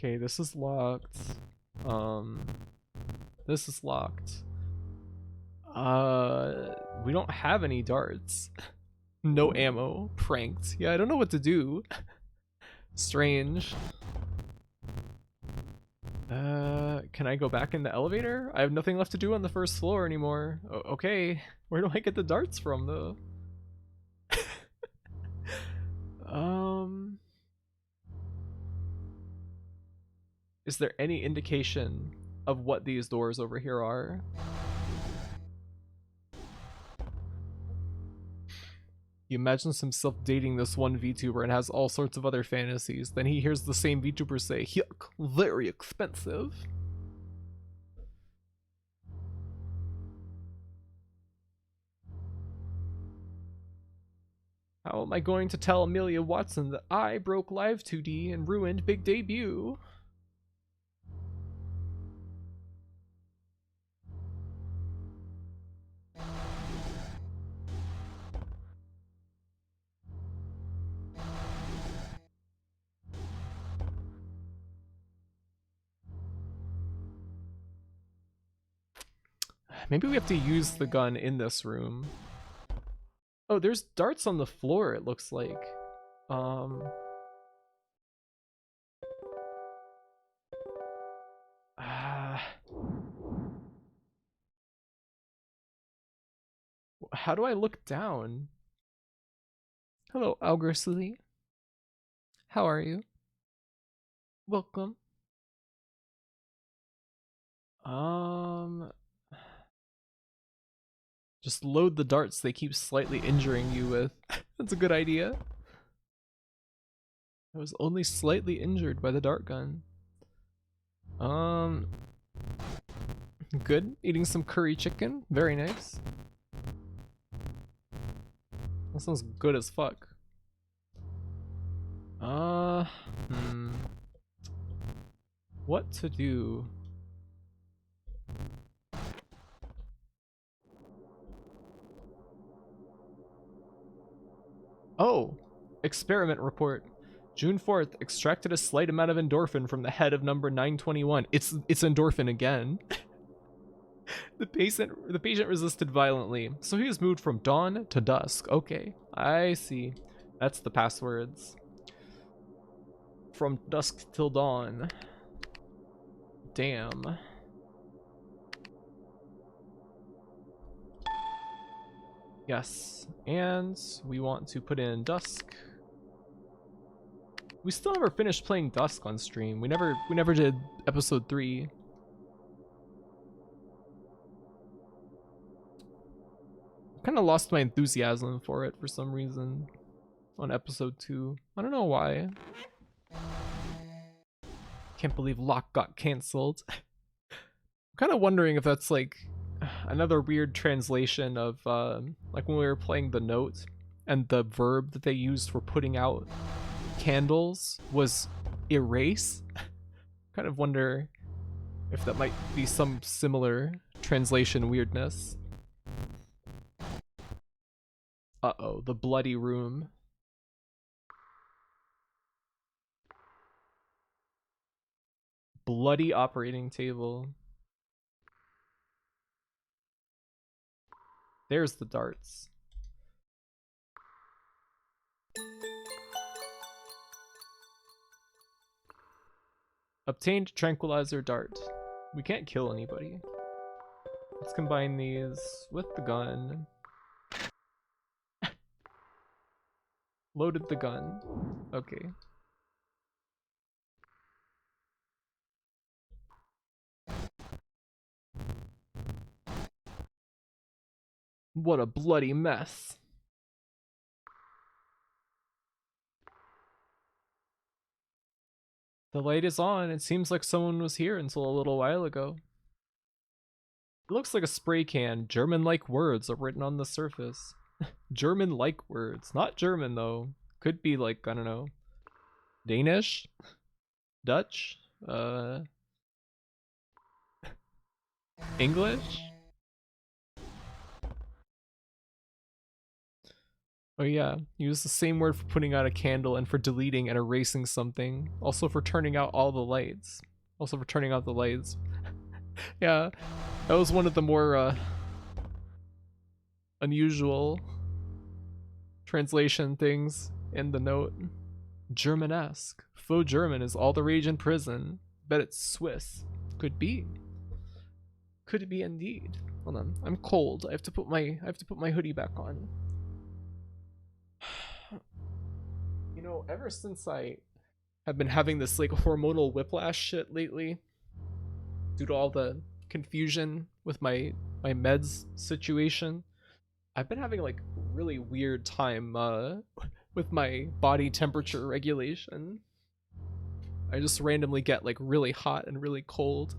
Okay, this is locked. This is locked. We don't have any darts. No ammo. Pranked. Yeah, I don't know what to do. Strange. Can I go back in the elevator? I have nothing left to do on the first floor anymore. Okay. Where do I get the darts from, though? Is there any indication of what these doors over here are? He imagines himself dating this one VTuber and has all sorts of other fantasies. Then he hears the same VTuber say, "Yuck, very expensive." How am I going to tell Amelia Watson that I broke Live 2D and ruined Big Debut? Maybe we have to use the gun in this room. Oh, there's darts on the floor, it looks like. How do I look down? Hello, Algersly. How are you? Welcome. Just load the darts they keep slightly injuring you with. That's a good idea. I was only slightly injured by the dart gun. Good. Eating some curry chicken. Very nice. That sounds good as fuck. What to do? Oh, experiment report. June 4th, extracted a slight amount of endorphin from the head of number 921. It's endorphin again. The patient resisted violently, so he was moved from dawn to dusk. Okay, I see. That's the passwords. From dusk till dawn. Damn. Yes, and we want to put in dusk. We still never finished playing Dusk on stream. We never did episode 3. Kind of lost my enthusiasm for it for some reason on episode 2. I don't know why. Can't believe lock got cancelled. I'm kind of wondering if that's like another weird translation of like when we were playing the note and the verb that they used for putting out candles was erase. Kind of wonder if that might be some similar translation weirdness. Uh-oh, the bloody room. Bloody operating table. There's the darts. Obtained tranquilizer dart. We can't kill anybody. Let's combine these with the gun. Loaded the gun. Okay. What a bloody mess. The light is on. It seems like someone was here until a little while ago. It looks like a spray can. German-like words are written on the surface. German-like words. Not German, though. Could be like, I don't know, Danish? Dutch? English? Oh yeah, use the same word for putting out a candle and for deleting and erasing something. Also for turning out all the lights. Also for turning out the lights. Yeah, that was one of the more unusual translation things in the note. Germanesque. Faux German is all the rage in prison. Bet it's Swiss. Could be. Could be indeed. Hold on. I'm cold. I have to put my hoodie back on. You know, ever since I have been having this like hormonal whiplash shit lately, due to all the confusion with my meds situation, I've been having like really weird time with my body temperature regulation. I just randomly get like really hot and really cold.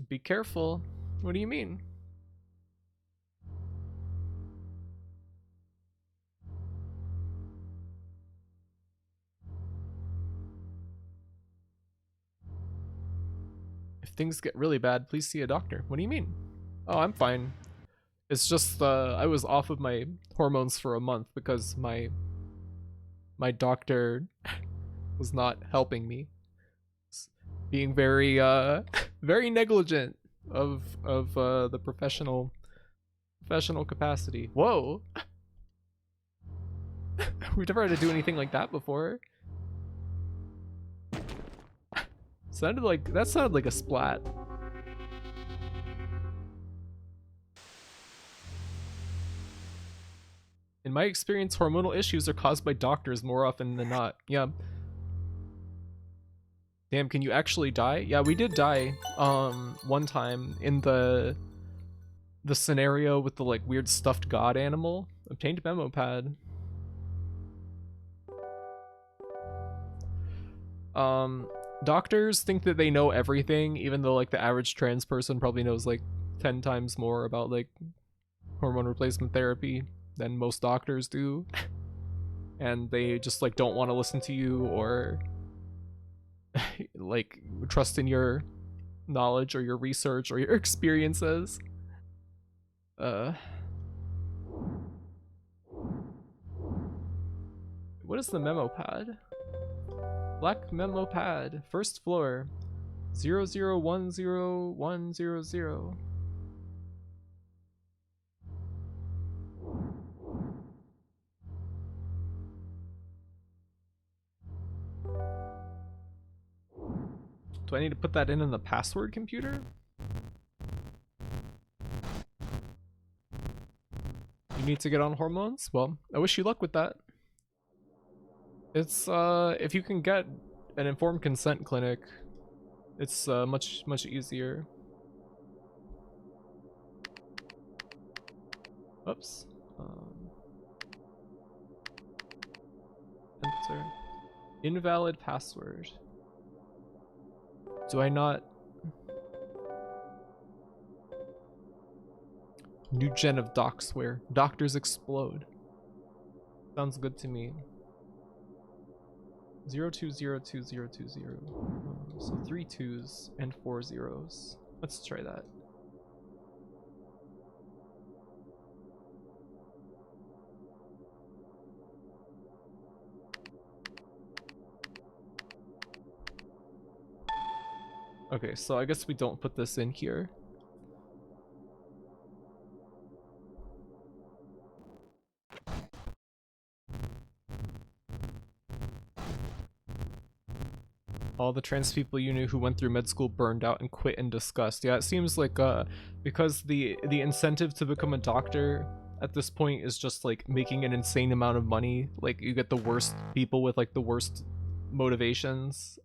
Be careful. What do you mean? If things get really bad, please see a doctor. What do you mean? Oh, I'm fine. It's just I was off of my hormones for a month because my doctor was not helping me. Being very very negligent of the professional capacity. Whoa. We've never had to do anything like that before. That sounded like a splat. In my experience, hormonal issues are caused by doctors more often than not. Yeah. Damn, can you actually die? Yeah, we did die one time in the scenario with the like weird stuffed god animal. Obtained memo pad. Doctors think that they know everything, even though like the average trans person probably knows like 10 times more about like hormone replacement therapy than most doctors do. And they just like don't want to listen to you or like trust in your knowledge or your research or your experiences. What is the memo pad? Black memo pad, first floor, 0010100. Do I need to put that in the password computer? You need to get on hormones? Well, I wish you luck with that. It's if you can get an informed consent clinic, it's much easier. Oops. Enter. Invalid password. Do I not? New gen of docsware. Doctors explode. Sounds good to me. 0202020. So 3 2s and 4 zeros. Let's try that. Okay, so I guess we don't put this in here. All the trans people you knew who went through med school burned out and quit in disgust. Yeah, it seems like because the incentive to become a doctor at this point is just like making an insane amount of money. Like you get the worst people with like the worst motivations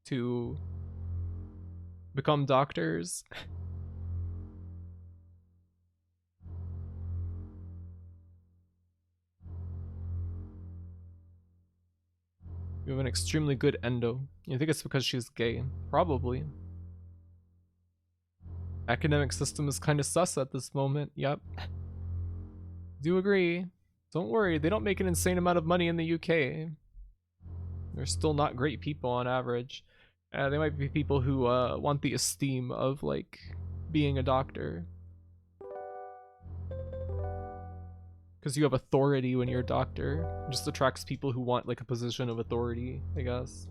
to become doctors. You have an extremely good endo. You think it's because she's gay? Probably. Academic system is kind of sus at this moment. Yep. Do agree. Don't worry, they don't make an insane amount of money in the UK. They're still not great people on average. They might be people who want the esteem of like being a doctor. Because you have authority when you're a doctor. It just attracts people who want like a position of authority, I guess.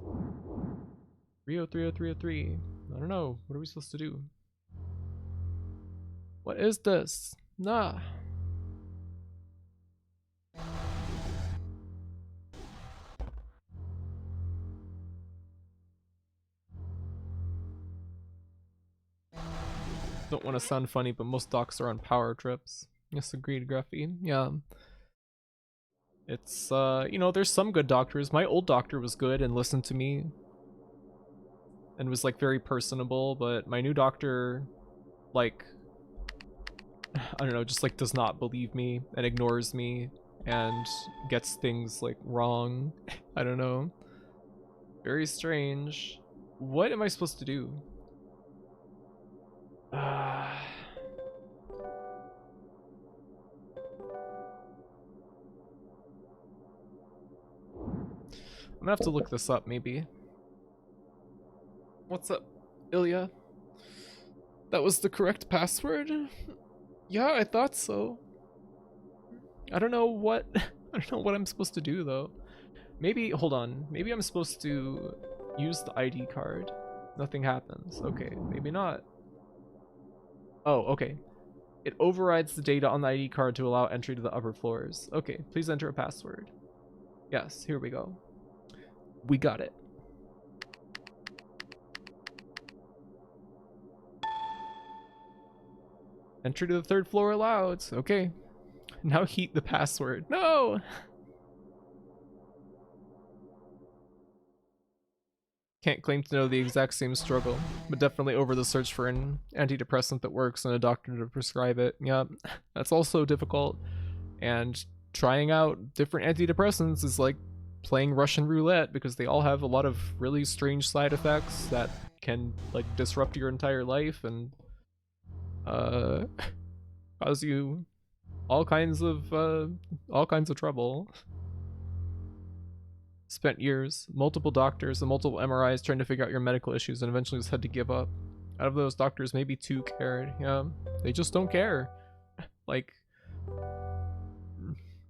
3030303. I don't know. What are we supposed to do? What is this? Nah. Don't want to sound funny, but most docs are on power trips. Yes, agreed, Gruffy. Yeah. It's, you know, there's some good doctors. My old doctor was good and listened to me. And was, like, very personable, but my new doctor, like, I don't know, just, like, does not believe me and ignores me and gets things, like, wrong. I don't know. Very strange. What am I supposed to do? I'm gonna have to look this up, maybe. What's up, Ilya? That was the correct password? Yeah, I thought so. I don't know what I don't know what I'm supposed to do though. Maybe hold on. Maybe I'm supposed to use the ID card. Nothing happens. Okay, maybe not. Oh, okay. It overrides the data on the ID card to allow entry to the upper floors. Okay, please enter a password. Yes, here we go. We got it. Entry to the 3rd floor allowed. Okay. Now heat the password. No! Can't claim to know the exact same struggle, but definitely over the search for an antidepressant that works and a doctor to prescribe it. Yeah, that's also difficult. And trying out different antidepressants is like playing Russian roulette because they all have a lot of really strange side effects that can like disrupt your entire life and cause you all kinds of trouble. Spent years, multiple doctors and multiple MRIs trying to figure out your medical issues and eventually just had to give up. Out of those doctors, maybe 2 cared. Yeah, they just don't care. Like,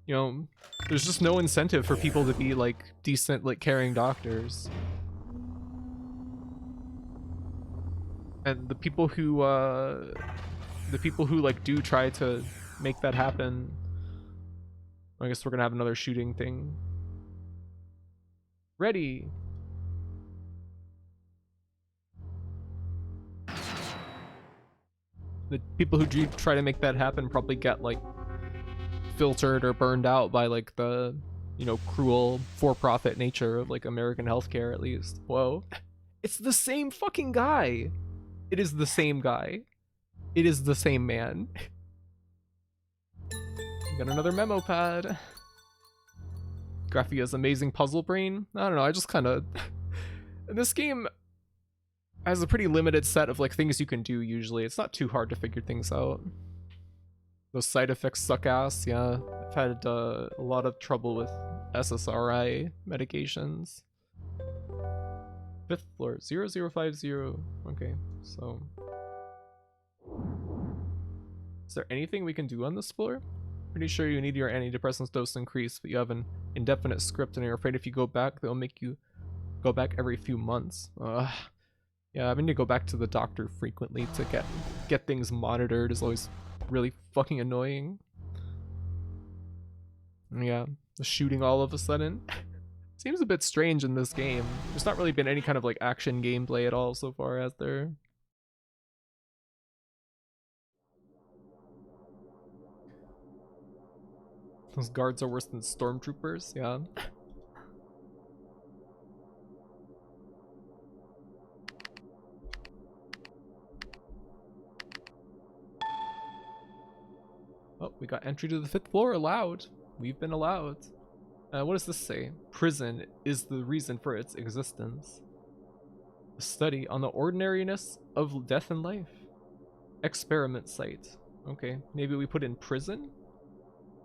you know, there's just no incentive for people to be like decent, like caring doctors. And the people who like do try to make that happen, I guess we're gonna have another shooting thing. Ready. The people who do try to make that happen probably get like filtered or burned out by like the, you know, cruel for-profit nature of like American healthcare at least. Whoa. It's the same fucking guy. It is the same guy. It is the same man. Got another memo pad. Graphia's amazing puzzle brain. I don't know, I just kind of... This game has a pretty limited set of like things you can do usually. It's not too hard to figure things out. Those side effects suck ass, yeah. I've had a lot of trouble with SSRI medications. 5th floor, 0050. Okay, so... Is there anything we can do on this floor? Pretty sure you need your antidepressants dose increased, but you have an indefinite script and you're afraid if you go back, they'll make you go back every few months. Yeah, I need to go back to the doctor frequently to get things monitored. Is always really fucking annoying. Yeah, the shooting all of a sudden. Seems a bit strange in this game. There's not really been any kind of like action gameplay at all so far, has there? Those guards are worse than stormtroopers, yeah. Oh, we got entry to the 5th floor allowed. We've been allowed. What does this say? Prison is the reason for its existence. A study on the ordinariness of death and life. Experiment site. Okay, maybe we put in prison?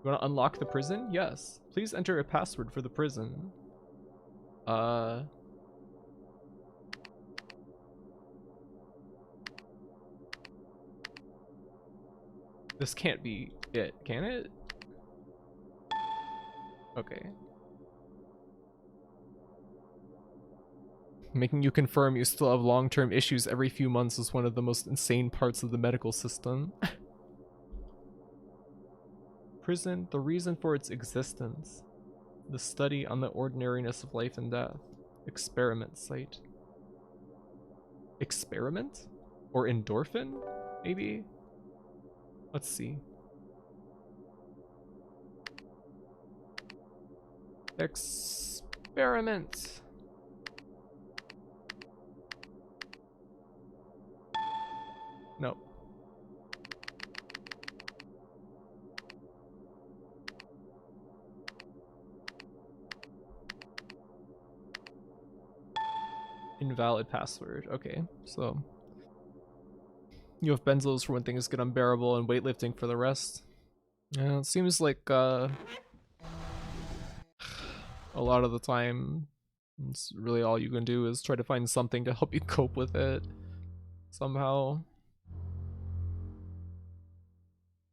You want to unlock the prison? Yes. Please enter a password for the prison. This can't be it, can it? Okay. Making you confirm you still have long-term issues every few months is one of the most insane parts of the medical system. Prison, the reason for its existence. The study on the ordinariness of life and death. Experiment site. Experiment? Or endorphin? Maybe? Let's see. Experiment. No. Invalid password. Okay, so you have benzos for when things get unbearable and weightlifting for the rest. Yeah, it seems like a lot of the time it's really all you can do is try to find something to help you cope with it somehow.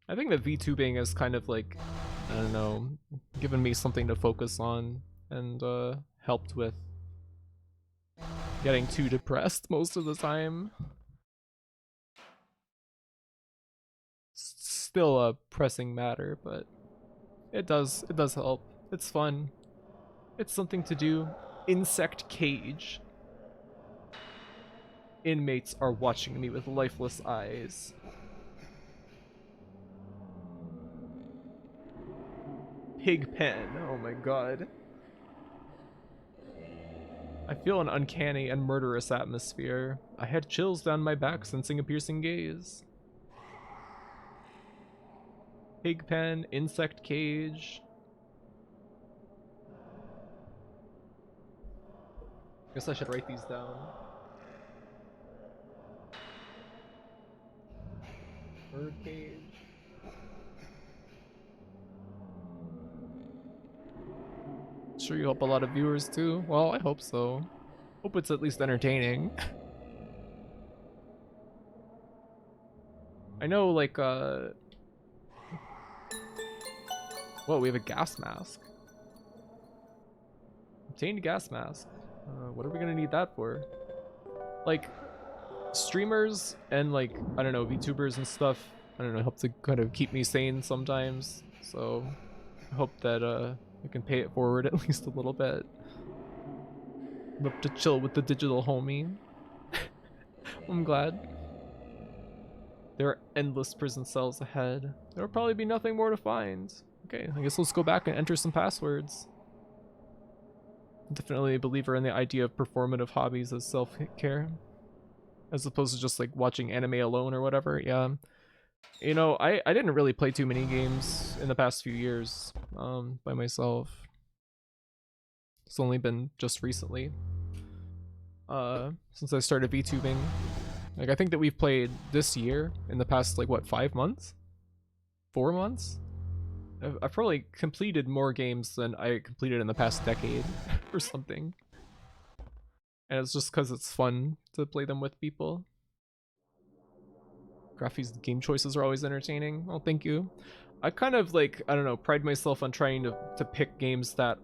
I think that VTubing is kind of like, I don't know, given me something to focus on and helped with getting too depressed most of the time. Still a pressing matter, but it does help. It's fun. It's something to do. Insect cage. Inmates are watching me with lifeless eyes. Pig pen. Oh my god. I feel an uncanny and murderous atmosphere. I had chills down my back sensing a piercing gaze. Pig pen, insect cage. Guess I should write these down. Bird cage. Sure you help a lot of viewers too? Well, I hope so. Hope it's at least entertaining. I know, like, whoa, we have a gas mask. Obtained gas mask. What are we gonna need that for? Like, streamers and, like, I don't know, VTubers and stuff, I don't know, help to kind of keep me sane sometimes. So, I hope that, I can pay it forward at least a little bit. Love to chill with the digital homie. I'm glad. There are endless prison cells ahead. There will probably be nothing more to find. Okay, I guess let's go back and enter some passwords. Definitely a believer in the idea of performative hobbies as self-care. as opposed to just like watching anime alone or whatever. Yeah. You know, I didn't really play too many games in the past few years by myself. It's only been just recently since I started VTubing. Like I think that we've played this year in the past like what 5 months, 4 months. I've probably completed more games than I completed in the past decade or something. And it's just because it's fun to play them with people. Graphy's game choices are always entertaining. Oh, thank you. I kind of like, I don't know, pride myself on trying to pick games that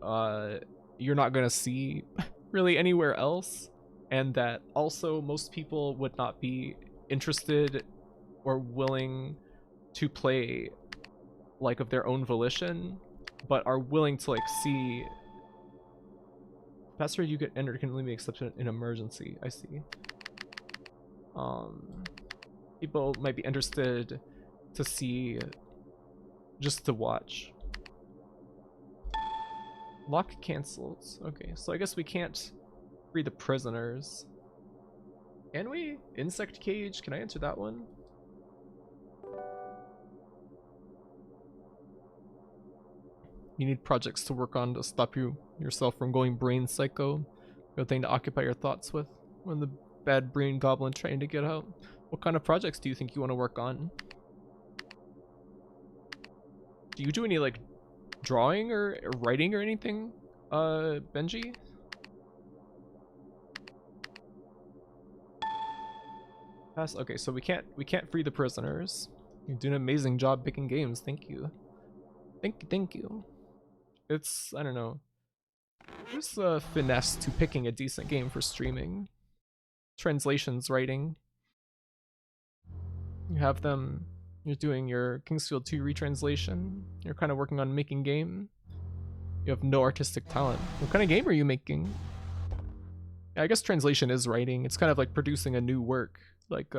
you're not gonna see really anywhere else, and that also most people would not be interested or willing to play like of their own volition, but are willing to like see. Password you get entered can only be accepted in emergency. I see. People might be interested to see, just to watch. Lock cancelled. Okay, so I guess we can't free the prisoners. Can we? Insect cage? Can I answer that one? You need projects to work on to stop yourself from going brain psycho. Good thing to occupy your thoughts with when the bad brain goblin trying to get out. What kind of projects do you think you want to work on? Do you do any like drawing or writing or anything, Benji? Pass. Okay, so we can't free the prisoners. You do an amazing job picking games. Thank you. Thank you. It's, I don't know. There's a finesse to picking a decent game for streaming. Translations, writing. You have them. You're doing your Kingsfield 2 retranslation. You're kind of working on making game. You have no artistic talent. What kind of game are you making? Yeah, I guess translation is writing. It's kind of like producing a new work, like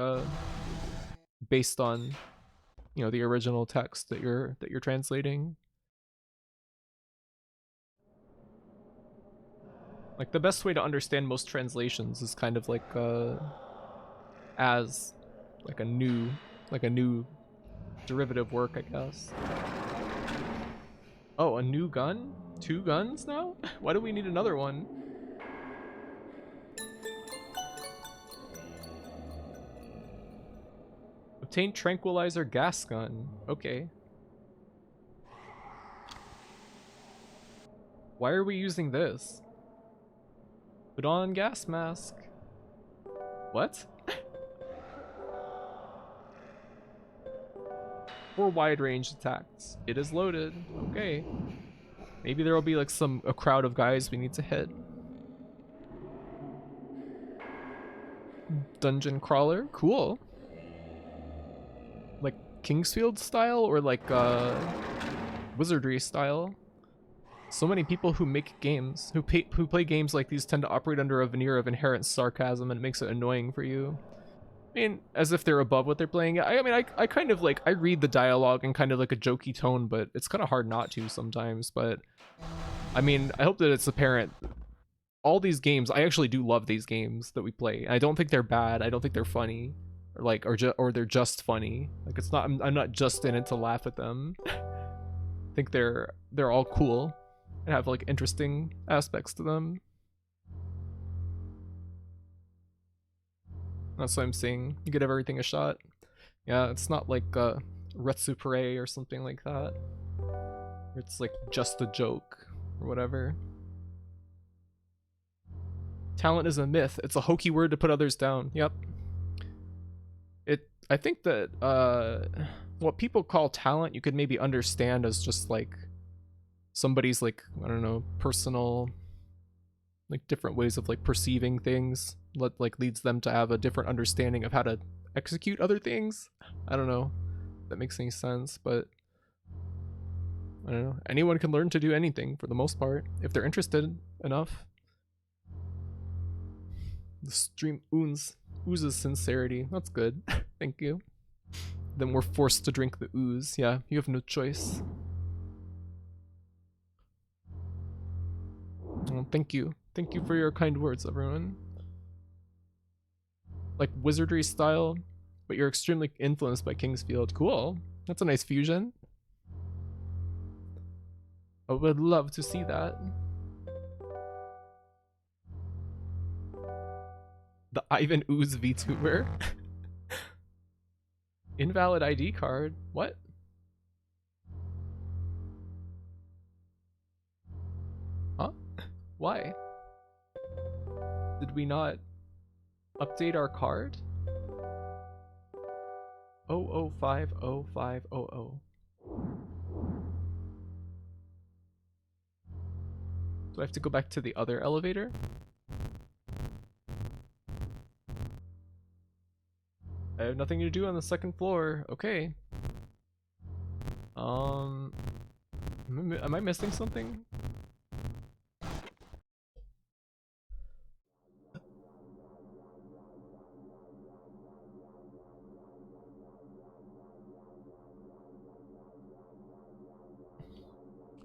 based on, you know, the original text that you're translating. Like the best way to understand most translations is kind of like as like a new derivative work, I guess. Oh, a new gun? 2 guns now? Why do we need another one? Obtain tranquilizer gas gun. Okay. Why are we using this? Put on gas mask. What? For wide range attacks. It is loaded. Okay. Maybe there will be like a crowd of guys we need to hit. Dungeon crawler. Cool. Like Kingsfield style or like wizardry style. So many people who make games, who play games like these, tend to operate under a veneer of inherent sarcasm, and it makes it annoying for you. I mean, as if they're above what they're playing. I mean, I kind of like, I read the dialogue in kind of like a jokey tone, but it's kind of hard not to sometimes. But I mean, I hope that it's apparent. All these games, I actually do love these games that we play. I don't think they're bad. I don't think they're funny, or like, or they're just funny. Like it's not. I'm not just in it to laugh at them. I think they're all cool and have like interesting aspects to them. That's what I'm saying. You give everything a shot. Yeah, it's not like Retsu Parade or something like that. It's like just a joke or whatever. Talent is a myth. It's a hokey word to put others down. Yep. I think that what people call talent, you could maybe understand as just like somebody's like, I don't know, personal, like different ways of like perceiving things, like leads them to have a different understanding of how to execute other things. I don't know if that makes any sense, but I don't know. Anyone can learn to do anything for the most part if they're interested enough. The stream oozes sincerity. That's good. Thank you. Then we're forced to drink the ooze. Yeah, you have no choice. Oh, thank you. Thank you for your kind words, everyone. like wizardry style, but you're extremely influenced by Kingsfield. Cool. That's a nice fusion. I would love to see that. The Ivan Ooze VTuber. Invalid ID card. What? Huh? Why? Did we not update our card? 00505000. Do I have to go back to the other elevator? I have nothing to do on the second floor. Okay. Am I missing something?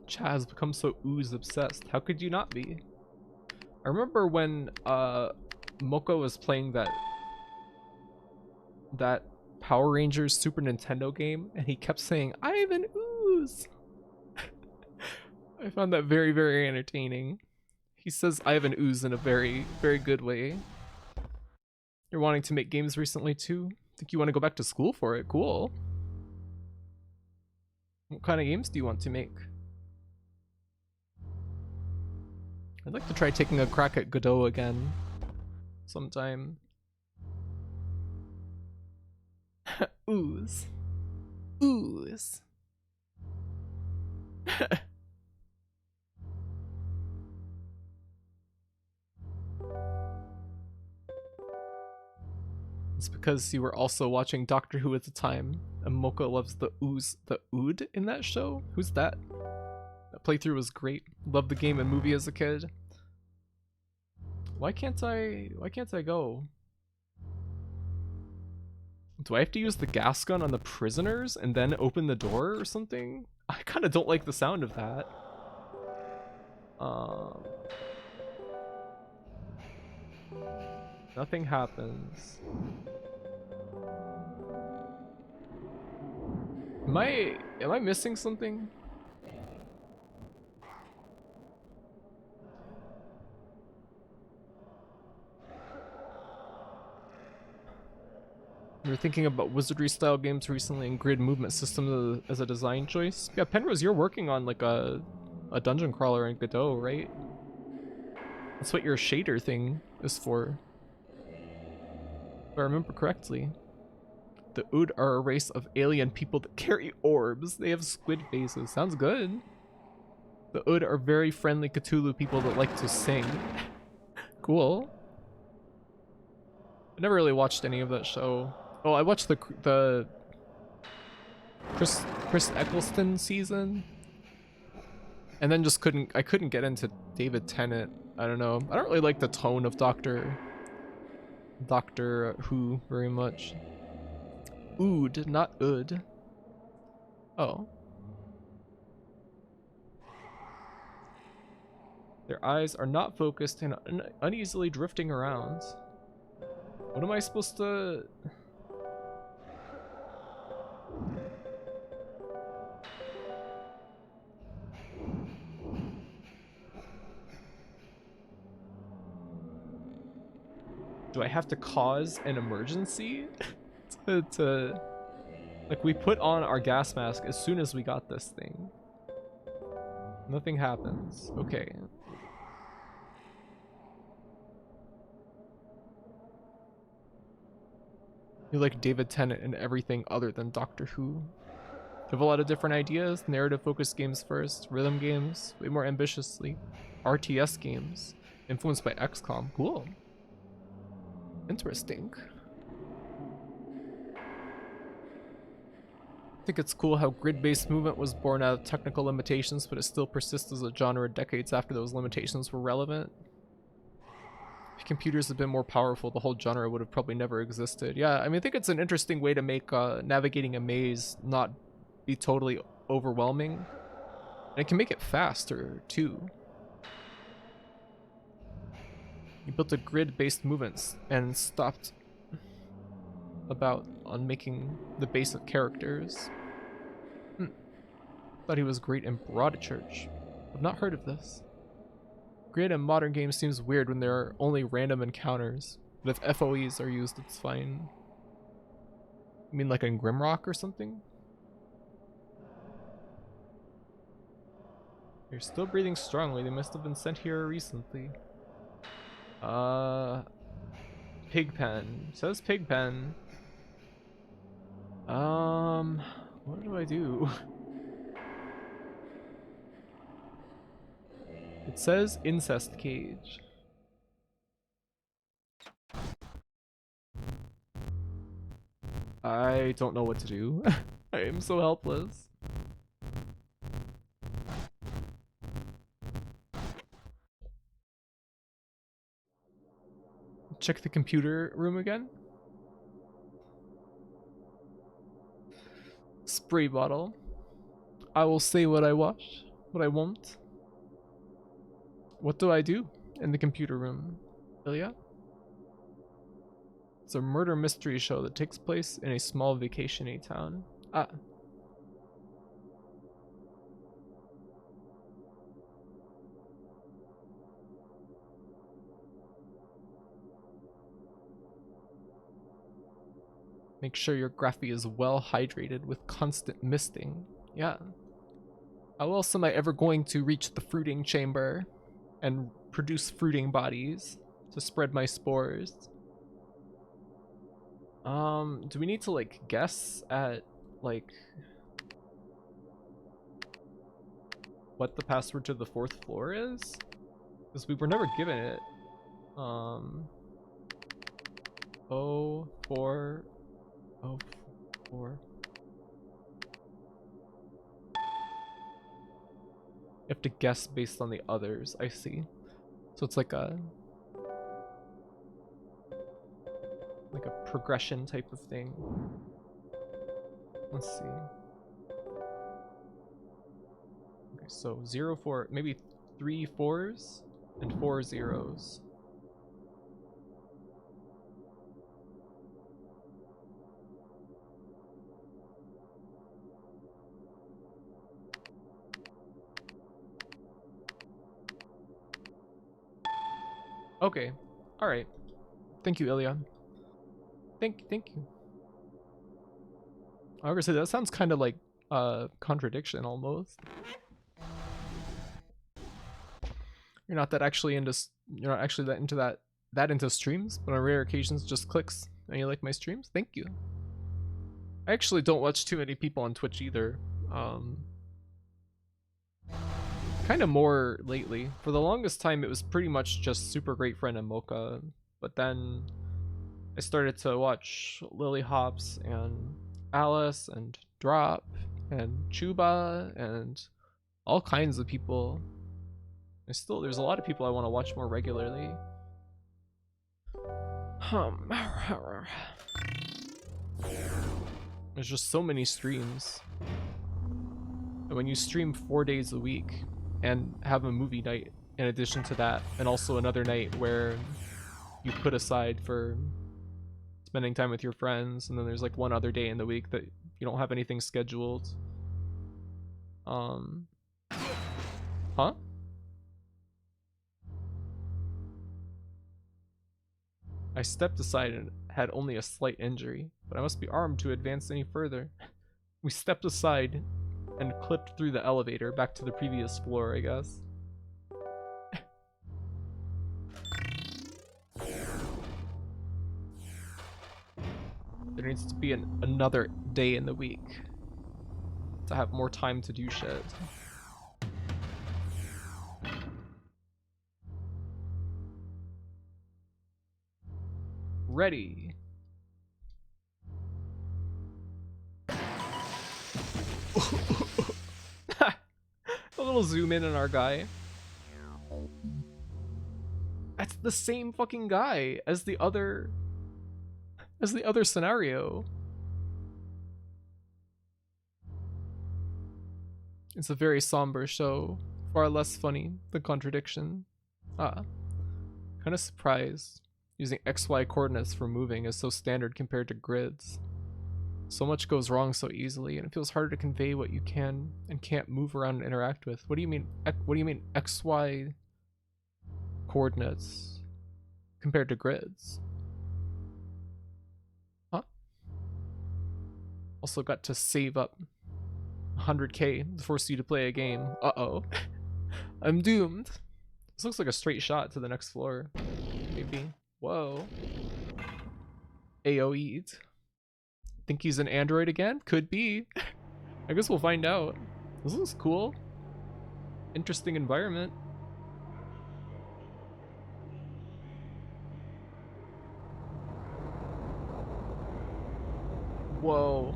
Chaz becomes so ooze obsessed. How could you not be? I remember when Moko was playing that Power Rangers Super Nintendo game and he kept saying, "I have an ooze." I found that very, very entertaining. He says "I have an ooze" in a very, very good way. You're wanting to make games recently too? Think you want to go back to school for it? Cool. What kind of games do you want to make? I'd like to try taking a crack at Godot again sometime. Ooze. Ooze. It's because you were also watching Doctor Who at the time, and Mocha loves the ooze, the ood in that show. Who's that? That playthrough was great. Loved the game and movie as a kid. Why can't I go? Do I have to use the gas gun on the prisoners and then open the door or something? I kind of don't like the sound of that. Nothing happens. Am I missing something? We were thinking about wizardry style games recently and grid movement systems as a design choice. Yeah, Penrose, you're working on like a dungeon crawler in Godot, right? That's what your shader thing is for. If I remember correctly. The Ood are a race of alien people that carry orbs. They have squid faces. Sounds good. The Ood are very friendly Cthulhu people that like to sing. Cool. I never really watched any of that show. Oh, I watched the Chris Eccleston season, and then just I couldn't get into David Tennant. I don't know. I don't really like the tone of Doctor Who very much. Ood, not Ood. Oh. Their eyes are not focused and uneasily drifting around. What am I supposed to... Do I have to cause an emergency? to... Like, we put on our gas mask as soon as we got this thing. Nothing happens. Okay. You like David Tennant in everything other than Doctor Who. You have a lot of different ideas. Narrative-focused games first. Rhythm games, way more ambitiously. RTS games, influenced by XCOM. Cool. Interesting. I think it's cool how grid-based movement was born out of technical limitations, but it still persists as a genre decades after those limitations were relevant. If computers had been more powerful, the whole genre would have probably never existed. Yeah, I mean, I think it's an interesting way to make navigating a maze not be totally overwhelming. And it can make it faster, too. You built a grid-based movements and stopped about on making the basic characters. Thought he was great in Broadchurch. I've not heard of this. Great in modern games seems weird when there are only random encounters, but if FOEs are used, it's fine. You mean like in Grimrock or something? You're still breathing strongly. They must have been sent here recently. Pigpen. Says Pigpen. What do I do? It says incest cage. I don't know what to do. I am so helpless. Check the computer room again. Spray bottle. I will say what I watch, what I won't. What do I do in the computer room? Ilya? It's a murder mystery show that takes place in a small vacation-y town. Ah. Make sure your graphy is well hydrated with constant misting. Yeah. How else am I ever going to reach the fruiting chamber and produce fruiting bodies to spread my spores? Do we need to like guess at like what the password to the 4th floor is? Because we were never given it. 04 04. You have to guess based on the others, I see. So it's like a progression type of thing. Let's see. Okay, so 0 4, maybe 3 4s and 4 0s. Okay. All right. Thank you, Ilya. Thank you. I was gonna say that sounds kind of like a contradiction almost. You're not actually that into that into streams, but on rare occasions just clicks and you like my streams. Thank you. I actually don't watch too many people on Twitch either. Kind of more lately. For the longest time, it was pretty much just Super Great Friend and Mocha, but then I started to watch Lily Hops and Alice and Drop and Chuba and all kinds of people. There's a lot of people I want to watch more regularly. There's just so many streams. And when you stream 4 days a week and have a movie night in addition to that, and also another night where you put aside for spending time with your friends, and then there's like one other day in the week that you don't have anything scheduled. Huh? I stepped aside and had only a slight injury, but I must be armed to advance any further. We stepped aside and clipped through the elevator back to the previous floor, I guess. There needs to be another day in the week to have more time to do shit. Ready. A little zoom in on our guy. That's the same fucking guy as the other scenario. It's a very somber show, far less funny, the contradiction. Kind of surprised. Using XY coordinates for moving is so standard compared to grids. So much goes wrong so easily, and it feels harder to convey what you can and can't move around and interact with. What do you mean? What do you mean XY coordinates compared to grids? Huh? Also got to save up 100k to force you to play a game. Uh-oh. I'm doomed. This looks like a straight shot to the next floor. Maybe. Whoa. AoE'd. Think he's an android again? Could be. I guess we'll find out. This looks cool. Interesting environment. Whoa.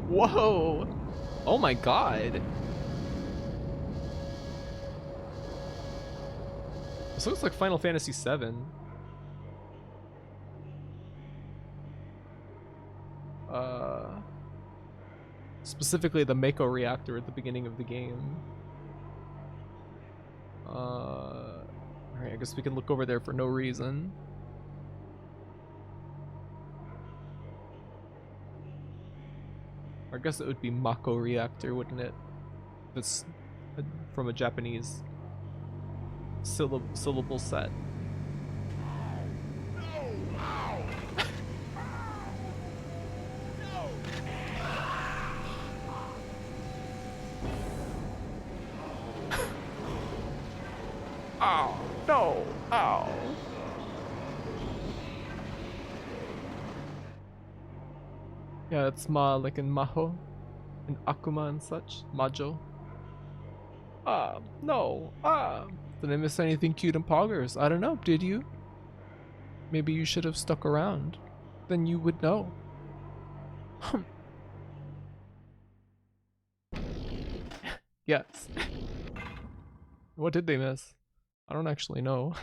Whoa. Oh my god. This looks like Final Fantasy VII. Specifically the Mako reactor at the beginning of the game. Alright, I guess we can look over there for no reason. I guess it would be Mako reactor, wouldn't it? That's from a Japanese syllable set. Ow! No! Ow! Yeah, it's Ma like in Maho, and Akuma and such. Majo. Ah, no! Ah! Did I miss anything cute and poggers? I don't know, did you? Maybe you should have stuck around. Then you would know. Yes. What did they miss? I don't actually know.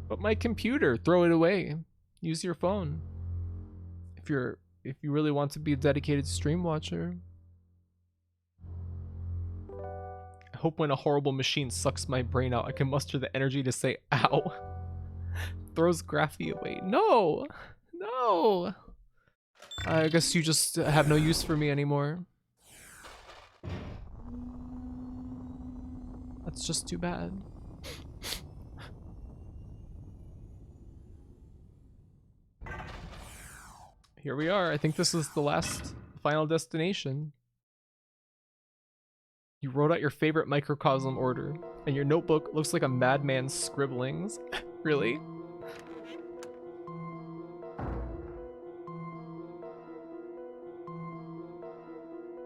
But my computer, throw it away. Use your phone. If you really want to be a dedicated stream watcher. I hope when a horrible machine sucks my brain out, I can muster the energy to say ow. Throws Graphy away. No! No! I guess you just have no use for me anymore. That's just too bad. Here we are. I think this is the last final destination. You wrote out your favorite microcosm order, and your notebook looks like a madman's scribblings. Really?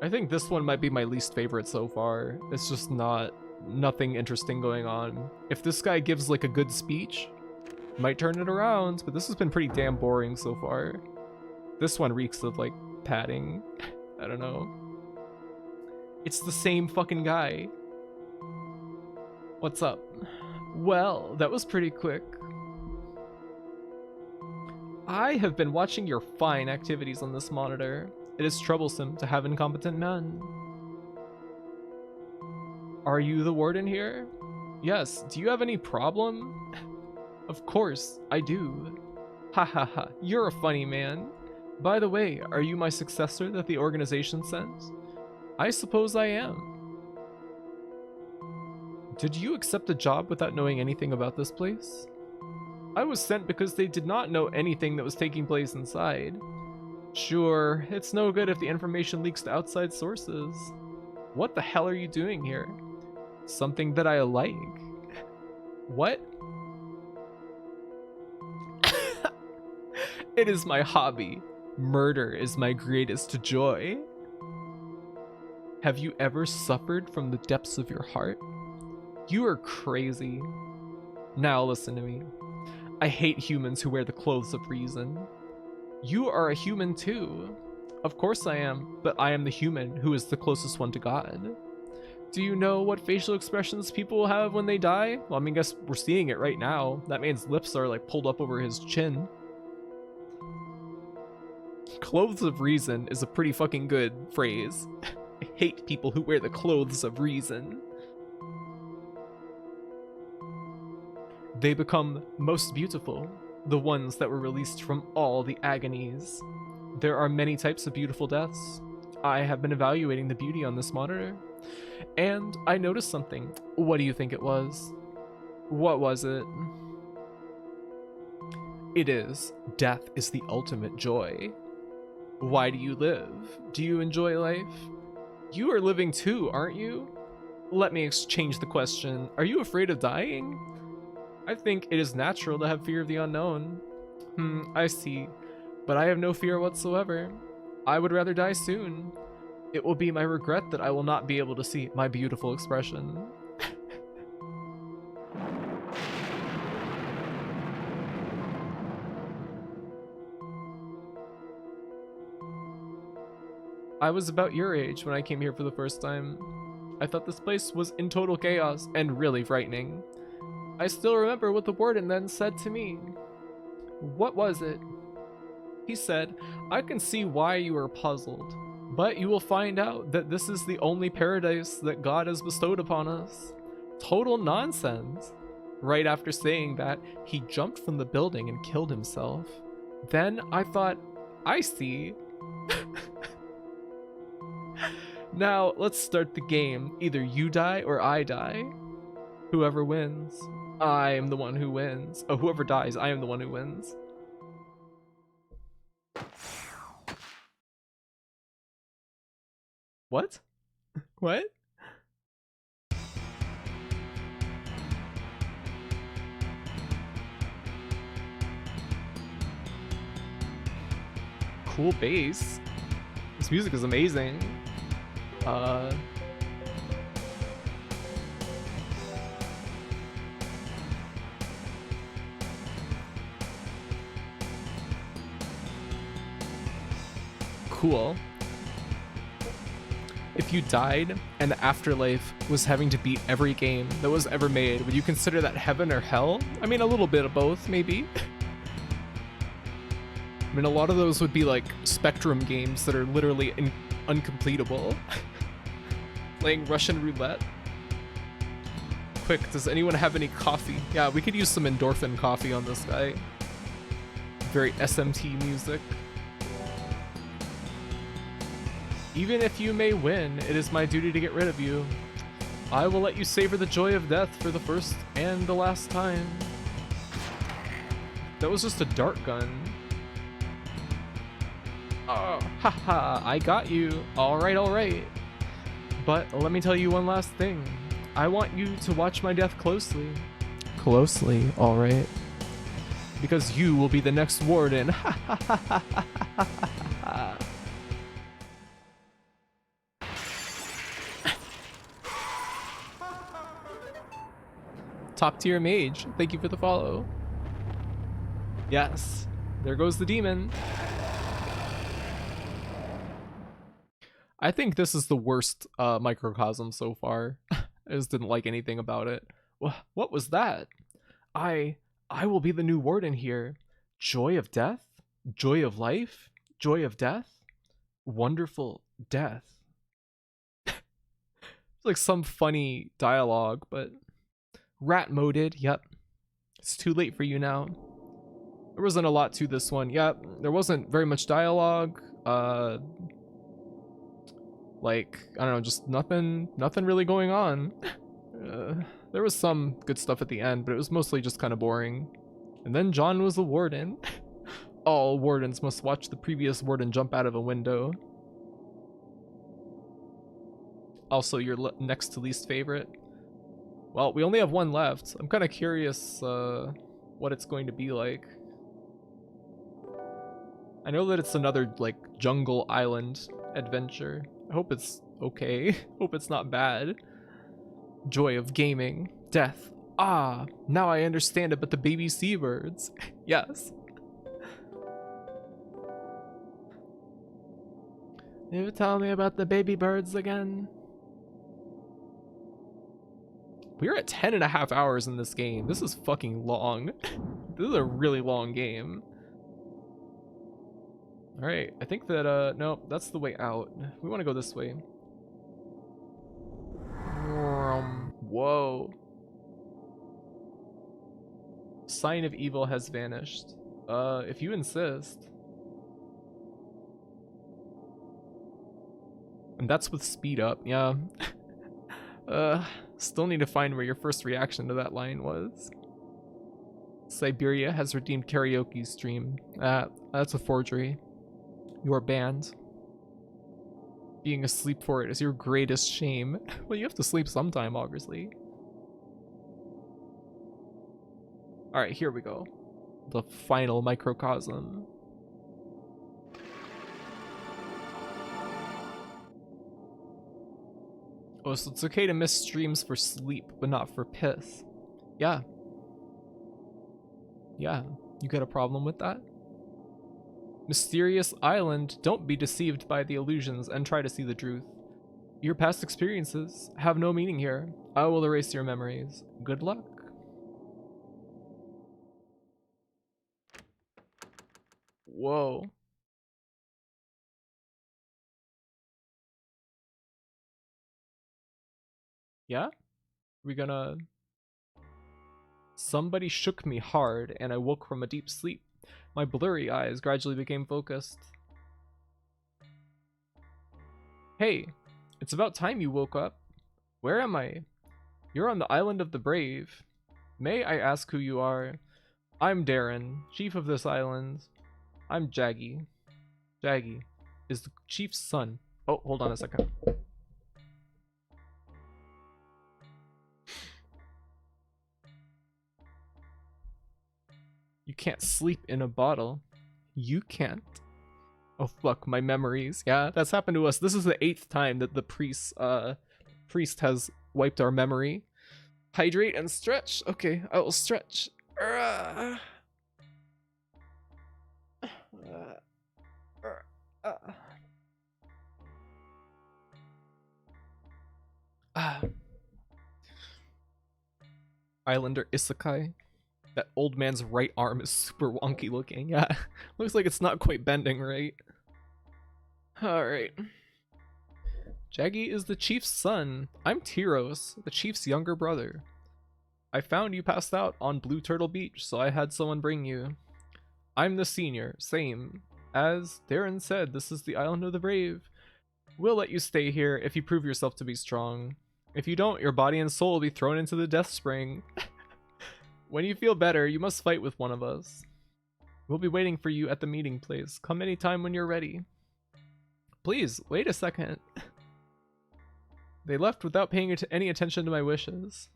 I think this one might be my least favorite so far. It's just nothing interesting going on. If this guy gives like a good speech, might turn it around, but this has been pretty damn boring so far. This one reeks of like padding. I don't know. It's the same fucking guy. What's up? Well, that was pretty quick. I have been watching your fine activities on this monitor. It is troublesome to have incompetent men. Are you the warden here? Yes. Do you have any problem? Of course, I do. Ha ha ha. You're a funny man. By the way, are you my successor that the organization sent? I suppose I am. Did you accept a job without knowing anything about this place? I was sent because they did not know anything that was taking place inside. Sure, it's no good if the information leaks to outside sources. What the hell are you doing here? Something that I like. What? It is my hobby. Murder is my greatest joy. Have you ever suffered from the depths of your heart? You are crazy. Now listen to me. I hate humans who wear the clothes of reason. You are a human too. Of course I am, but I am the human who is the closest one to God. Do you know what facial expressions people have when they die? Well, I mean, I guess we're seeing it right now. That man's lips are like pulled up over his chin. Clothes of reason is a pretty fucking good phrase. I hate people who wear the clothes of reason. They become most beautiful, the ones that were released from all the agonies. There are many types of beautiful deaths. I have been evaluating the beauty on this monitor, and I noticed something. What do you think it was? What was it? It is, death is the ultimate joy. Why do you live? Do you enjoy life? You are living too, aren't you? Let me exchange the question. Are you afraid of dying? I think it is natural to have fear of the unknown. I see. But I have no fear whatsoever. I would rather die soon. It will be my regret that I will not be able to see my beautiful expression. I was about your age when I came here for the first time. I thought this place was in total chaos and really frightening. I still remember what the warden then said to me. What was it? He said, I can see why you are puzzled, but you will find out that this is the only paradise that God has bestowed upon us. Total nonsense. Right after saying that, he jumped from the building and killed himself. Then I thought, I see. Now, let's start the game. Either you die or I die. Whoever wins, I am the one who wins. Oh, whoever dies, I am the one who wins. What? What? Cool bass. This music is amazing. Cool. If you died and the afterlife was having to beat every game that was ever made, would you consider that heaven or hell? I mean, a little bit of both, maybe. I mean, a lot of those would be like Spectrum games that are literally uncompletable. Playing Russian roulette. Quick, does anyone have any coffee? Yeah, we could use some endorphin coffee on this guy. Very SMT music. Even if you may win, it is my duty to get rid of you. I will let you savor the joy of death for the first and the last time. That was just a dart gun. Oh, haha, I got you. Alright. But let me tell you one last thing. I want you to watch my death closely. Closely, alright. Because you will be the next warden. Top tier mage, thank you for the follow. Yes, there goes the demon. I think this is the worst microcosm so far. I just didn't like anything about it. What was that? I will be the new warden here. Joy of death? Joy of life? Joy of death? Wonderful death. It's like some funny dialogue, but rat moded, yep. It's too late for you now. There wasn't a lot to this one. Yep, there wasn't very much dialogue. Like, I don't know, just nothing really going on. There was some good stuff at the end, but it was mostly just kind of boring. And then John was the warden. All wardens must watch the previous warden jump out of a window. Also, your next to least favorite. Well, we only have one left. I'm kind of curious what it's going to be like. I know that it's another, like, jungle island adventure. I hope it's okay. Hope it's not bad. Joy of gaming. Death. Ah, now I understand about the baby seabirds. Yes. You tell me about the baby birds again? We're at 10.5 hours in this game. This is fucking long. This is a really long game. Alright, I think that, no, that's the way out. We want to go this way. Whoa. Sign of evil has vanished. If you insist. And that's with speed up, yeah. Still need to find where your first reaction to that line was. Siberia has redeemed karaoke stream. That's a forgery. You are banned. Being asleep for it is your greatest shame. Well, you have to sleep sometime, obviously. Alright, here we go. The final microcosm. Oh, so it's okay to miss streams for sleep, but not for piss. Yeah. Yeah, you got a problem with that? Mysterious island, don't be deceived by the illusions and try to see the truth. Your past experiences have no meaning here. I will erase your memories. Good luck. Whoa. Yeah? We gonna... Somebody shook me hard, and I woke from a deep sleep. My blurry eyes gradually became focused. Hey, it's about time you woke up. Where am I? You're on the island of the brave. May I ask who you are? I'm Darren, chief of this island. I'm Jaggy. Jaggy is the chief's son. Oh, hold on a second. You can't sleep in a bottle. You can't. Oh fuck, my memories. Yeah, that's happened to us. This is the 8th time that the priest has wiped our memory. Hydrate and stretch. Okay, I will stretch. Islander Isekai. That old man's right arm is super wonky looking. Yeah, looks like it's not quite bending right. Alright. Jaggy is the chief's son. I'm Tyros, the chief's younger brother. I found you passed out on Blue Turtle Beach, so I had someone bring you. I'm the senior, same. As Darren said, this is the island of the brave. We'll let you stay here if you prove yourself to be strong. If you don't, your body and soul will be thrown into the death spring. When you feel better, you must fight with one of us. We'll be waiting for you at the meeting place. Come anytime when you're ready. Please, wait a second. They left without paying any attention to my wishes.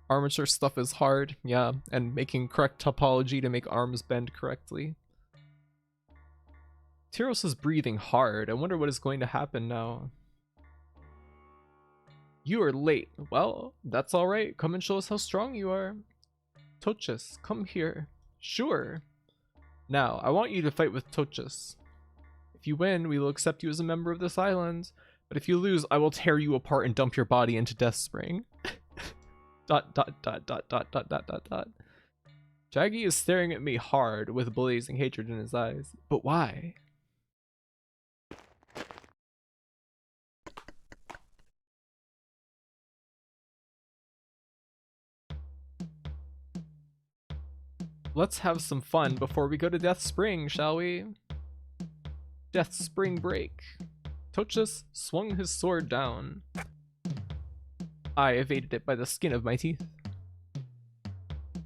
Armature stuff is hard, yeah, and making correct topology to make arms bend correctly. Tyros is breathing hard. I wonder what is going to happen now. You are late. Well, that's alright. Come and show us how strong you are. Tochus, come here. Sure. Now, I want you to fight with Tochus. If you win, we will accept you as a member of this island. But if you lose, I will tear you apart and dump your body into Death Spring. ... Jaggy is staring at me hard with blazing hatred in his eyes. But why? Let's have some fun before we go to Death Spring, shall we? Death Spring break. Tochus swung his sword down. I evaded it by the skin of my teeth.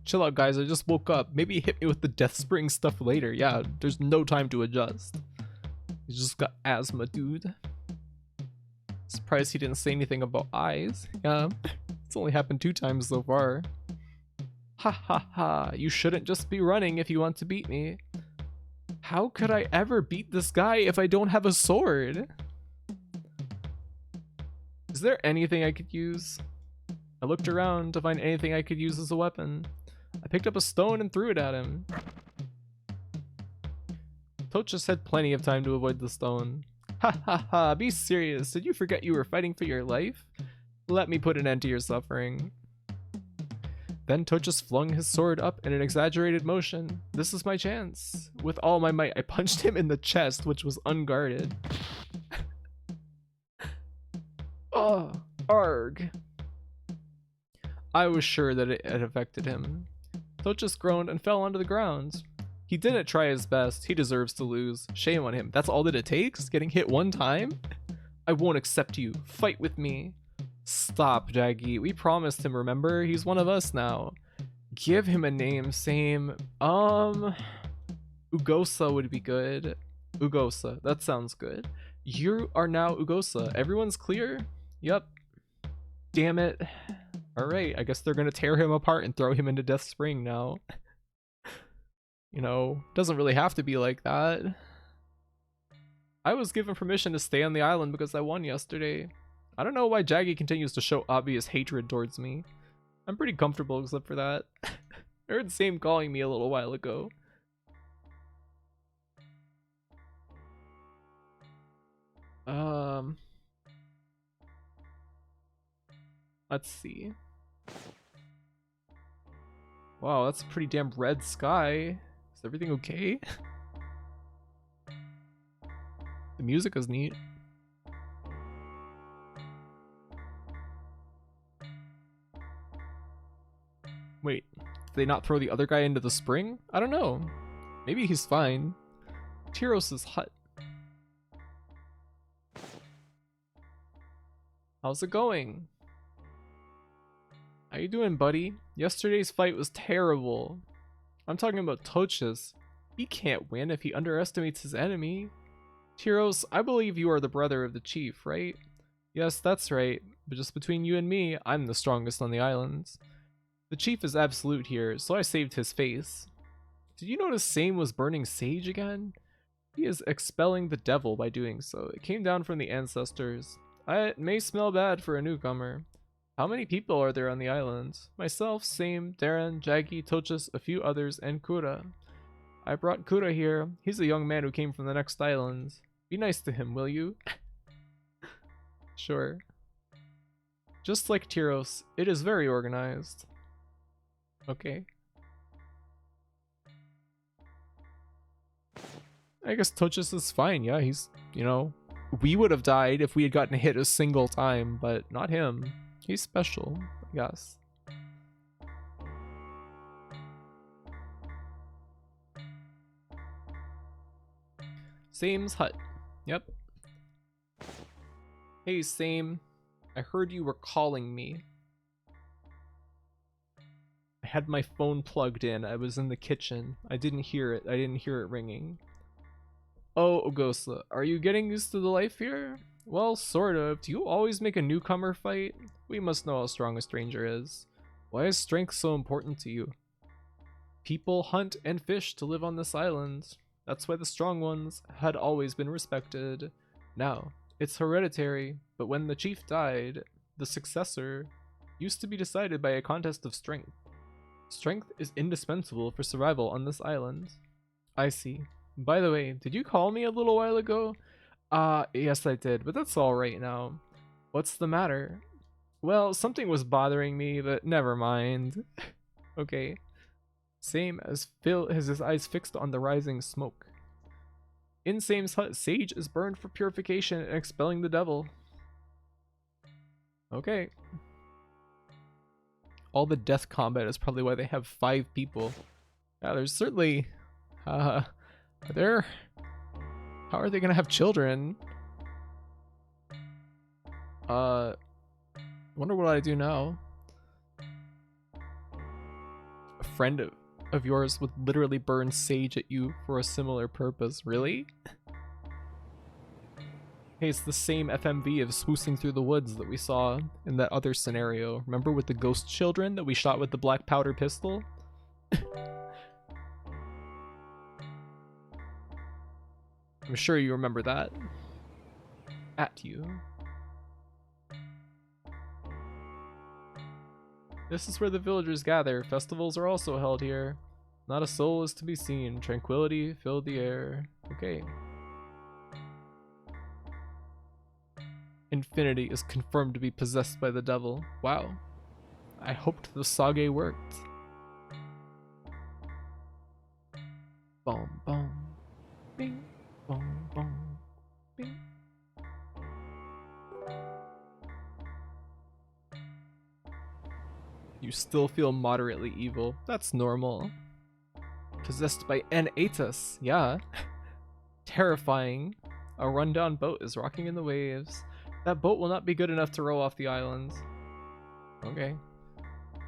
Chill out, guys. I just woke up. Maybe hit me with the Death Spring stuff later. Yeah, there's no time to adjust. He's just got asthma, dude. Surprised he didn't say anything about eyes. Yeah, it's only happened 2 times so far. Ha ha ha, you shouldn't just be running if you want to beat me. How could I ever beat this guy if I don't have a sword? Is there anything I could use? I looked around to find anything I could use as a weapon. I picked up a stone and threw it at him. Tochus had plenty of time to avoid the stone. Ha ha ha, be serious. Did you forget you were fighting for your life? Let me put an end to your suffering. Then Tochus flung his sword up in an exaggerated motion. This is my chance. With all my might, I punched him in the chest, which was unguarded. Oh, arg. I was sure that it had affected him. Tochus groaned and fell onto the ground. He didn't try his best. He deserves to lose. Shame on him. That's all that it takes? Getting hit one time? I won't accept you. Fight with me. Stop, Jaggy. We promised him, remember? He's one of us now. Give him a name. Same. Ugosa would be good. Ugosa. That sounds good. You are now Ugosa. Everyone's clear? Yep. Damn it. Alright, I guess they're gonna tear him apart and throw him into Death Spring now. You know, doesn't really have to be like that. I was given permission to stay on the island because I won yesterday. I don't know why Jaggy continues to show obvious hatred towards me. I'm pretty comfortable except for that. I heard Same calling me a little while ago. Let's see. Wow, that's a pretty damn red sky. Is everything okay? The music is neat. Wait, did they not throw the other guy into the spring? I don't know. Maybe he's fine. Tyros' hut. How's it going? How you doing, buddy? Yesterday's fight was terrible. I'm talking about Tochus. He can't win if he underestimates his enemy. Tyros, I believe you are the brother of the chief, right? Yes, that's right. But just between you and me, I'm the strongest on the islands. The chief is absolute here, so I saved his face. Did you notice Same was burning sage again? He is expelling the devil by doing so. It came down from the ancestors. It may smell bad for a newcomer. How many people are there on the island? Myself, Same, Darren, Jaggy, Tochus, a few others, and Kura. I brought Kura here. He's a young man who came from the next island. Be nice to him, will you? Sure. Just like Tyros, it is very organized. Okay. I guess Tochus is fine, yeah, he's, you know, we would have died if we had gotten hit a single time, but not him. He's special, I guess. Same's hut. Yep. Hey, Same. I heard you were calling me. I had my phone plugged in. I was in the kitchen. I didn't hear it. I didn't hear it ringing. Oh, Ogosa, are you getting used to the life here? Well, sort of. Do you always make a newcomer fight? We must know how strong a stranger is. Why is strength so important to you? People hunt and fish to live on this island. That's why the strong ones had always been respected. Now, it's hereditary, but when the chief died, the successor used to be decided by a contest of strength. Strength is indispensable for survival on this island. I see. By the way, did you call me a little while ago? Yes I did, but that's alright now. What's the matter? Well, something was bothering me, but never mind. Okay. Same as Phil has his eyes fixed on the rising smoke. In Same's hut, sage is burned for purification and expelling the devil. Okay. All the death combat is probably why they have 5 people. Yeah, there's certainly... How are they gonna have children? Wonder what I do now. A friend of yours would literally burn sage at you for a similar purpose. Really? Hey, it's the same FMV of swoosing through the woods that we saw in that other scenario. Remember with the ghost children that we shot with the black powder pistol? I'm sure you remember that. At you. This is where the villagers gather. Festivals are also held here. Not a soul is to be seen. Tranquility filled the air. Okay. Infinity is confirmed to be possessed by the devil. Wow. I hoped the sage worked. Boom, boom. Bing. Boom, boom. Bing. You still feel moderately evil. That's normal. Possessed by an Atus. Yeah. Terrifying. A rundown boat is rocking in the waves. That boat will not be good enough to row off the islands. Okay.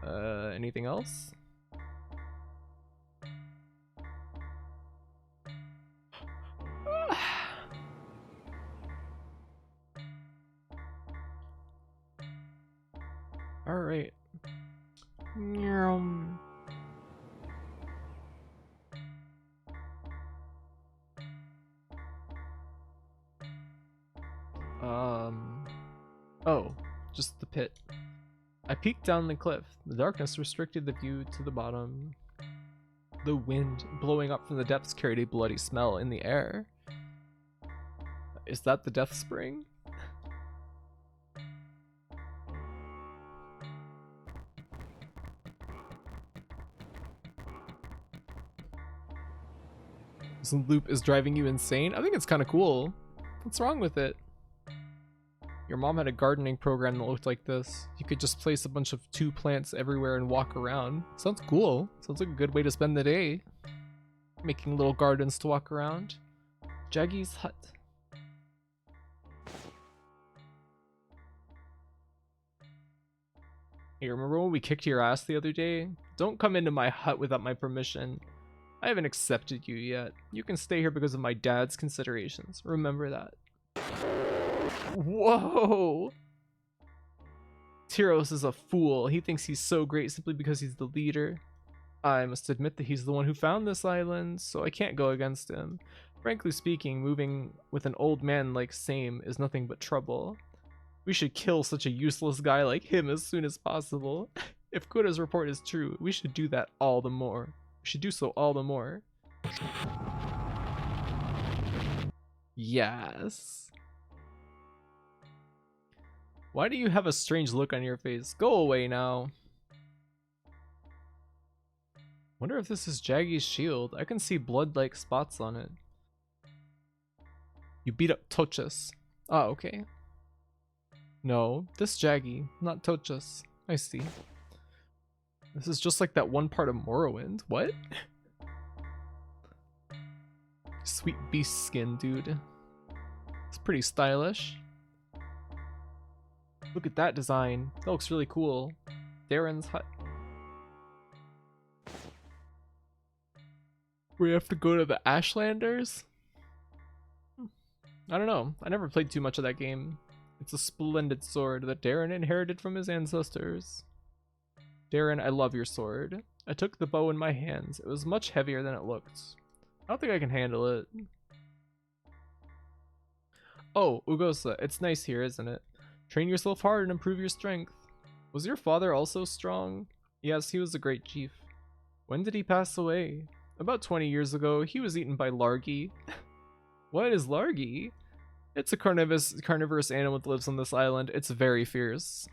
Anything else? All right. Oh, just the pit. I peeked down the cliff. The darkness restricted the view to the bottom. The wind blowing up from the depths carried a bloody smell in the air. Is that the death spring? This loop is driving you insane? I think it's kind of cool. What's wrong with it? Your mom had a gardening program that looked like this. You could just place a bunch of 2 plants everywhere and walk around. Sounds cool. Sounds like a good way to spend the day. Making little gardens to walk around. Jaggy's hut. Hey, remember when we kicked your ass the other day? Don't come into my hut without my permission. I haven't accepted you yet. You can stay here because of my dad's considerations. Remember that. Whoa! Tyros is a fool. He thinks he's so great simply because he's the leader. I must admit that he's the one who found this island, so I can't go against him. Frankly speaking, moving with an old man like Same is nothing but trouble. We should kill such a useless guy like him as soon as possible. If Kura's report is true, we should do that all the more. We should do so all the more. Yes. Why do you have a strange look on your face? Go away now. Wonder if this is Jaggy's shield. I can see blood-like spots on it. You beat up Tochus. Oh, okay. No, this Jaggy, not Tochus. I see. This is just like that one part of Morrowind. What? Sweet beast skin, dude. It's pretty stylish. Look at that design. That looks really cool. Darren's hut. We have to go to the Ashlanders? I don't know. I never played too much of that game. It's a splendid sword that Darren inherited from his ancestors. Darren, I love your sword. I took the bow in my hands. It was much heavier than it looked. I don't think I can handle it. Oh, Ugosa, it's nice here, isn't it? Train yourself hard and improve your strength. Was your father also strong? Yes, he was a great chief. When did he pass away? About 20 years ago. He was eaten by Largy. What is Largy? It's a carnivorous animal that lives on this island. It's very fierce.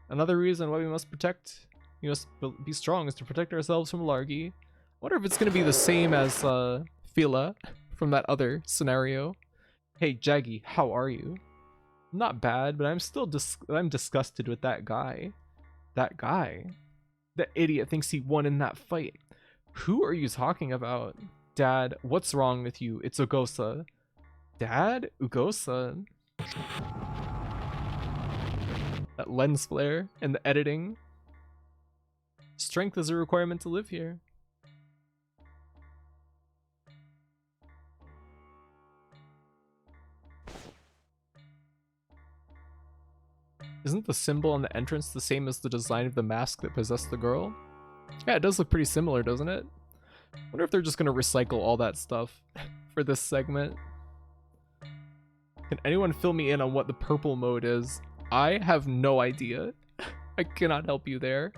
Another reason why we must be strong is to protect ourselves from Largy. I wonder if it's going to be the same as Fila from that other scenario. Hey Jaggy, how are you? Not bad, but I'm still I'm disgusted with that guy. That guy? That idiot thinks he won in that fight. Who are you talking about? Dad, what's wrong with you? It's Ugosa. Dad? Ugosa? That lens flare and the editing. Strength is a requirement to live here. Isn't the symbol on the entrance the same as the design of the mask that possessed the girl? Yeah, it does look pretty similar, doesn't it? I wonder if they're just gonna recycle all that stuff for this segment. Can anyone fill me in on what the purple mode is? I have no idea. I cannot help you there.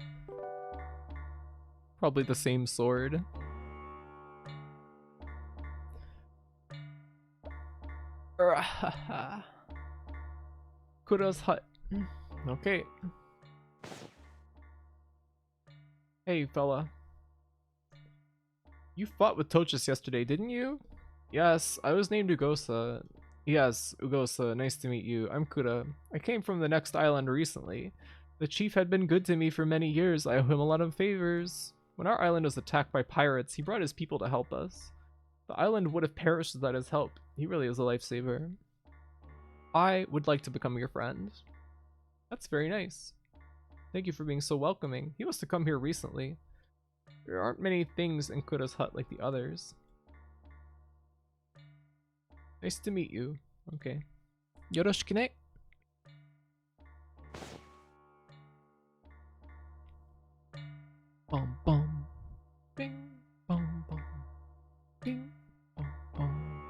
Probably the same sword. Kura's hut. Okay. Hey, fella. You fought with Tochus yesterday, didn't you? Yes, I was named Ugosa. Yes, Ugosa, nice to meet you. I'm Kura. I came from the next island recently. The chief had been good to me for many years. I owe him a lot of favors. When our island was attacked by pirates, he brought his people to help us. The island would have perished without his help. He really is a lifesaver. I would like to become your friend. That's very nice. Thank you for being so welcoming. He must have come here recently. There aren't many things in Kura's hut like the others. Nice to meet you. Okay. Yoroshiku ne. Bum bum. Bing. Bum bum. Bing. Bum bum.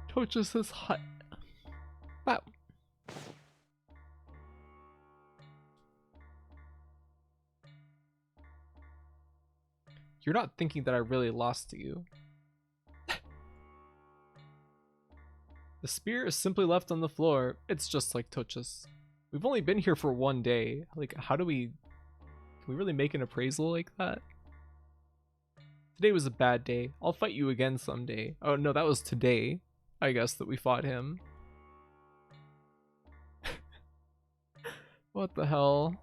Tochus' hut. Wow. You're not thinking that I really lost to you. The spear is simply left on the floor. It's just like Tochus. We've only been here for one day. Like, how do we... Can we really make an appraisal like that? Today was a bad day. I'll fight you again someday. Oh no, that was today, I guess, that we fought him. What the hell?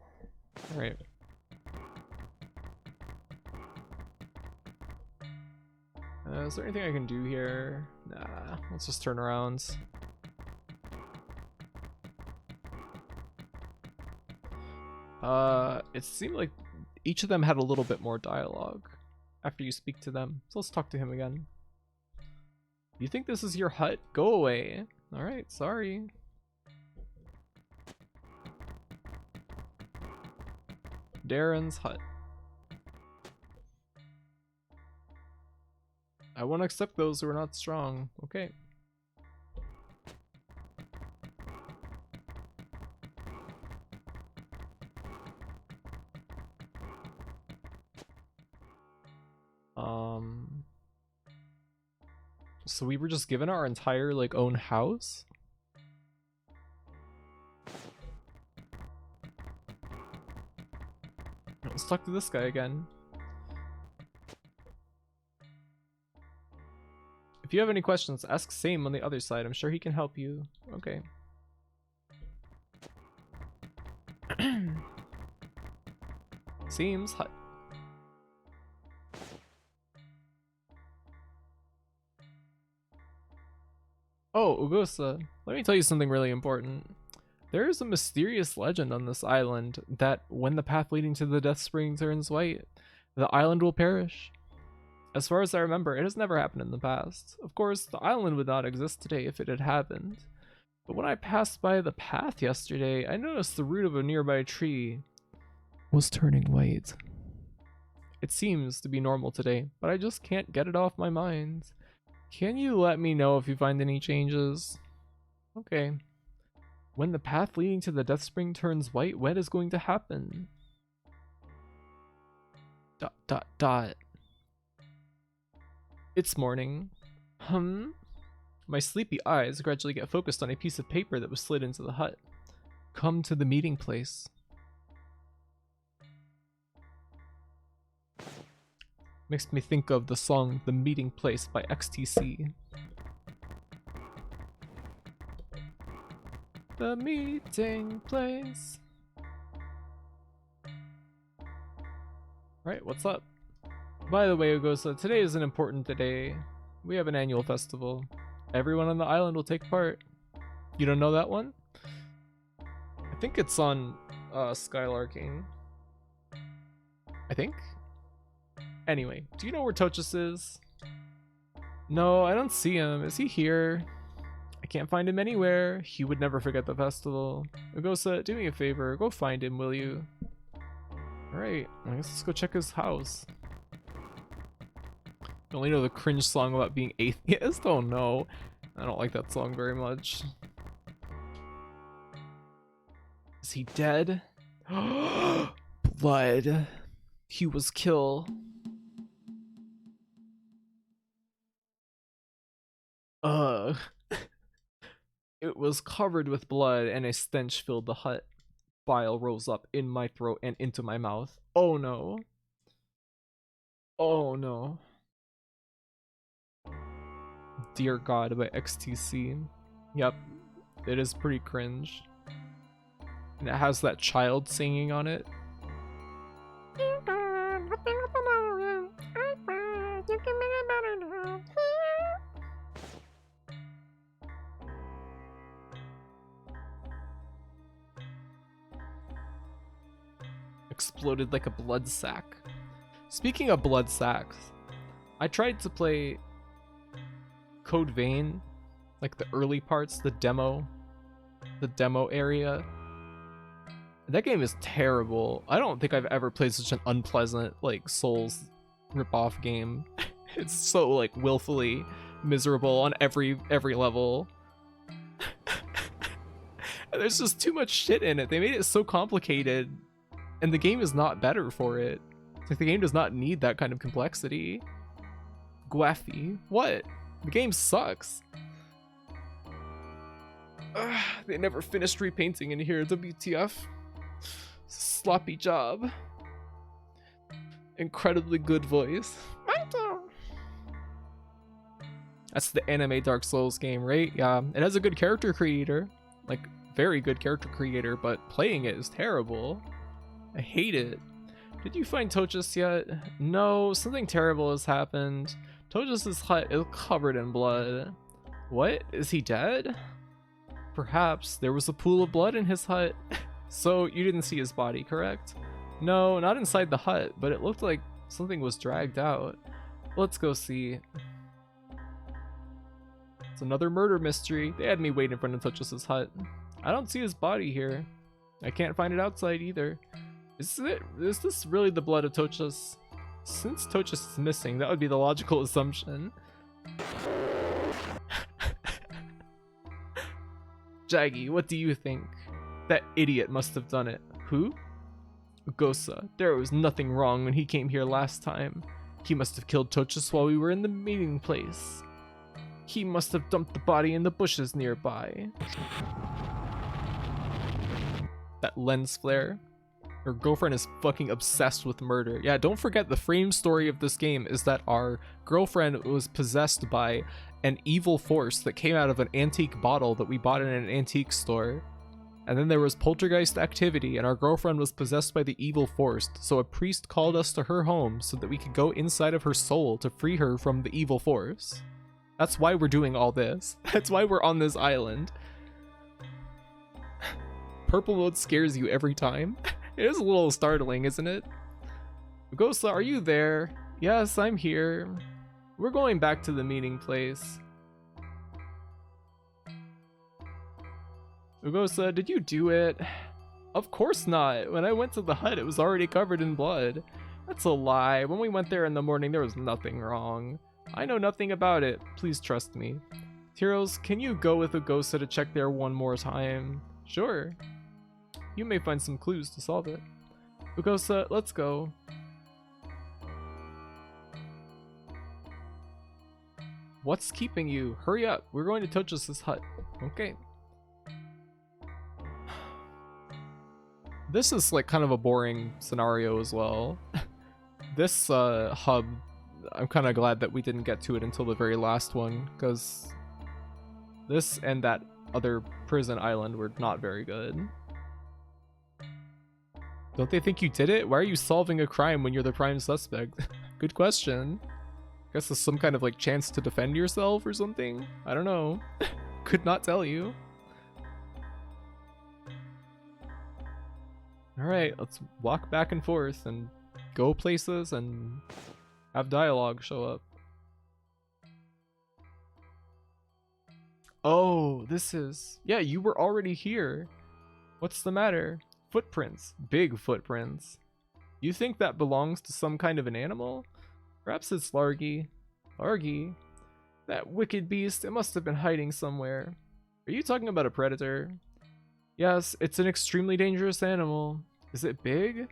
Alright. Is there anything I can do here? Nah, let's just turn around. It seemed like each of them had a little bit more dialogue after you speak to them. So let's talk to him again. You think this is your hut? Go away. Alright, sorry. Darren's hut. I won't accept those who are not strong. Okay. So we were just given our entire like own house? Let's talk to this guy again. If you have any questions, ask Same on the other side. I'm sure he can help you. Okay. Same's hut. Oh, Ugosa, let me tell you something really important. There is a mysterious legend on this island that when the path leading to the Death Spring turns white, the island will perish. As far as I remember, it has never happened in the past. Of course, the island would not exist today if it had happened. But when I passed by the path yesterday, I noticed the root of a nearby tree was turning white. It seems to be normal today, but I just can't get it off my mind. Can you let me know if you find any changes? Okay. When the path leading to the Death Spring turns white, what is going to happen? ... It's morning. My sleepy eyes gradually get focused on a piece of paper that was slid into the hut. Come to the meeting place. Makes me think of the song The Meeting Place by XTC. The meeting place. Right, what's up? By the way, Ugosa, today is an important day. We have an annual festival. Everyone on the island will take part. You don't know that one? I think it's on Skylarking. I think? Anyway, do you know where Tochus is? No, I don't see him. Is he here? I can't find him anywhere. He would never forget the festival. Ugosa, do me a favor. Go find him, will you? Alright, I guess let's go check his house. I only know the cringe song about being atheist? Oh no. I don't like that song very much. Is he dead? Blood. He was killed. Ugh. It was covered with blood and a stench filled the hut. Bile rose up in my throat and into my mouth. Oh no. Oh no. Dear God by XTC. Yep. It is pretty cringe. And it has that child singing on it. Exploded like a blood sack. Speaking of blood sacks, I tried to play Code Vein, like the early parts, the demo area. That game is terrible. I don't think I've ever played such an unpleasant, like, Souls ripoff game. It's so, like, willfully miserable on every level. There's just too much shit in it. They made it so complicated, and the game is not better for it. It's like the game does not need that kind of complexity. Gwaffy. What? The game sucks. They never finished repainting in here, WTF. Sloppy job. Incredibly good voice. That's the anime Dark Souls game, right? Yeah, it has a good character creator. Like, very good character creator, but playing it is terrible. I hate it. Did you find Tochus yet? No, something terrible has happened. Tochus' hut is covered in blood. What? Is he dead? Perhaps there was a pool of blood in his hut. So you didn't see his body, correct? No, not inside the hut, but it looked like something was dragged out. Let's go see. It's another murder mystery. They had me wait in front of Tochus' hut. I don't see his body here. I can't find it outside either. Is this really the blood of Tochus? Since Tochus is missing, that would be the logical assumption. Jaggy, what do you think? That idiot must have done it. Who? Gosa. There was nothing wrong when he came here last time. He must have killed Tochus while we were in the meeting place. He must have dumped the body in the bushes nearby. That lens flare. Her girlfriend is fucking obsessed with murder. Yeah, don't forget the frame story of this game is that our girlfriend was possessed by an evil force that came out of an antique bottle that we bought in an antique store. And then there was poltergeist activity and our girlfriend was possessed by the evil force, so a priest called us to her home so that we could go inside of her soul to free her from the evil force. That's why we're doing all this. That's why we're on this island. Purple mode scares you every time. It is a little startling, isn't it? Gosa, are you there? Yes, I'm here. We're going back to the meeting place. Ugosa, did you do it? Of course not. When I went to the hut, it was already covered in blood. That's a lie. When we went there in the morning, there was nothing wrong. I know nothing about it. Please trust me. Tyros, can you go with Ugosa to check there one more time? Sure. You may find some clues to solve it. Ugosa, let's go. What's keeping you? Hurry up. We're going to Tochus' hut. Okay. This is like kind of a boring scenario as well. This hub, I'm kind of glad that we didn't get to it until the very last one, because this and that other prison island were not very good. Don't they think you did it? Why are you solving a crime when you're the prime suspect? Good question. Guess there's some kind of like chance to defend yourself or something? I don't know. Could not tell you. Alright, let's walk back and forth and go places and have dialogue show up. Oh, this is... Yeah, you were already here. What's the matter? Footprints. Big footprints. You think that belongs to some kind of an animal? Perhaps it's Largy. Largy? That wicked beast, it must have been hiding somewhere. Are you talking about a predator? Yes, it's an extremely dangerous animal. Is it big?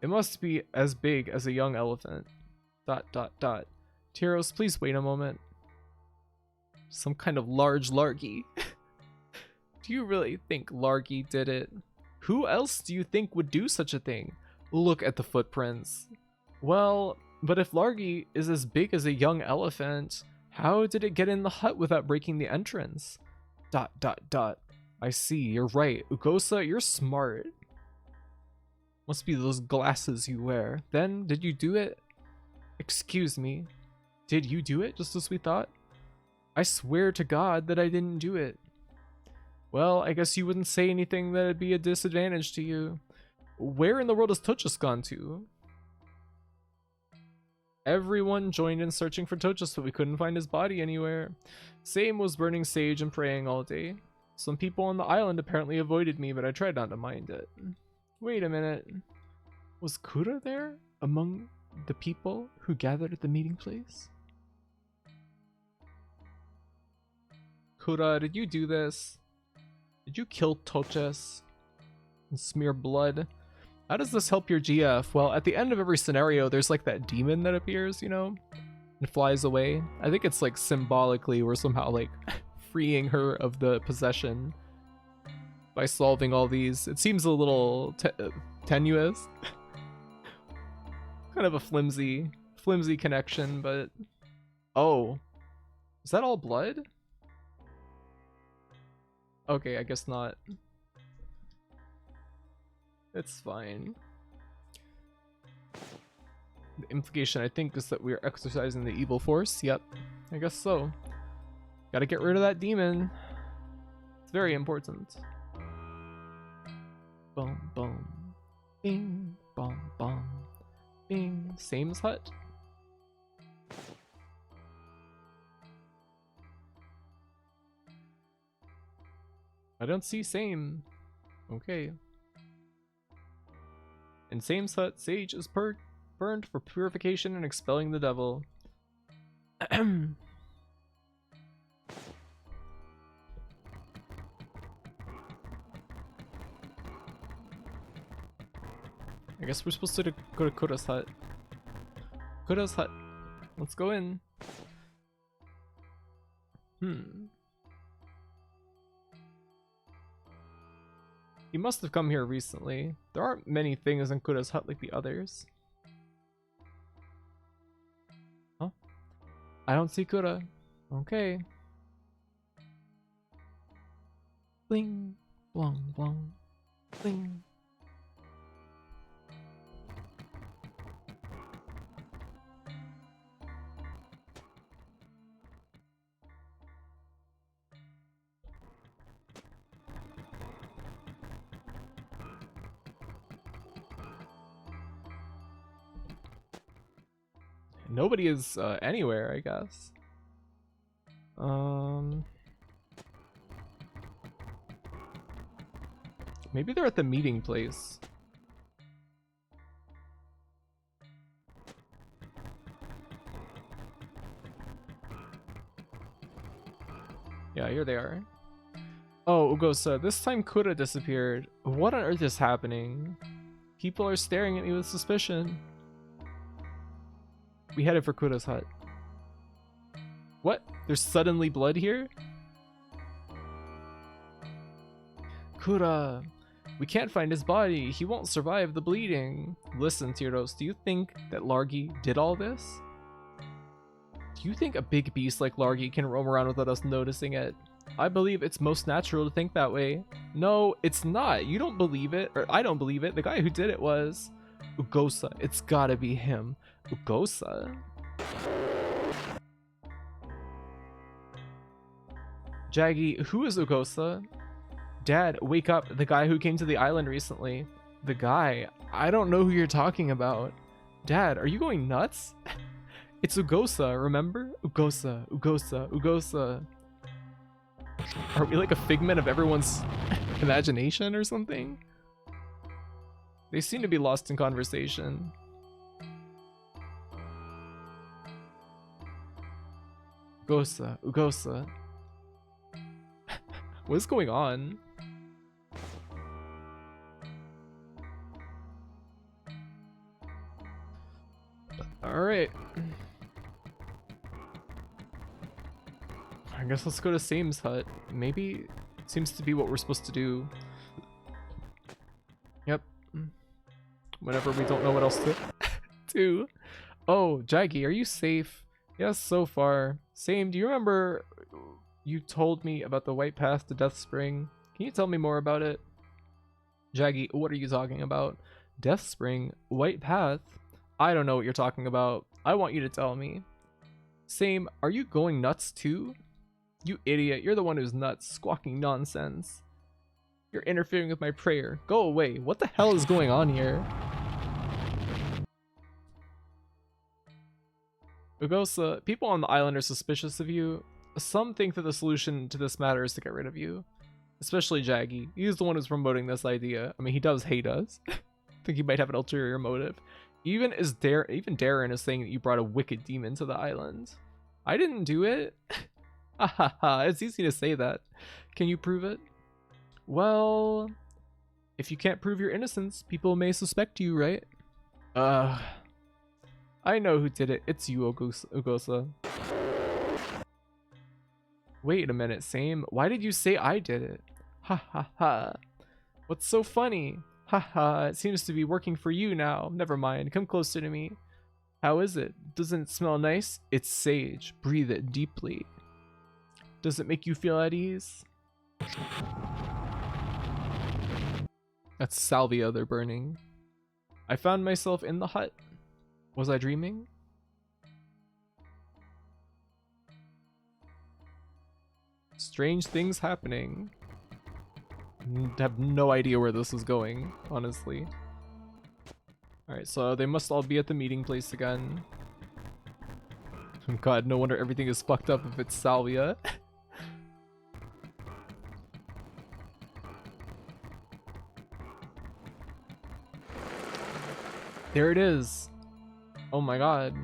It must be as big as a young elephant. ... Tyros, please wait a moment. Some kind of large Largy. Do you really think Largy did it? Who else do you think would do such a thing? Look at the footprints. Well, but if Largy is as big as a young elephant, how did it get in the hut without breaking the entrance? ... I see, you're right. Ugosa, you're smart. Must be those glasses you wear. Then, did you do it? Excuse me. Did you do it, just as we thought? I swear to God that I didn't do it. Well, I guess you wouldn't say anything that'd be a disadvantage to you. Where in the world has Tochus gone to? Everyone joined in searching for Tochus, but we couldn't find his body anywhere. Same was burning sage and praying all day. Some people on the island apparently avoided me, but I tried not to mind it. Wait a minute. Was Kura there? Among the people who gathered at the meeting place? Kura, did you do this? Did you kill Tochus and smear blood? How does this help your GF? Well, at the end of every scenario, there's like that demon that appears, you know, and flies away. I think it's like symbolically we're somehow like freeing her of the possession by solving all these. It seems a little tenuous. Kind of a flimsy connection, but... Oh. Is that all blood? Okay, I guess not. It's fine. The implication, I think, is that we are exercising the evil force. Yep, I guess so. Gotta get rid of that demon. It's very important. Boom, boom. Bing, bom, bom. Bing. Same's hut. I don't see same. Okay. In Same's hut, sage is burned for purification and expelling the devil. I guess we're supposed to go to Kura's hut. Kura's hut. Let's go in. He must have come here recently. There aren't many things in Kura's hut like the others. Huh? I don't see Kura. Okay. Bling, blong, blong, bling. Nobody is anywhere, I guess. Maybe they're at the meeting place. Yeah, here they are. Oh, Ugosa, this time Kura disappeared. What on earth is happening? People are staring at me with suspicion. We headed for Kura's hut. What? There's suddenly blood here? Kura! We can't find his body. He won't survive the bleeding. Listen, Tyros, do you think that Largy did all this? Do you think a big beast like Largy can roam around without us noticing it? I believe it's most natural to think that way. No, it's not. You don't believe it, or I don't believe it. The guy who did it was... Ugosa. It's gotta be him. Ugosa? Jaggy, who is Ugosa? Dad, wake up. The guy who came to the island recently. The guy? I don't know who you're talking about. Dad, are you going nuts? It's Ugosa, remember? Ugosa, Ugosa, Ugosa. Are we like a figment of everyone's imagination or something? They seem to be lost in conversation. Ugosa, Ugosa. What is going on? Alright. I guess let's go to Same's hut. Maybe it seems to be what we're supposed to do. Yep. Whenever we don't know what else to do. Oh, Jaggy, are you safe? Yes, so far. Same, do you remember you told me about the white path to Death Spring? Can Can you tell me more about it? Jaggy, what are you talking about? Death Spring? White Path? I don't know what you're talking about. I want you to tell me. Same, are you going nuts too? You idiot, you're the one who's nuts, squawking nonsense. You're interfering with my prayer. Go away. What the hell is going on here? Ugosa, people on the island are suspicious of you. Some think that the solution to this matter is to get rid of you. Especially Jaggy. He's the one who's promoting this idea. I mean, he does hate us. I think he might have an ulterior motive. Even Darren is saying that you brought a wicked demon to the island. I didn't do it. It's easy to say that. Can you prove it? Well, if you can't prove your innocence, people may suspect you, right? I know who did it. It's you, Ugosa. Wait a minute, Same. Why did you say I did it? Ha ha ha. What's so funny? Ha ha, it seems to be working for you now. Never mind, come closer to me. How is it? Doesn't it smell nice? It's sage. Breathe it deeply. Does it make you feel at ease? That's salvia they're burning. I found myself in the hut. Was I dreaming? Strange things happening. I have no idea where this is going, honestly. Alright, so they must all be at the meeting place again. God, no wonder everything is fucked up if it's salvia. There it is. Oh my god.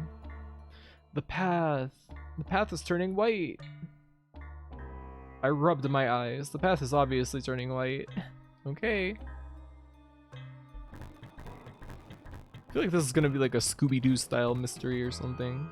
The path. The path is turning white. I rubbed my eyes. The path is obviously turning white. Okay. I feel like this is gonna be like a Scooby-Doo style mystery or something.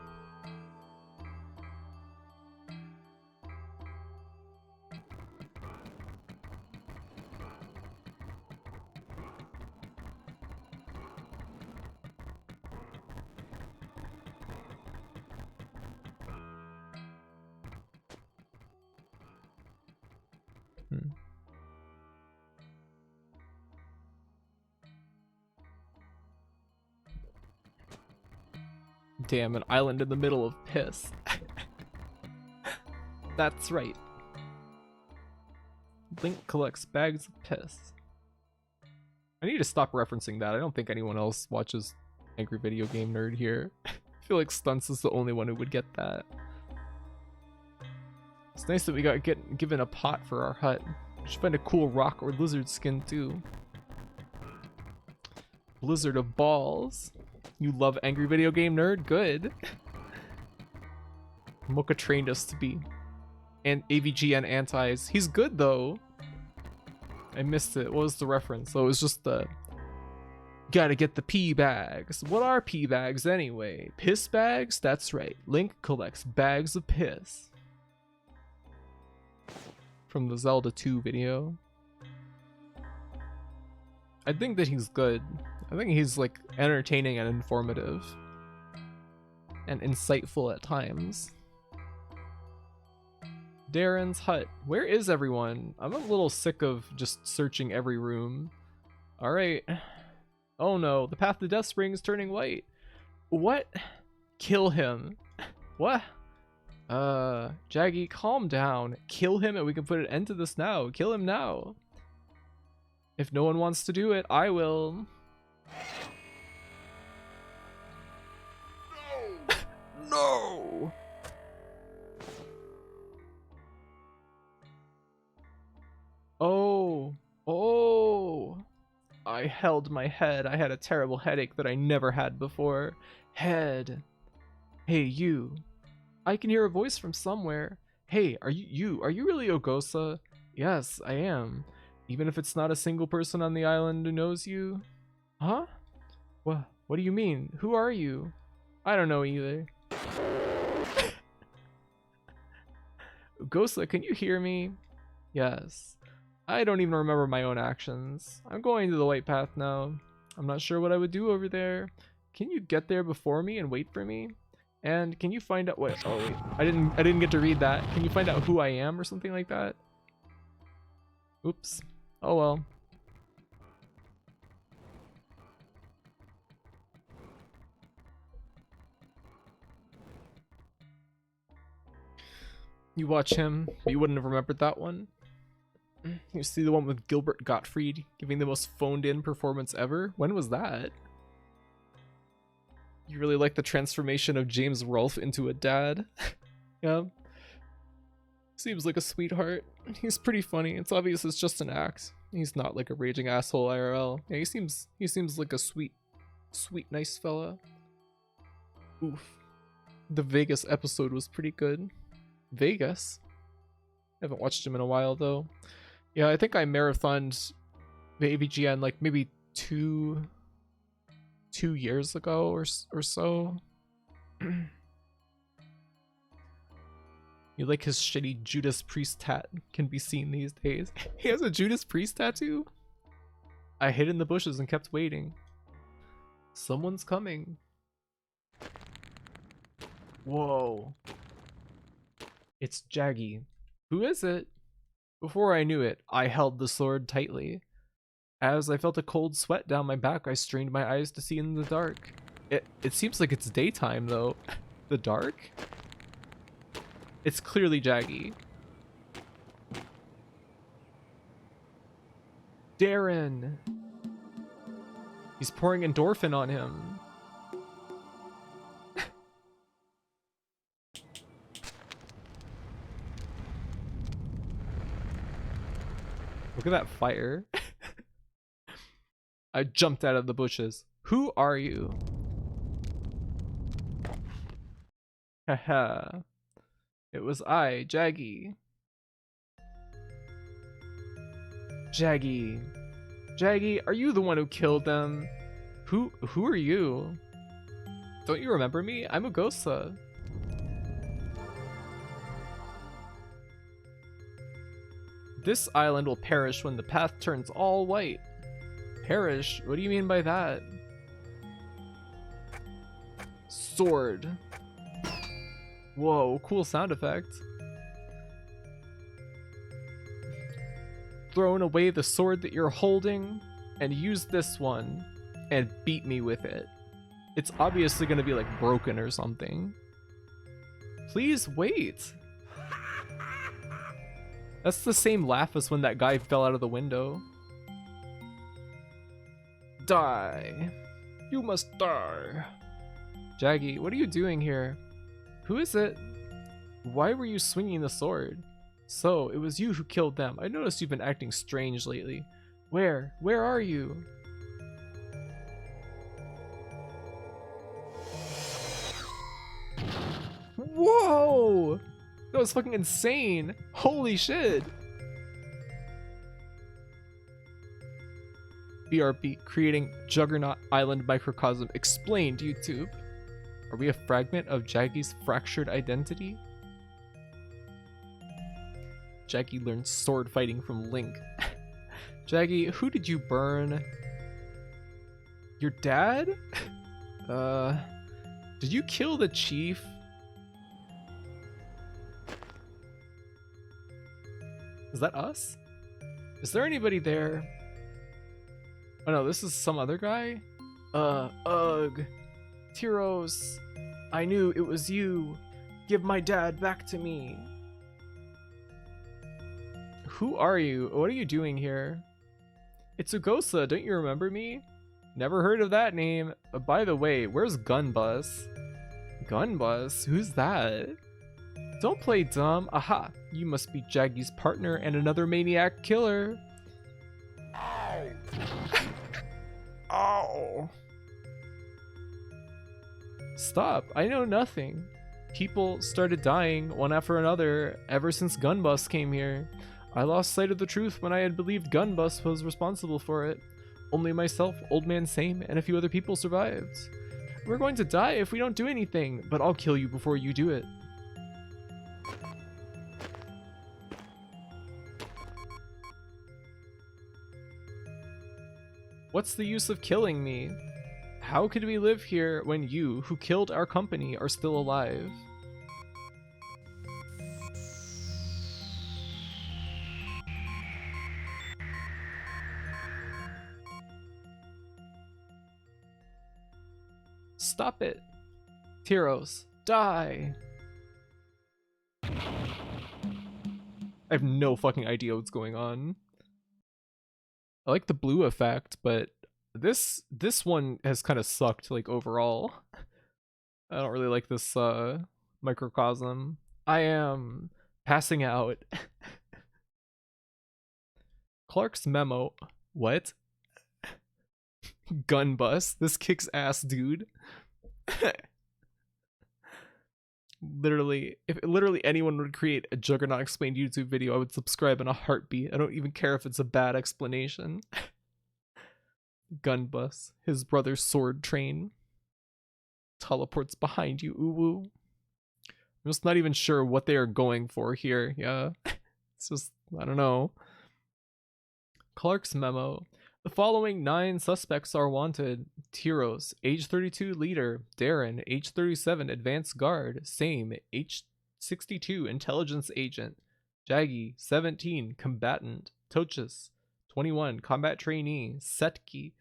Damn, an island in the middle of piss. That's right. Link collects bags of piss. I need to stop referencing that. I don't think anyone else watches Angry Video Game Nerd here. I feel like Stunts is the only one who would get that. It's nice that we got given a pot for our hut. We should find a cool rock or lizard skin too. Blizzard of balls. You love Angry Video Game Nerd? Good. Mocha trained us to be AVG and antis. He's good though. I missed it. What was the reference? So it was just the gotta get the pee bags. What are pee bags anyway? Piss bags? That's right. Link collects bags of piss. From the Zelda 2 video. I think that he's good. I think he's like entertaining and informative and insightful at times. Darren's hut. Where is everyone? I'm a little sick of just searching every room. All right. Oh no, the path to Death Spring is turning white. What? Kill him. What? Jaggy, calm down. Kill him and we can put an end to this now. Kill him now. If no one wants to do it, I will. No! No! Oh. Oh. I held my head. I had a terrible headache that I never had before. Head. Hey, you. I can hear a voice from somewhere. Hey, are you really Ugosa? Yes, I am. Even if it's not a single person on the island who knows you? Huh? What do you mean? Who are you? I don't know either. Ugosa, can you hear me? Yes. I don't even remember my own actions. I'm going to the White Path now. I'm not sure what I would do over there. Can you get there before me and wait for me? And can you find out what? Oh wait, I didn't get to read that. Can you find out who I am or something like that? Oops. Oh well. You watch him, but you wouldn't have remembered that one. You see the one with Gilbert Gottfried giving the most phoned in performance ever? When was that? You really like the transformation of James Rolfe into a dad? Yeah. Seems like a sweetheart. He's pretty funny. It's obvious it's just an act. He's not like a raging asshole IRL. Yeah, he seems like a sweet, nice fella. Oof. The Vegas episode was pretty good. Vegas? Haven't watched him in a while though. Yeah, I think I marathoned the AVGN like maybe two years ago or so. You like his shitty Judas Priest tat can be seen these days. He has a Judas Priest tattoo? I hid in the bushes and kept waiting. Someone's coming. Whoa. It's Jaggy. Who is it? Before I knew it, I held the sword tightly. As I felt a cold sweat down my back, I strained my eyes to see in the dark. It seems like it's daytime though. The dark? It's clearly Jaggy. Darren! He's pouring endorphin on him. Look at that fire. I jumped out of the bushes. Who are you? Haha. It was I, Jaggy. Jaggy. Jaggy, are you the one who killed them? Who are you? Don't you remember me? I'm Ugosa. This island will perish when the path turns all white. Perish? What do you mean by that? Sword. Whoa, cool sound effect. Thrown away the sword that you're holding and use this one and beat me with it. It's obviously gonna be like broken or something. Please wait. That's the same laugh as when that guy fell out of the window. Die. You must die. Jaggy, what are you doing here? Who is it? Why were you swinging the sword? So, it was you who killed them. I noticed you've been acting strange lately. Where? Where are you? Whoa! That was fucking insane. Holy shit. BRB, creating Juggernaut Island microcosm. Explained, YouTube. Are we a fragment of Jaggy's fractured identity? Jaggy learned sword fighting from Link. Jaggy, who did you burn? Your dad? Did you kill the chief? Is that us? Is there anybody there? Oh no, this is some other guy? Ugh. Tyros, I knew it was you. Give my dad back to me. Who are you? What are you doing here? It's Ugosa, don't you remember me? Never heard of that name. By the way, where's Gunbus? Gunbus? Who's that? Don't play dumb. Aha, you must be Jaggy's partner and another maniac killer. Ow. Ow. Stop, I know nothing. People started dying one after another ever since Gunbus came here. I lost sight of the truth when I had believed Gunbus was responsible for it. Only myself, Old Man Same, and a few other people survived. We're going to die if we don't do anything, but I'll kill you before you do it. What's the use of killing me? How could we live here when you, who killed our company, are still alive? Stop it. Tyros, die. I have no fucking idea what's going on. I like the blue effect, but this one has kind of sucked, like, overall. I don't really like this microcosm. I am passing out. Clark's memo. What? Gun bus. This kicks ass, dude. Literally, if literally anyone would create a Juggernaut explained YouTube video, I would subscribe in a heartbeat. I don't even care if it's a bad explanation. Gun bus. His brother's sword train. Teleports behind you. Ooh woo. I'm just not even sure what they are going for here. Yeah. It's just, I don't know. Clark's memo. The following 9 suspects are wanted. Tyros, age 32, leader. Darren, age 37, advanced guard. Same, age 62, intelligence agent. Jaggy, 17, combatant. Tochis, 21, combat trainee. Setki,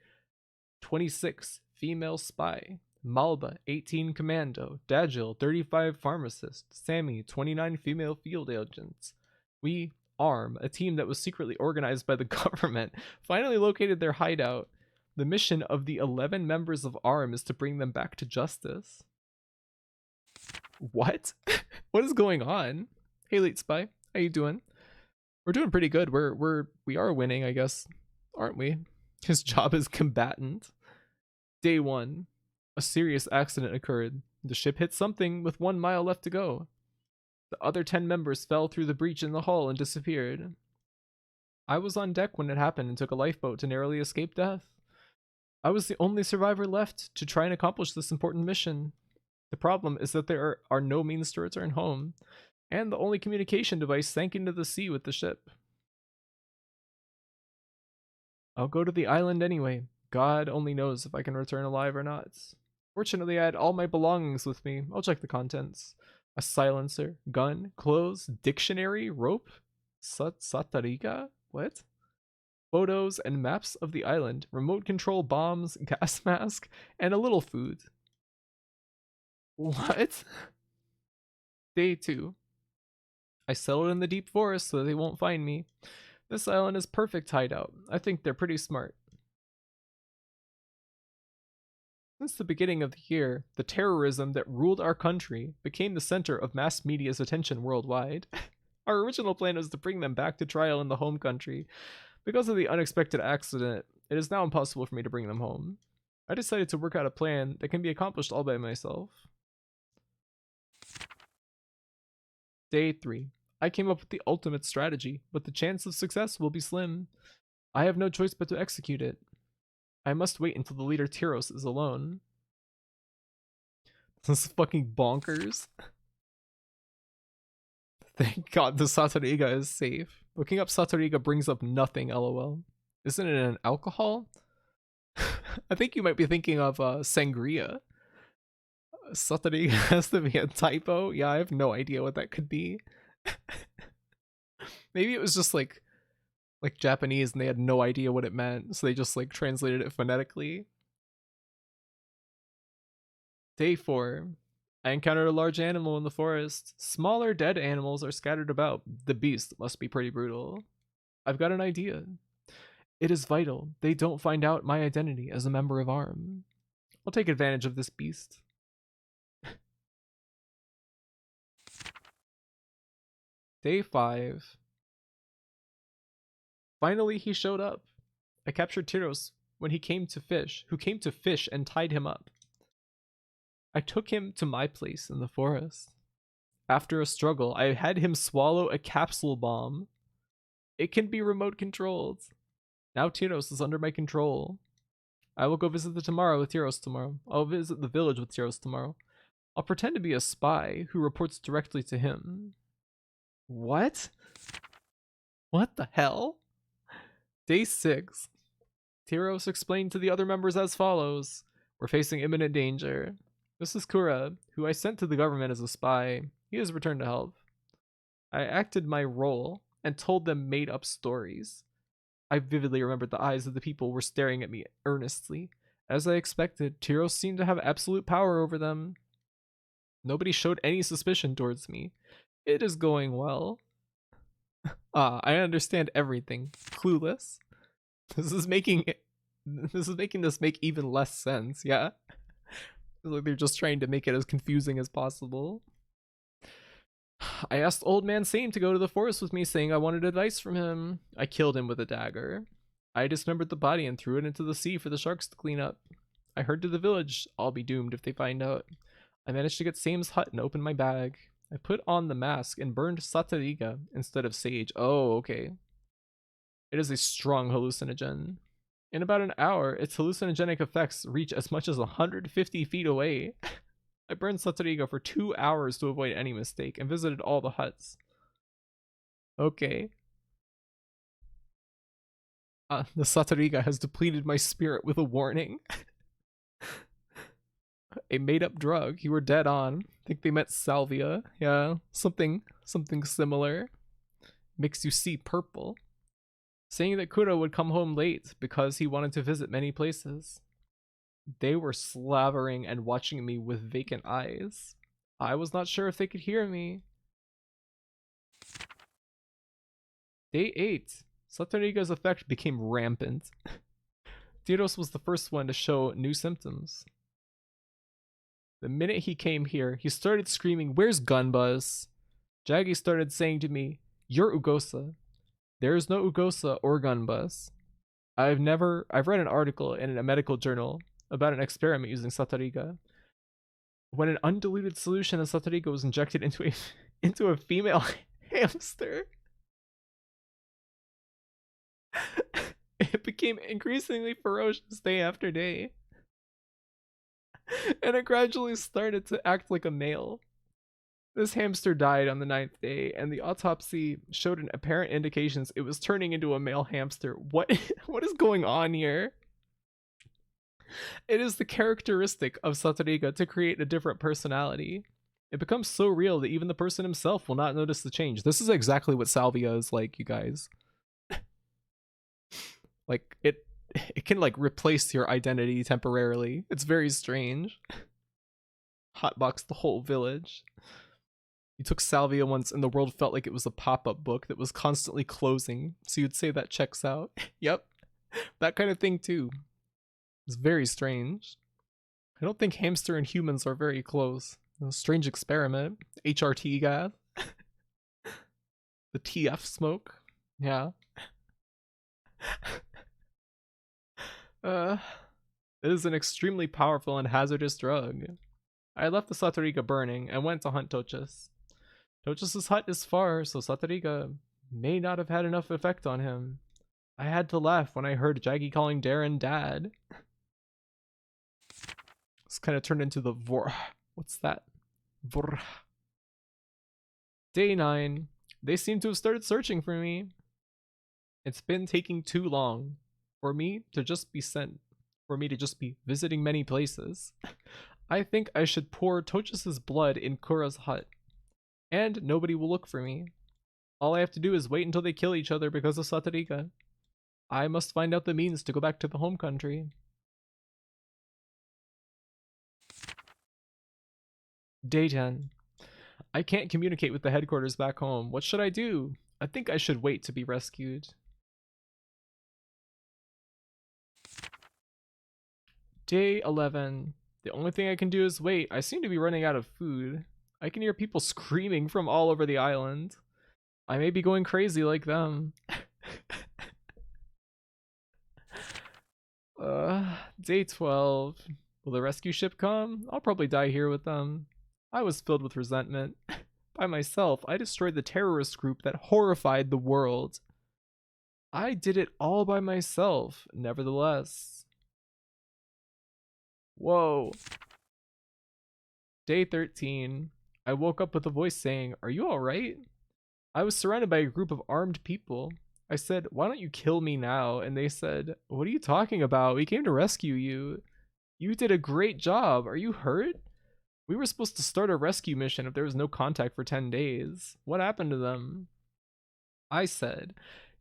26, female spy. Malba, 18, commando. Dagil, 35, pharmacist. Sammy, 29, female field agents. We, ARM, a team that was secretly organized by the government, finally located their hideout. The mission of the 11 members of ARM is to bring them back to justice. What? What is going on? Hey, Late Spy, how you doing? We're doing pretty good. We are winning, I guess, aren't we? His job is combatant. Day 1. A serious accident occurred. The ship hit something with 1 mile left to go. The other 10 members fell through the breach in the hull and disappeared. I was on deck when it happened and took a lifeboat to narrowly escape death. I was the only survivor left to try and accomplish this important mission. The problem is that there are no means to return home, and the only communication device sank into the sea with the ship. I'll go to the island anyway. God only knows if I can return alive or not. Fortunately, I had all my belongings with me. I'll check the contents. A silencer, gun, clothes, dictionary, rope, satariga? What? Photos and maps of the island, remote control bombs, gas mask, and a little food. What? Day 2. I settled in the deep forest so they won't find me. This island is perfect hideout. I think they're pretty smart. Since the beginning of the year, the terrorism that ruled our country became the center of mass media's attention worldwide. Our original plan was to bring them back to trial in the home country. Because of the unexpected accident, it is now impossible for me to bring them home. I decided to work out a plan that can be accomplished all by myself. Day 3. I came up with the ultimate strategy, but the chance of success will be slim. I have no choice but to execute it. I must wait until the leader Tyros is alone. This is fucking bonkers. Thank God the Satariga is safe. Looking up Satariga brings up nothing, lol. Isn't it an alcohol? I think you might be thinking of sangria. Satariga has to be a typo? Yeah, I have no idea what that could be. Maybe it was just like Japanese and they had no idea what it meant, so they just like translated it phonetically. Day 4. I encountered a large animal in the forest. Smaller dead animals are scattered about. The beast must be pretty brutal. I've got an idea. It is vital they don't find out my identity as a member of ARM. I'll take advantage of this beast. Day 5. Finally, he showed up. I captured Tyros when he came to fish, who came to fish and tied him up. I took him to my place in the forest. After a struggle, I had him swallow a capsule bomb. It can be remote controlled. Now Tyros is under my control. I will go visit the Tamara with Tyros tomorrow. I'll visit the village with Tyros tomorrow. I'll pretend to be a spy who reports directly to him. What? What the hell? Day 6. Tyros explained to the other members as follows. We're facing imminent danger. This is Kura, who I sent to the government as a spy. He has returned to help. I acted my role and told them made-up stories. I vividly remembered the eyes of the people were staring at me earnestly. As I expected, Tyros seemed to have absolute power over them. Nobody showed any suspicion towards me. It is going well. Ah, I understand everything. Clueless. This is making this make even less sense, yeah? It's like they're just trying to make it as confusing as possible. I asked Old Man Same to go to the forest with me, saying I wanted advice from him. I killed him with a dagger. I dismembered the body and threw it into the sea for the sharks to clean up. I heard to the village. I'll be doomed if they find out. I managed to get Same's hut and open my bag. I put on the mask and burned Satariga instead of sage. Oh, okay. It is a strong hallucinogen. In about an hour, its hallucinogenic effects reach as much as 150 feet away. I burned Satariga for 2 hours to avoid any mistake and visited all the huts. Okay. The Satariga has depleted my spirit with a warning. A made-up drug. You were dead on. Think they meant salvia. Yeah, something similar. Makes you see purple. Saying that Kuro would come home late because he wanted to visit many places. They were slavering and watching me with vacant eyes. I was not sure if they could hear me. Day 8. Satariga's effect became rampant. Tyros was the first one to show new symptoms. The minute he came here, he started screaming, "Where's Gunbuzz?" Jaggy started saying to me, "You're Ugosa." There is no Ugosa or Gunbuzz. I've read an article in a medical journal about an experiment using Satariga. When an undiluted solution of Satariga was injected into a female hamster, it became increasingly ferocious day after day. And it gradually started to act like a male. This hamster died on the 9th day, and the autopsy showed an apparent indications it was turning into a male hamster. What is going on here? It is the characteristic of Satariga to create a different personality. It becomes so real that even the person himself will not notice the change. This is exactly what salvia is like, you guys. Like, it can like replace your identity temporarily. It's very strange. Hotbox the whole village. You took salvia once and the world felt like it was a pop-up book that was constantly closing, so you'd say that checks out. Yep, that kind of thing too. It's very strange. I don't think hamster and humans are very close. A strange experiment. HRT gas. The TF smoke. Yeah. It is an extremely powerful and hazardous drug. I left the Satariga burning and went to hunt Tochus. Tochus' hut is far, so Satariga may not have had enough effect on him. I had to laugh when I heard Jaggy calling Darren Dad. This kind of turned into the vor. What's that? Vor. Day 9. They seem to have started searching for me. It's been taking too long for me to just be visiting many places. I think I should pour Tochus' blood in Kura's hut. And nobody will look for me. All I have to do is wait until they kill each other because of Satariga. I must find out the means to go back to the home country. Day 10. I can't communicate with the headquarters back home. What should I do? I think I should wait to be rescued. Day 11. The only thing I can do is wait. I seem to be running out of food. I can hear people screaming from all over the island. I may be going crazy like them. Day 12. Will the rescue ship come? I'll probably die here with them. I was filled with resentment. By myself, I destroyed the terrorist group that horrified the world. I did it all by myself, nevertheless. Whoa. Day 13. I woke up with a voice saying, "Are you alright?" I was surrounded by a group of armed people. I said, "Why don't you kill me now?" And they said, "What are you talking about? We came to rescue you. You did a great job. Are you hurt? We were supposed to start a rescue mission if there was no contact for 10 days. What happened to them?" I said,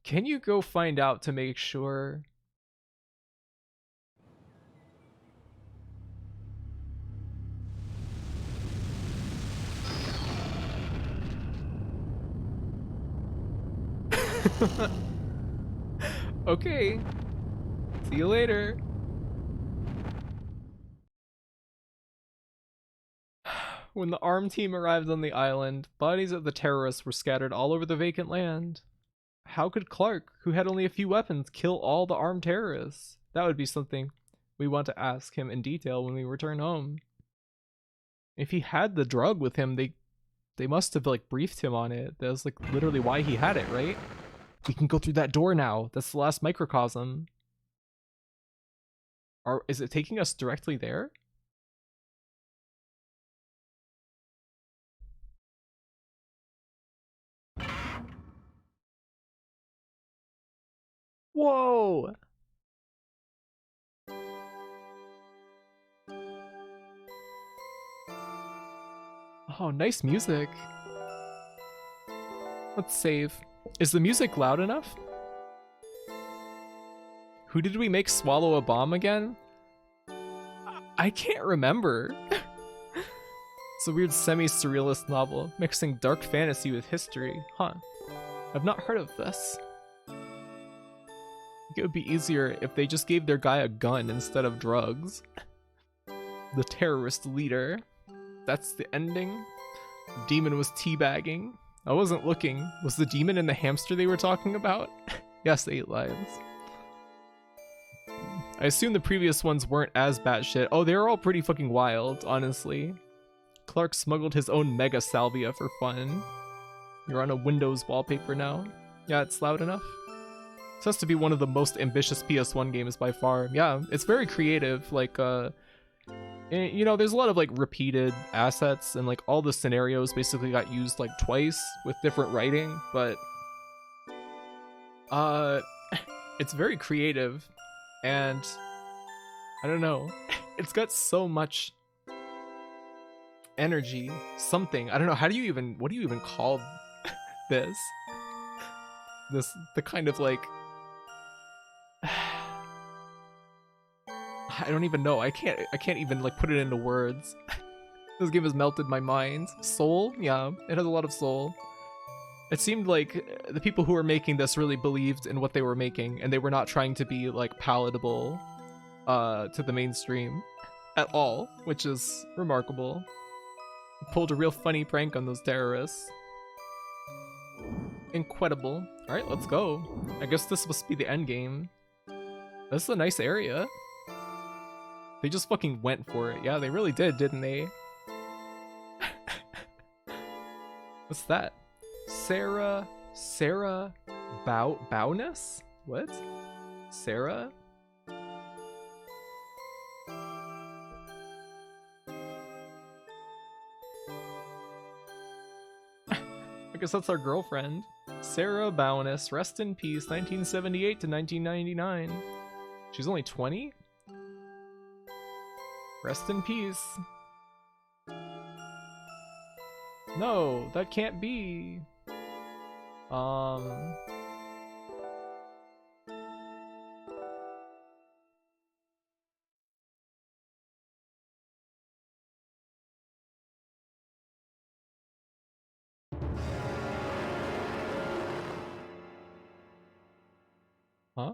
"Can you go find out to make sure?" Okay. See you later. When the armed team arrived on the island, bodies of the terrorists were scattered all over the vacant land. How could Clark, who had only a few weapons, kill all the armed terrorists? That would be something we want to ask him in detail when we return home. If he had the drug with him, they must have like briefed him on it. That was like literally why he had it, right? We can go through that door now. That's the last microcosm. Is it taking us directly there? Whoa! Oh, nice music. Let's save. Is the music loud enough? Who did we make swallow a bomb again? I can't remember. It's a weird semi-surrealist novel, mixing dark fantasy with history. Huh. I've not heard of this. I think it would be easier if they just gave their guy a gun instead of drugs. The terrorist leader. That's the ending. The demon was teabagging. I wasn't looking. Was the demon in the hamster they were talking about? Yes, 8 lives. I assume the previous ones weren't as batshit. Oh, they were all pretty fucking wild, honestly. Clark smuggled his own mega salvia for fun. You're on a Windows wallpaper now. Yeah, it's loud enough. This has to be one of the most ambitious PS1 games by far. Yeah, it's very creative. Like, you know, there's a lot of like repeated assets, and like all the scenarios basically got used like twice with different writing, but it's very creative, and I don't know, it's got so much energy, something. I don't know, what do you even call this? The kind of like, I don't even know. I can't even like put it into words. This game has melted my mind. Soul? Yeah, it has a lot of soul. It seemed like the people who were making this really believed in what they were making, and they were not trying to be like palatable to the mainstream at all, which is remarkable. Pulled a real funny prank on those terrorists. Incredible. Alright, let's go. I guess this must be the end game. This is a nice area. They just fucking went for it. Yeah, they really did, didn't they? What's that? Sarah Bowness? What? Sarah? I guess that's our girlfriend. Sarah Bowness, rest in peace, 1978 to 1999. She's only 20? Rest in peace. No, that can't be. Huh?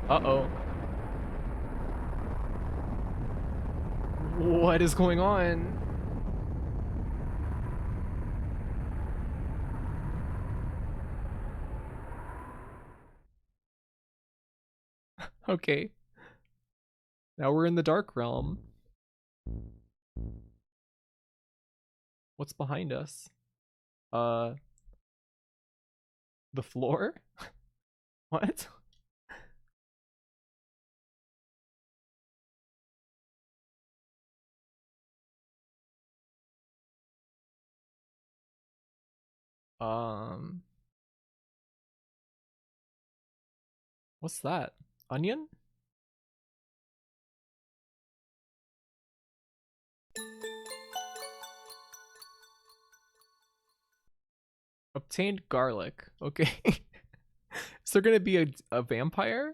Uh-oh. What is going on? Okay. Now we're in the dark realm. What's behind us? The floor? What? What's that? Onion? Obtained garlic. Okay. Is there gonna be a vampire?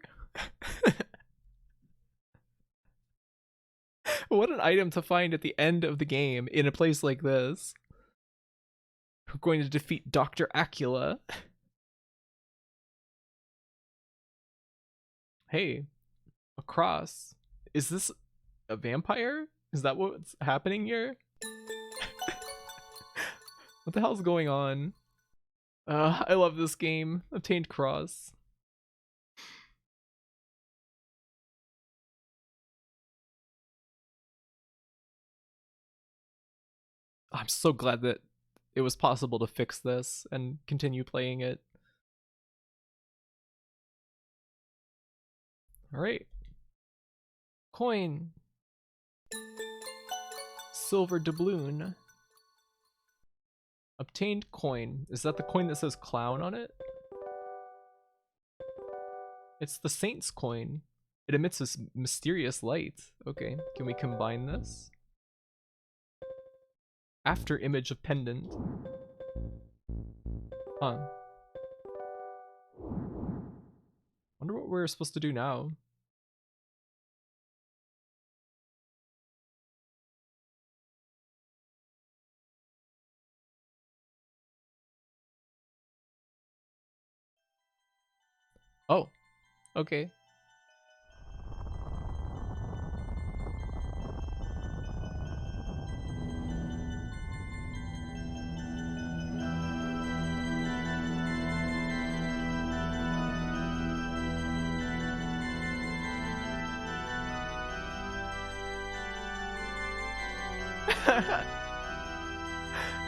What an item to find at the end of the game in a place like this. We're going to defeat Dr. Acula. Hey, a cross. Is this a vampire? Is that what's happening here? What the hell's going on? I love this game. Obtained cross. I'm so glad that it was possible to fix this and continue playing it. Alright. Coin. Silver doubloon. Obtained coin. Is that the coin that says clown on it? It's the saint's coin. It emits this mysterious light. Okay, can we combine this? After image of pendant. Huh. Wonder what we're supposed to do now. Oh, okay.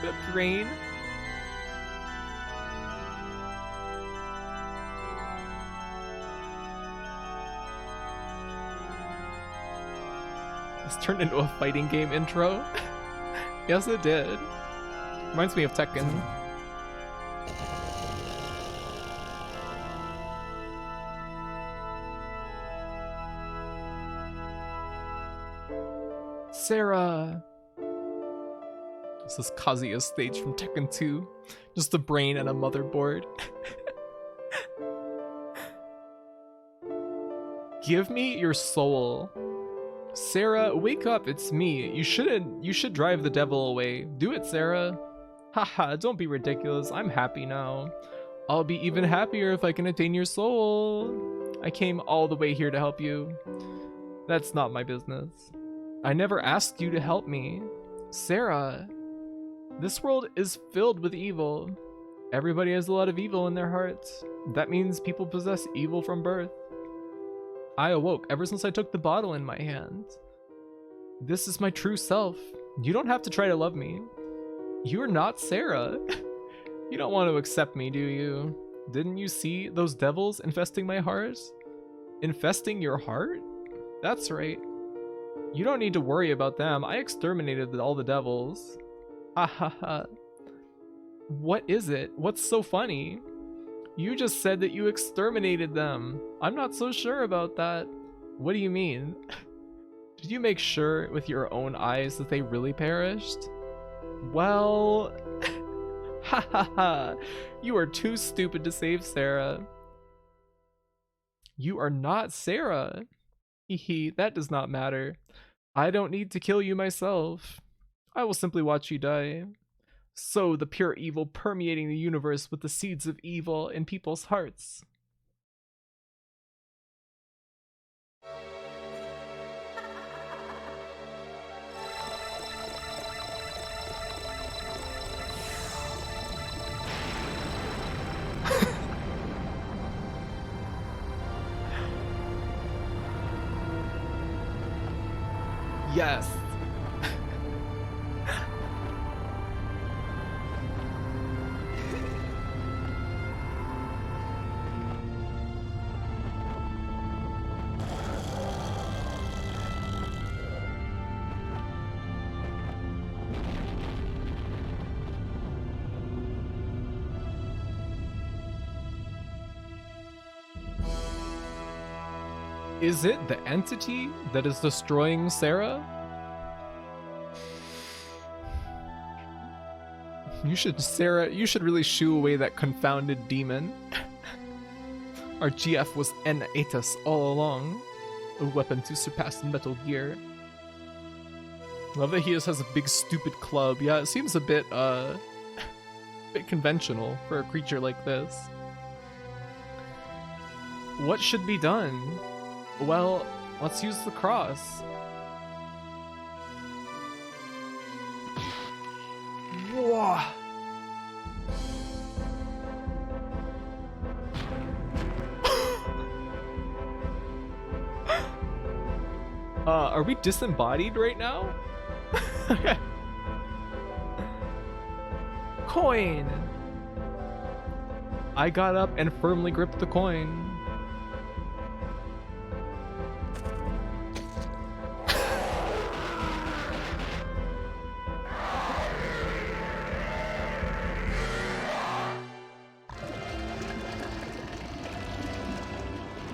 The brain. This turned into a fighting game intro. Yes, it did. Reminds me of Tekken. Sarah. This is Kazuya's stage from Tekken 2. Just a brain and a motherboard. Give me your soul. Sarah, wake up, it's me. You should drive the devil away. Do it, Sarah. Haha, don't be ridiculous. I'm happy now. I'll be even happier if I can attain your soul. I came all the way here to help you. That's not my business. I never asked you to help me. Sarah, this world is filled with evil. Everybody has a lot of evil in their hearts. That means people possess evil from birth. I awoke ever since I took the bottle in my hand. This is my true self. You don't have to try to love me. You're not Sarah. You don't want to accept me, do you? Didn't you see those devils infesting my heart? Infesting your heart? That's right. You don't need to worry about them. I exterminated all the devils. Ha ha ha. What is it? What's so funny? You just said that you exterminated them. I'm not so sure about that. What do you mean? Did you make sure with your own eyes that they really perished? Well... ha ha ha. You are too stupid to save Sarah. You are not Sarah. Hehe, that does not matter. I don't need to kill you myself. I will simply watch you die. Sow the pure evil permeating the universe with the seeds of evil in people's hearts. Yes. Is it the entity that is destroying Sarah? Sarah, you should really shoo away that confounded demon. Our GF was N Aetas all along. A weapon to surpass Metal Gear. Love that he just has a big stupid club. Yeah, it seems a bit conventional for a creature like this. What should be done? Well, let's use the cross. Whoa. Are we disembodied right now? Coin! I got up and firmly gripped the coin.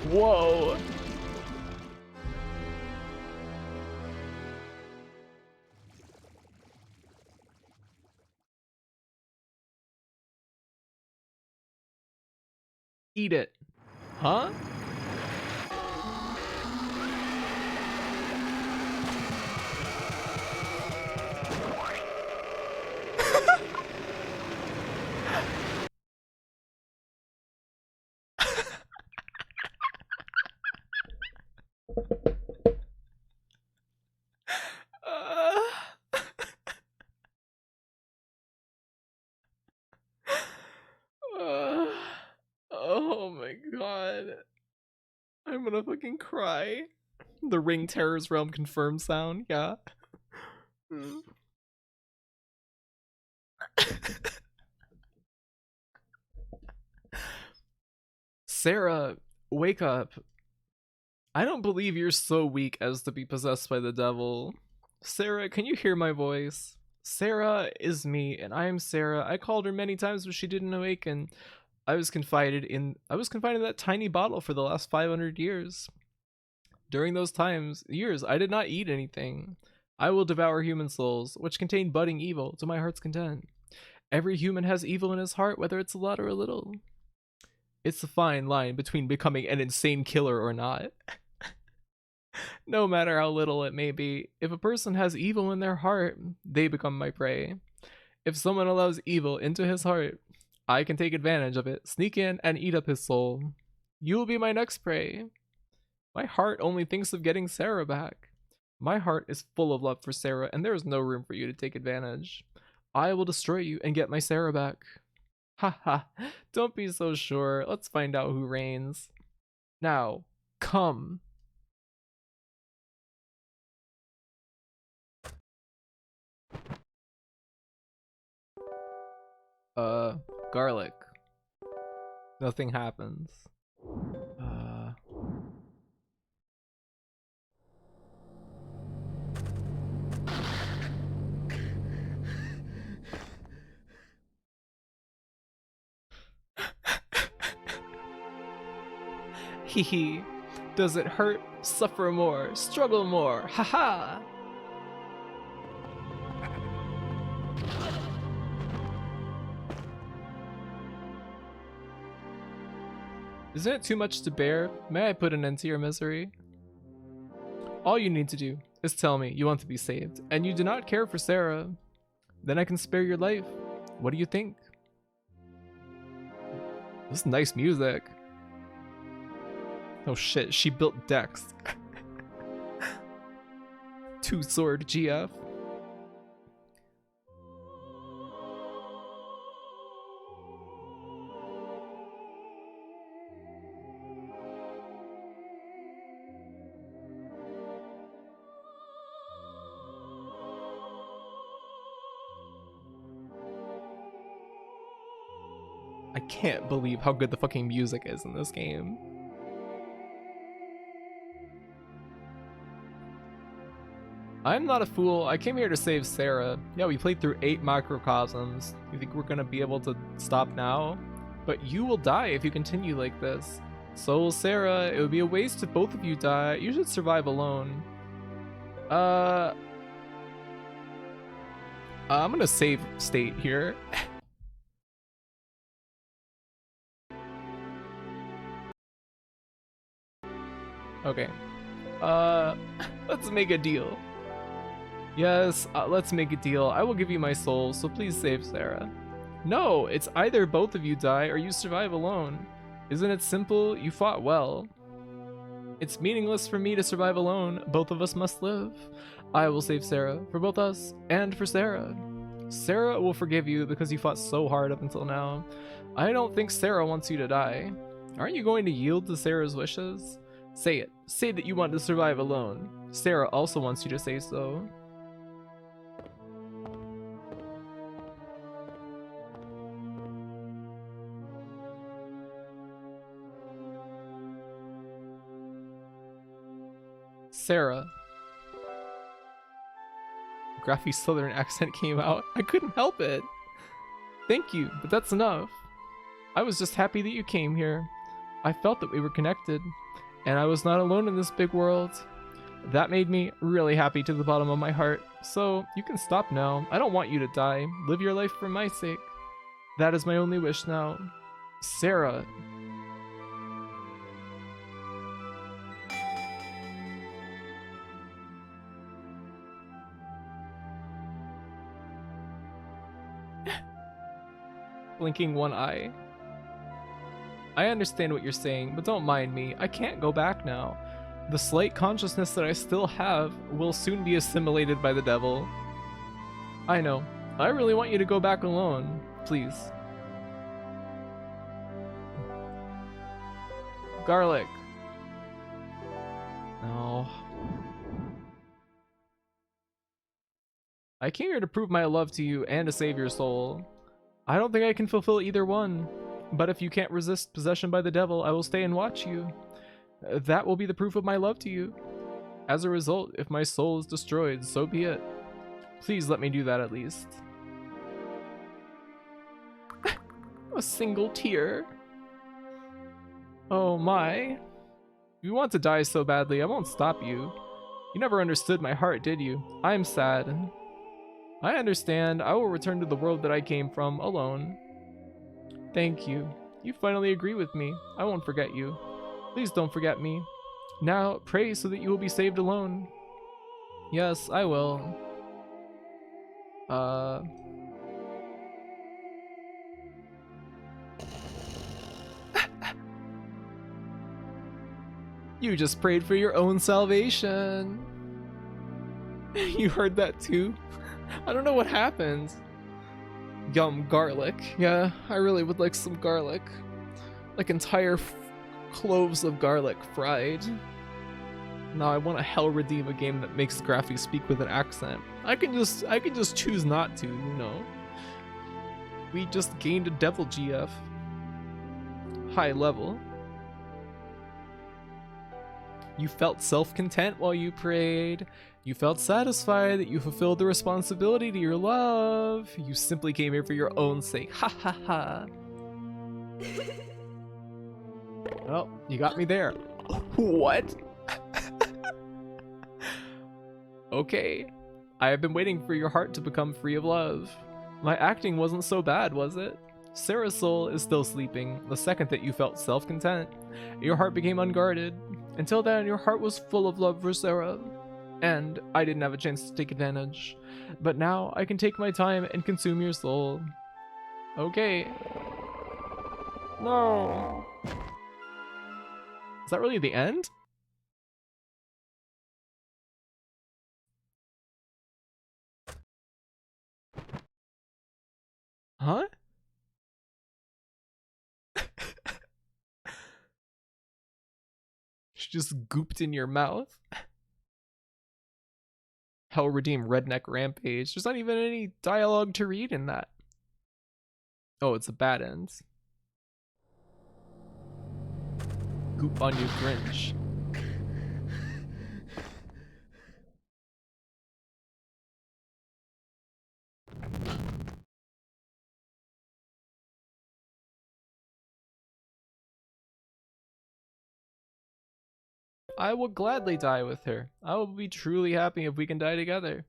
Whoa! Eat it. Huh? Oh my god. I'm gonna fucking cry. The Ring Terror's Realm confirmed sound, yeah. Sarah, wake up. I don't believe you're so weak as to be possessed by the devil. Sarah, can you hear my voice? Sarah is me, and I am Sarah. I called her many times, but she didn't awaken. I was confined in that tiny bottle for the last 500 years. During those years, I did not eat anything. I will devour human souls, which contain budding evil, to my heart's content. Every human has evil in his heart, whether it's a lot or a little. It's a fine line between becoming an insane killer or not. No matter how little it may be, if a person has evil in their heart, they become my prey. If someone allows evil into his heart, I can take advantage of it, sneak in, and eat up his soul. You will be my next prey. My heart only thinks of getting Sarah back. My heart is full of love for Sarah, and there is no room for you to take advantage. I will destroy you and get my Sarah back. Haha, don't be so sure. Let's find out who reigns. Now, come. Garlic. Nothing happens. Hee. Does it hurt? Suffer more. Struggle more. Haha. Isn't it too much to bear? May I put an end to your misery? All you need to do is tell me you want to be saved, and you do not care for Sarah. Then I can spare your life. What do you think? This is nice music. Oh shit, she built Dex. Two sword GF. I can't believe how good the fucking music is in this game. I'm not a fool. I came here to save Sarah. Yeah, we played through 8 microcosms. You think we're gonna be able to stop now? But you will die if you continue like this. So will Sarah. It would be a waste if both of you die. You should survive alone. I'm gonna save state here. Okay. Let's make a deal. Yes, let's make a deal. I will give you my soul, so please save Sarah. No, it's either both of you die or you survive alone. Isn't it simple? You fought well. It's meaningless for me to survive alone. Both of us must live. I will save Sarah, for both us and for Sarah. Sarah will forgive you because you fought so hard up until now. I don't think Sarah wants you to die. Aren't you going to yield to Sarah's wishes? Say it. Say that you want to survive alone. Sarah also wants you to say so. Sarah. Graffy's southern accent came out. I couldn't help it. Thank you, but that's enough. I was just happy that you came here. I felt that we were connected, and I was not alone in this big world. That made me really happy to the bottom of my heart. So, you can stop now. I don't want you to die. Live your life for my sake. That is my only wish now. Sarah. Blinking one eye. I understand what you're saying, but don't mind me. I can't go back now. The slight consciousness that I still have will soon be assimilated by the devil. I know. I really want you to go back alone. Please. Garlic. No. I came here to prove my love to you and to save your soul. I don't think I can fulfill either one, but if you can't resist possession by the devil, I will stay and watch you. That will be the proof of my love to you. As a result, if my soul is destroyed, so be it. Please let me do that at least. A single tear. Oh my. If you want to die so badly, I won't stop you. You never understood my heart, did you? I am sad. I understand. I will return to the world that I came from, alone. Thank you. You finally agree with me. I won't forget you. Please don't forget me. Now, pray so that you will be saved alone. Yes, I will. You just prayed for your own salvation. You heard that too? I don't know what happened. Yum, garlic. Yeah, I really would like some garlic. Like entire cloves of garlic fried. Now I want to hell redeem a game that makes Graffy speak with an accent. I can just choose not to, you know. We just gained a devil GF. High level. You felt self-content while you prayed. You felt satisfied that you fulfilled the responsibility to your love. You simply came here for your own sake. Ha ha ha. Well, you got me there. What? Okay. I have been waiting for your heart to become free of love. My acting wasn't so bad, was it? Sarah's soul is still sleeping. The second that you felt self-content, your heart became unguarded. Until then, your heart was full of love for Sarah. And I didn't have a chance to take advantage. But now I can take my time and consume your soul. Okay. No. Is that really the end? Huh? She just gooped in your mouth. Hell redeem redneck rampage. There's not even any dialogue to read in that. Oh, it's a bad end. Goop on you, Grinch. I will gladly die with her. I will be truly happy if we can die together.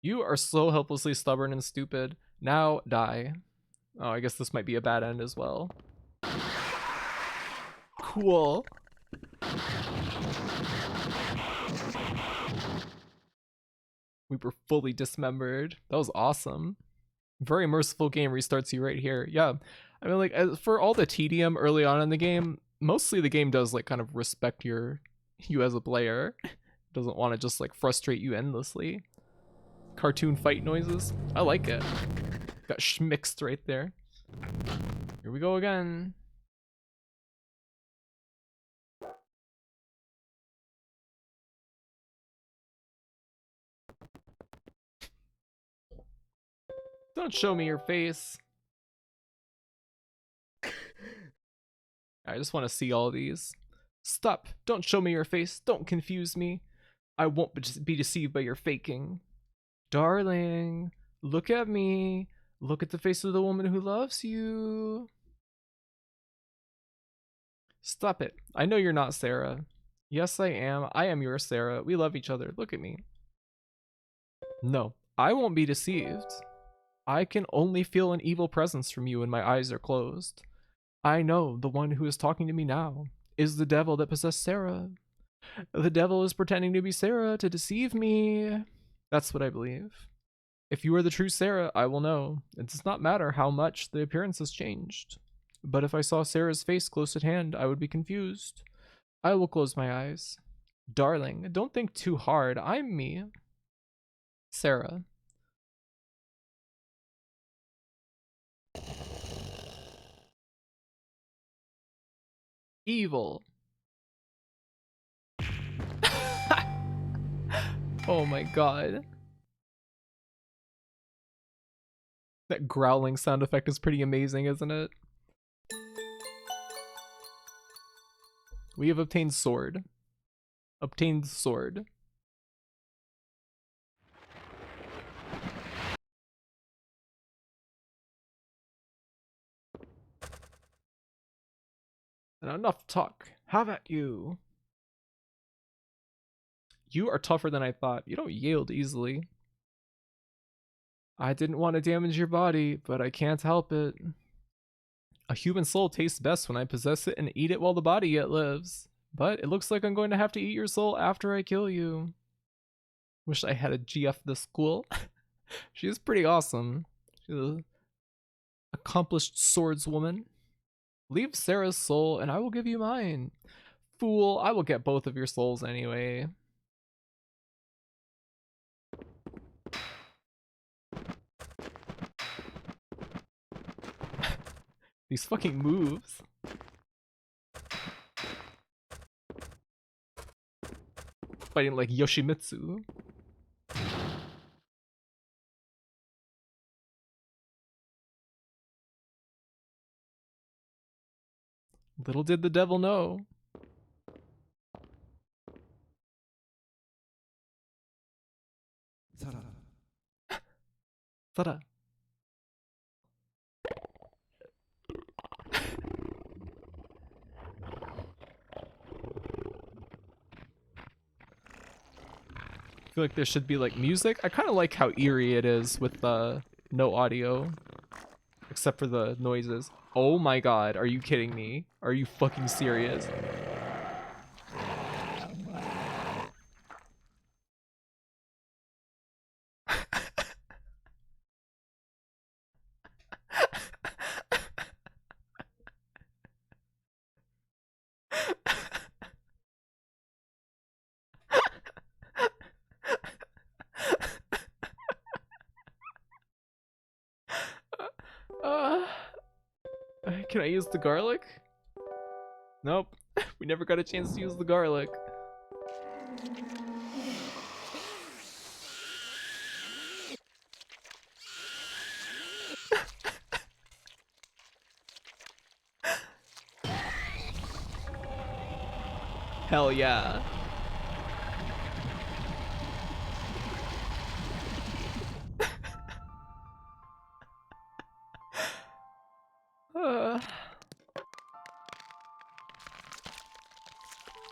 You are so helplessly stubborn and stupid. Now die. Oh, I guess this might be a bad end as well. Cool. We were fully dismembered. That was awesome. Very merciful game restarts you right here. Yeah. I mean, like, for all the tedium early on in the game, mostly the game does, like, kind of respect your you as a player. Doesn't want to just like frustrate you endlessly. Cartoon fight noises. I like it. Got schmixed right there. Here we go again. Don't show me your face. I just want to see all these. Stop. Don't show me your face. Don't confuse me. I won't be deceived by your faking. Darling, look at me. Look at the face of the woman who loves you. Stop it. I know you're not Sarah. Yes, I am. I am your Sarah. We love each other. Look at me. No, I won't be deceived. I can only feel an evil presence from you when my eyes are closed. I know the one who is talking to me now is the devil that possessed Sarah. The devil is pretending to be Sarah to deceive me. That's what I believe. If you are the true Sarah, I will know. It does not matter how much the appearance has changed. But if I saw Sarah's face close at hand, I would be confused. I will close my eyes. Darling, don't think too hard. I'm me. Sarah. Evil. Oh my god. That growling sound effect is pretty amazing, isn't it? We have obtained sword. Obtained sword. And enough talk. Have at you. You are tougher than I thought. You don't yield easily. I didn't want to damage your body, but I can't help it. A human soul tastes best when I possess it and eat it while the body yet lives. But it looks like I'm going to have to eat your soul after I kill you. Wish I had a GF this cool. She is pretty awesome. She's an accomplished swordswoman. Leave Sarah's soul and I will give you mine. Fool, I will get both of your souls anyway. These fucking moves. Fighting like Yoshimitsu. Little did the devil know. Sara. I feel like there should be like music. I kind of like how eerie it is with no audio. Except for the noises. Oh my god, are you kidding me? Are you fucking serious? Can I use the garlic? Nope. We never got a chance to use the garlic. Hell yeah.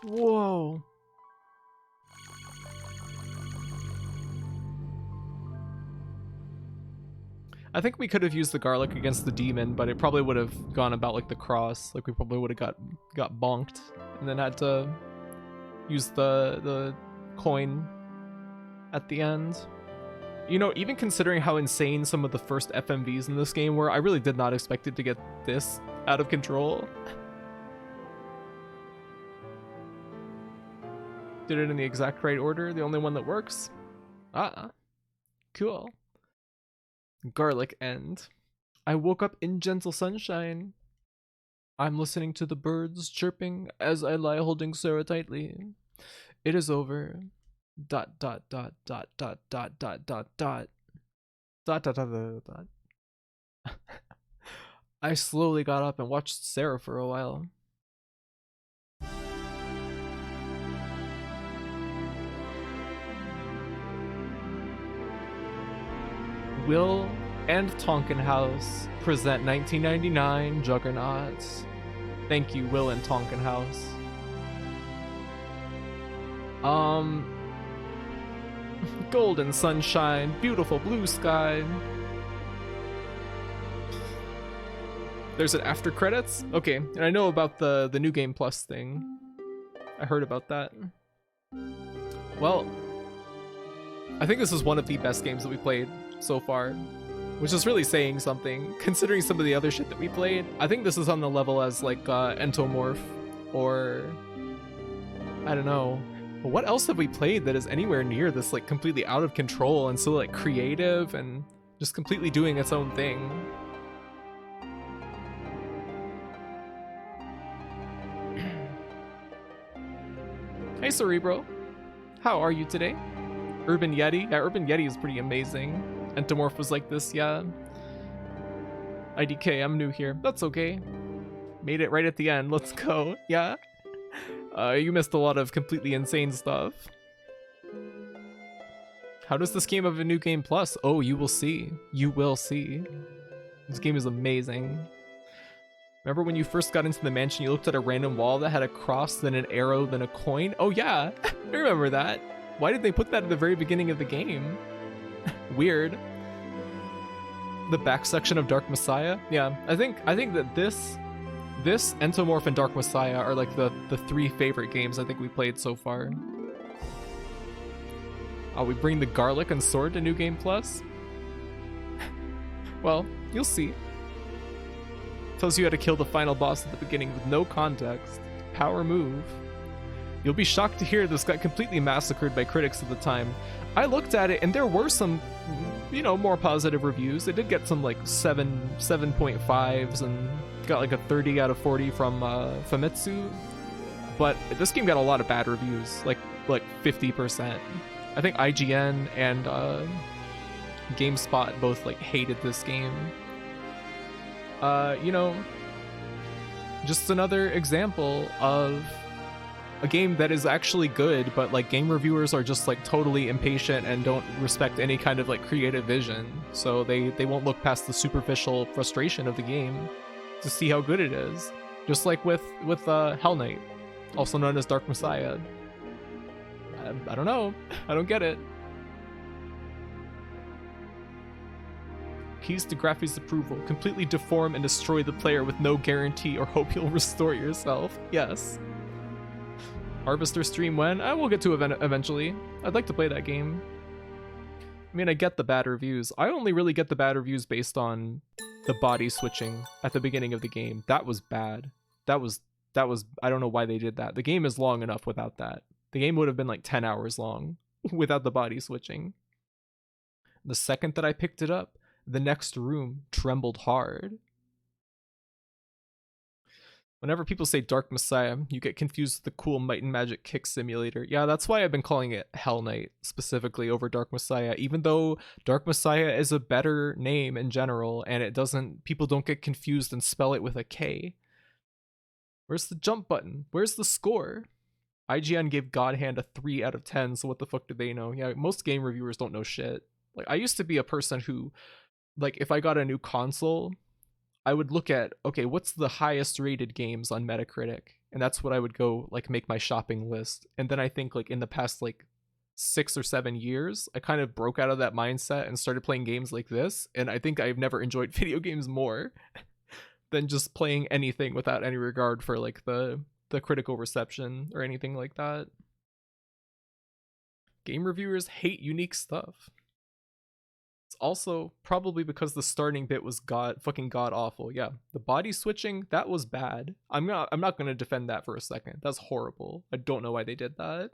Whoa. I think we could have used the garlic against the demon, but it probably would have gone about like the cross. Like we probably would have got bonked and then had to use the coin at the end. You know, even considering how insane some of the first FMVs in this game were, I really did not expect it to get this out of control. Did it in the exact right order, the only one that works. Ah, cool. Garlic end. I woke up in gentle sunshine. I'm listening to the birds chirping as I lie holding Sarah tightly. It is over. Dot dot dot dot dot dot dot dot dot dot dot dot dot. I slowly got up and watched Sarah for a while. Will and Tonkin House present 1999 Juggernauts. Thank you, Will and Tonkin House. Golden sunshine, beautiful blue sky. There's an after credits? Okay, and I know about the New Game Plus thing. I heard about that. Well, I think this is one of the best games that we played so far, which is really saying something, considering some of the other shit that we played. I think this is on the level as like Entomorph, or I don't know. But what else have we played that is anywhere near this, like completely out of control and so like creative and just completely doing its own thing? Hey Cerebro, how are you today? Urban Yeti? Yeah, Urban Yeti is pretty amazing. Entomorph was like this, yeah. IDK, I'm new here. That's okay. Made it right at the end. Let's go. Yeah. You missed a lot of completely insane stuff. How does this game have a New Game Plus? Oh, you will see. You will see. This game is amazing. Remember when you first got into the mansion, you looked at a random wall that had a cross, then an arrow, then a coin? Oh yeah, I remember that. Why did they put that at the very beginning of the game? Weird. The back section of Dark Messiah? Yeah, I think that this Entomorph and Dark Messiah are like the three favorite games I think we played so far. Oh, we bring the garlic and sword to New Game Plus? Well, you'll see. Tells you how to kill the final boss at the beginning with no context. Power move. You'll be shocked to hear this got completely massacred by critics at the time. I looked at it and there were some, you know, more positive reviews. It did get some like 7.5s and got like a 30 out of 40 from Famitsu. But this game got a lot of bad reviews, like 50%. I think IGN and GameSpot both like hated this game. You know, just another example of a game that is actually good, but like game reviewers are just like totally impatient and don't respect any kind of like creative vision. So they won't look past the superficial frustration of the game to see how good it is. Just like with Hell Knight, also known as Dark Messiah. I don't know. I don't get it. Keys to Graphy's approval. Completely deform and destroy the player with no guarantee or hope you'll restore yourself. Yes. Harvester stream when? I will get to eventually. I'd like to play that game. I mean, I get the bad reviews. I only really get the bad reviews based on the body switching at the beginning of the game. That was bad. That was I don't know why they did that. The game is long enough without that. The game would have been like 10 hours long without the body switching. The second that I picked it up, the next room trembled hard. Whenever people say Dark Messiah, you get confused with the cool Might and Magic kick simulator. Yeah, that's why I've been calling it Hell Knight specifically over Dark Messiah, even though Dark Messiah is a better name in general and people don't get confused and spell it with a K. Where's the jump button? Where's the score? IGN gave God Hand a 3 out of 10, so what the fuck do they know? Yeah, most game reviewers don't know shit. Like, I used to be a person who, like, if I got a new console, I would look at, okay, what's the highest rated games on Metacritic? And that's what I would go, like, make my shopping list. And then I think, like, in the past, like, 6 or 7 years, I kind of broke out of that mindset and started playing games like this. And I think I've never enjoyed video games more than just playing anything without any regard for, like, the critical reception or anything like that. Game reviewers hate unique stuff. It's also probably because the starting bit was fucking god awful. Yeah, the body switching, that was bad. I'm not going to defend that for a second. That's horrible. I don't know why they did that.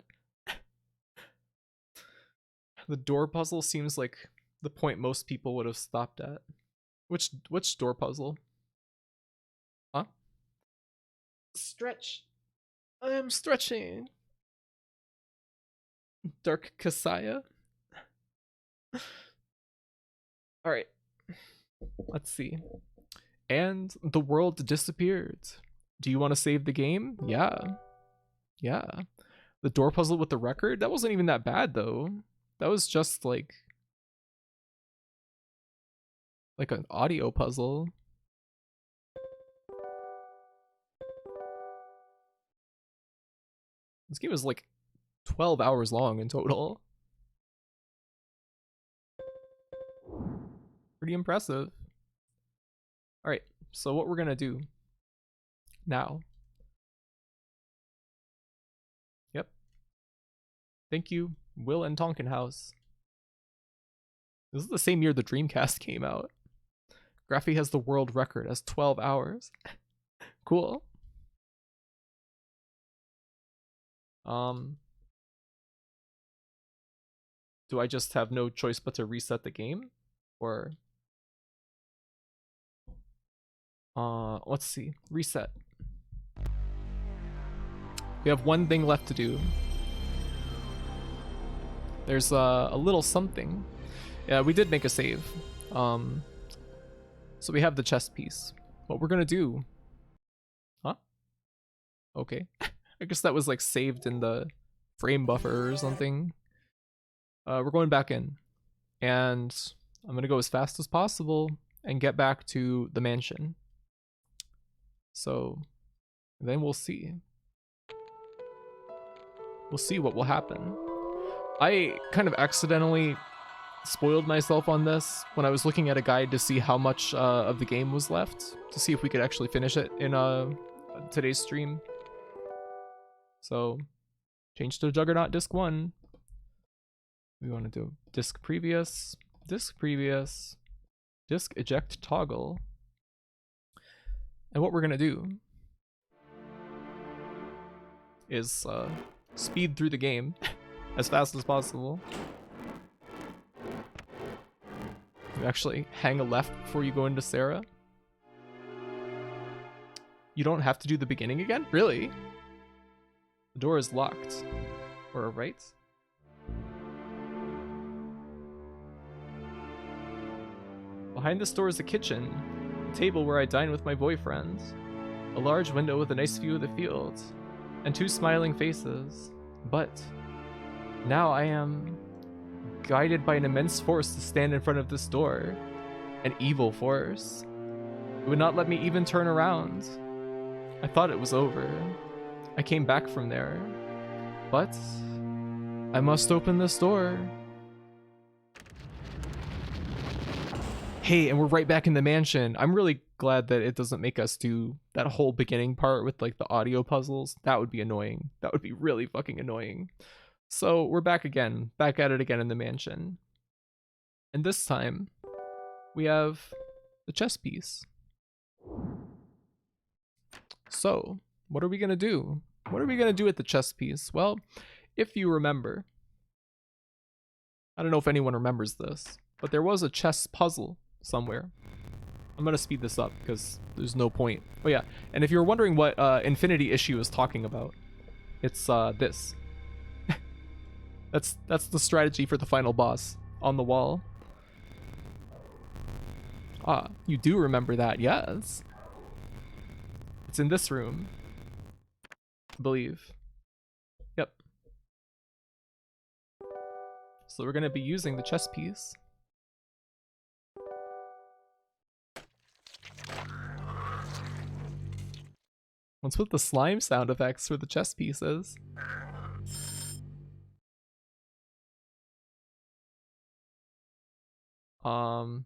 The door puzzle seems like the point most people would have stopped at. Which door puzzle? Huh? Stretch. I am stretching. Dark Kasaya. Alright. Let's see. And the world disappeared. Do you want to save the game? Yeah. Yeah. The door puzzle with the record? That wasn't even that bad though. That was just like an audio puzzle. This game is like 12 hours long in total. Pretty impressive. Alright, so what we're gonna do now. Yep. Thank you, Will and Tonkin House. This is the same year the Dreamcast came out. Graphy has the world record as 12 hours. Cool. Do I just have no choice but to reset the game? Or let's see. Reset. We have one thing left to do. There's a little something. Yeah, we did make a save. So we have the chess piece. What we're gonna do? Huh? Okay. I guess that was like saved in the frame buffer or something. We're going back in, and I'm gonna go as fast as possible and get back to the mansion. So then we'll see. We'll see what will happen. I kind of accidentally spoiled myself on this when I was looking at a guide to see how much of the game was left, to see if we could actually finish it in today's stream. So change to Juggernaut disc 1. We want to do disc previous, disc eject toggle. And what we're gonna do is speed through the game as fast as possible. You actually hang a left before you go into Sarah. You don't have to do the beginning again? Really? The door is locked. Or a right? Behind this door is a kitchen, a table where I dine with my boyfriend, a large window with a nice view of the field, and 2 smiling faces. But now I am guided by an immense force to stand in front of this door. An evil force. It would not let me even turn around. I thought it was over. I came back from there. But I must open this door. Hey, and we're right back in the mansion. I'm really glad that it doesn't make us do that whole beginning part with like the audio puzzles. That would be annoying. That would be really fucking annoying. So we're back again, back at it again in the mansion. And this time, we have the chess piece. So, what are we gonna do? What are we gonna do with the chess piece? Well, if you remember, I don't know if anyone remembers this, but there was a chess puzzle somewhere. I'm gonna speed this up because there's no point. Oh yeah, and if you're wondering what Infinity Issue is talking about, it's this. That's the strategy for the final boss on the wall. Ah, you do remember that, yes. It's in this room, I believe. Yep. So we're gonna be using the chess piece. What's with the slime sound effects for the chess pieces? I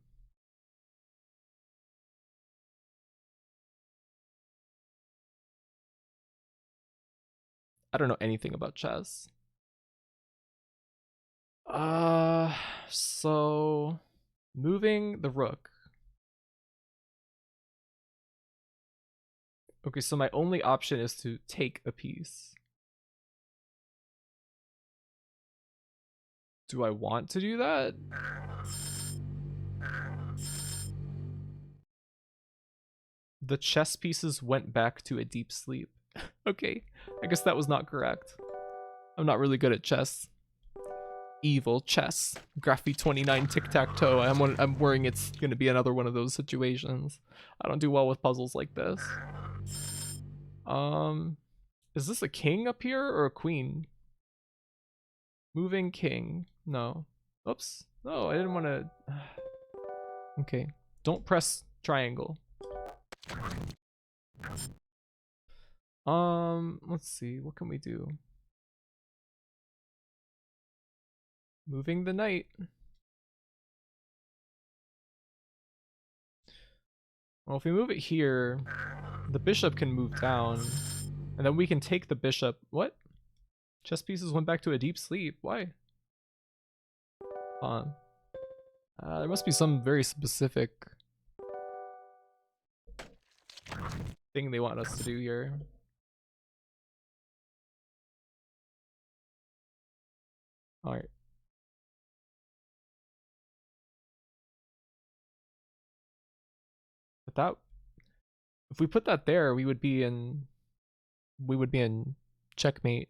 don't know anything about chess. So moving the rook. Okay, so my only option is to take a piece. Do I want to do that? The chess pieces went back to a deep sleep. Okay, I guess that was not correct. I'm not really good at chess. Evil chess. Graphy 29 tic-tac-toe. I'm worrying it's gonna be another one of those situations. I don't do well with puzzles like this. Is this a king up here or a queen? Moving king. No. Oops. No, I didn't want to. Okay. Don't press triangle. Let's see. What can we do? Moving the knight. Well, if we move it here, the bishop can move down. And then we can take the bishop. What? Chess pieces went back to a deep sleep. Why? There must be some very specific thing they want us to do here. Alright. But that, if we put that there, we would be in checkmate.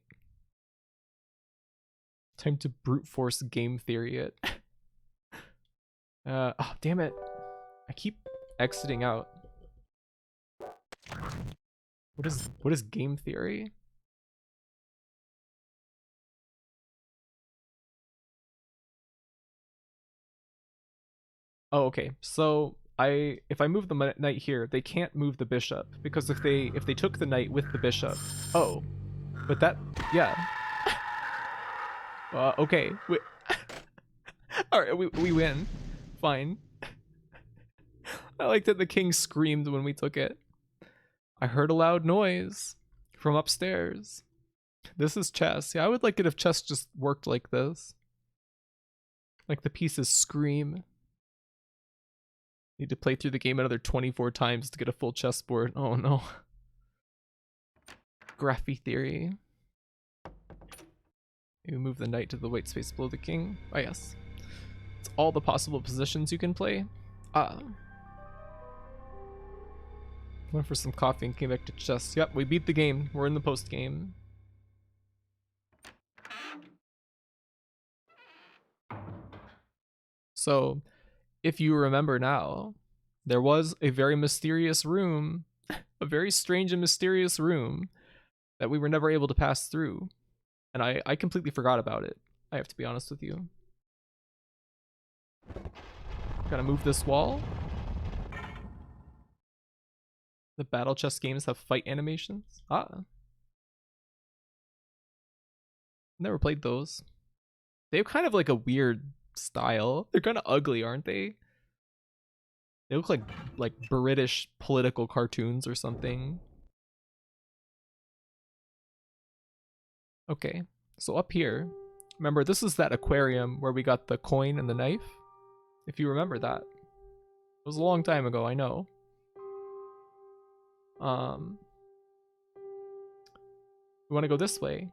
Time to brute force game theory it. Oh, damn it. I keep exiting out. What is game theory? Oh, okay. So if I move the knight here, they can't move the bishop because if they took the knight with the bishop, oh, but that, yeah. Okay. All right, we win. Fine. I like that the king screamed when we took it. I heard a loud noise from upstairs. This is chess. Yeah, I would like it if chess just worked like this. Like the pieces scream. Need to play through the game another 24 times to get a full chessboard. Oh no. Graphy theory. You move the knight to the white space below the king. Oh yes. It's all the possible positions you can play. Went for some coffee and came back to chess. Yep, we beat the game. We're in the post game. So, if you remember now, there was a very mysterious room, a very strange and mysterious room that we were never able to pass through. And I completely forgot about it. I have to be honest with you. Gotta move this wall. The battle chess games have fight animations. Never played those. They have kind of like a weird style. They're kind of ugly, aren't they? They look like British political cartoons or something. Okay, so up here, remember this is that aquarium where we got the coin and the knife? If you remember that. It was a long time ago, I know. We want to go this way.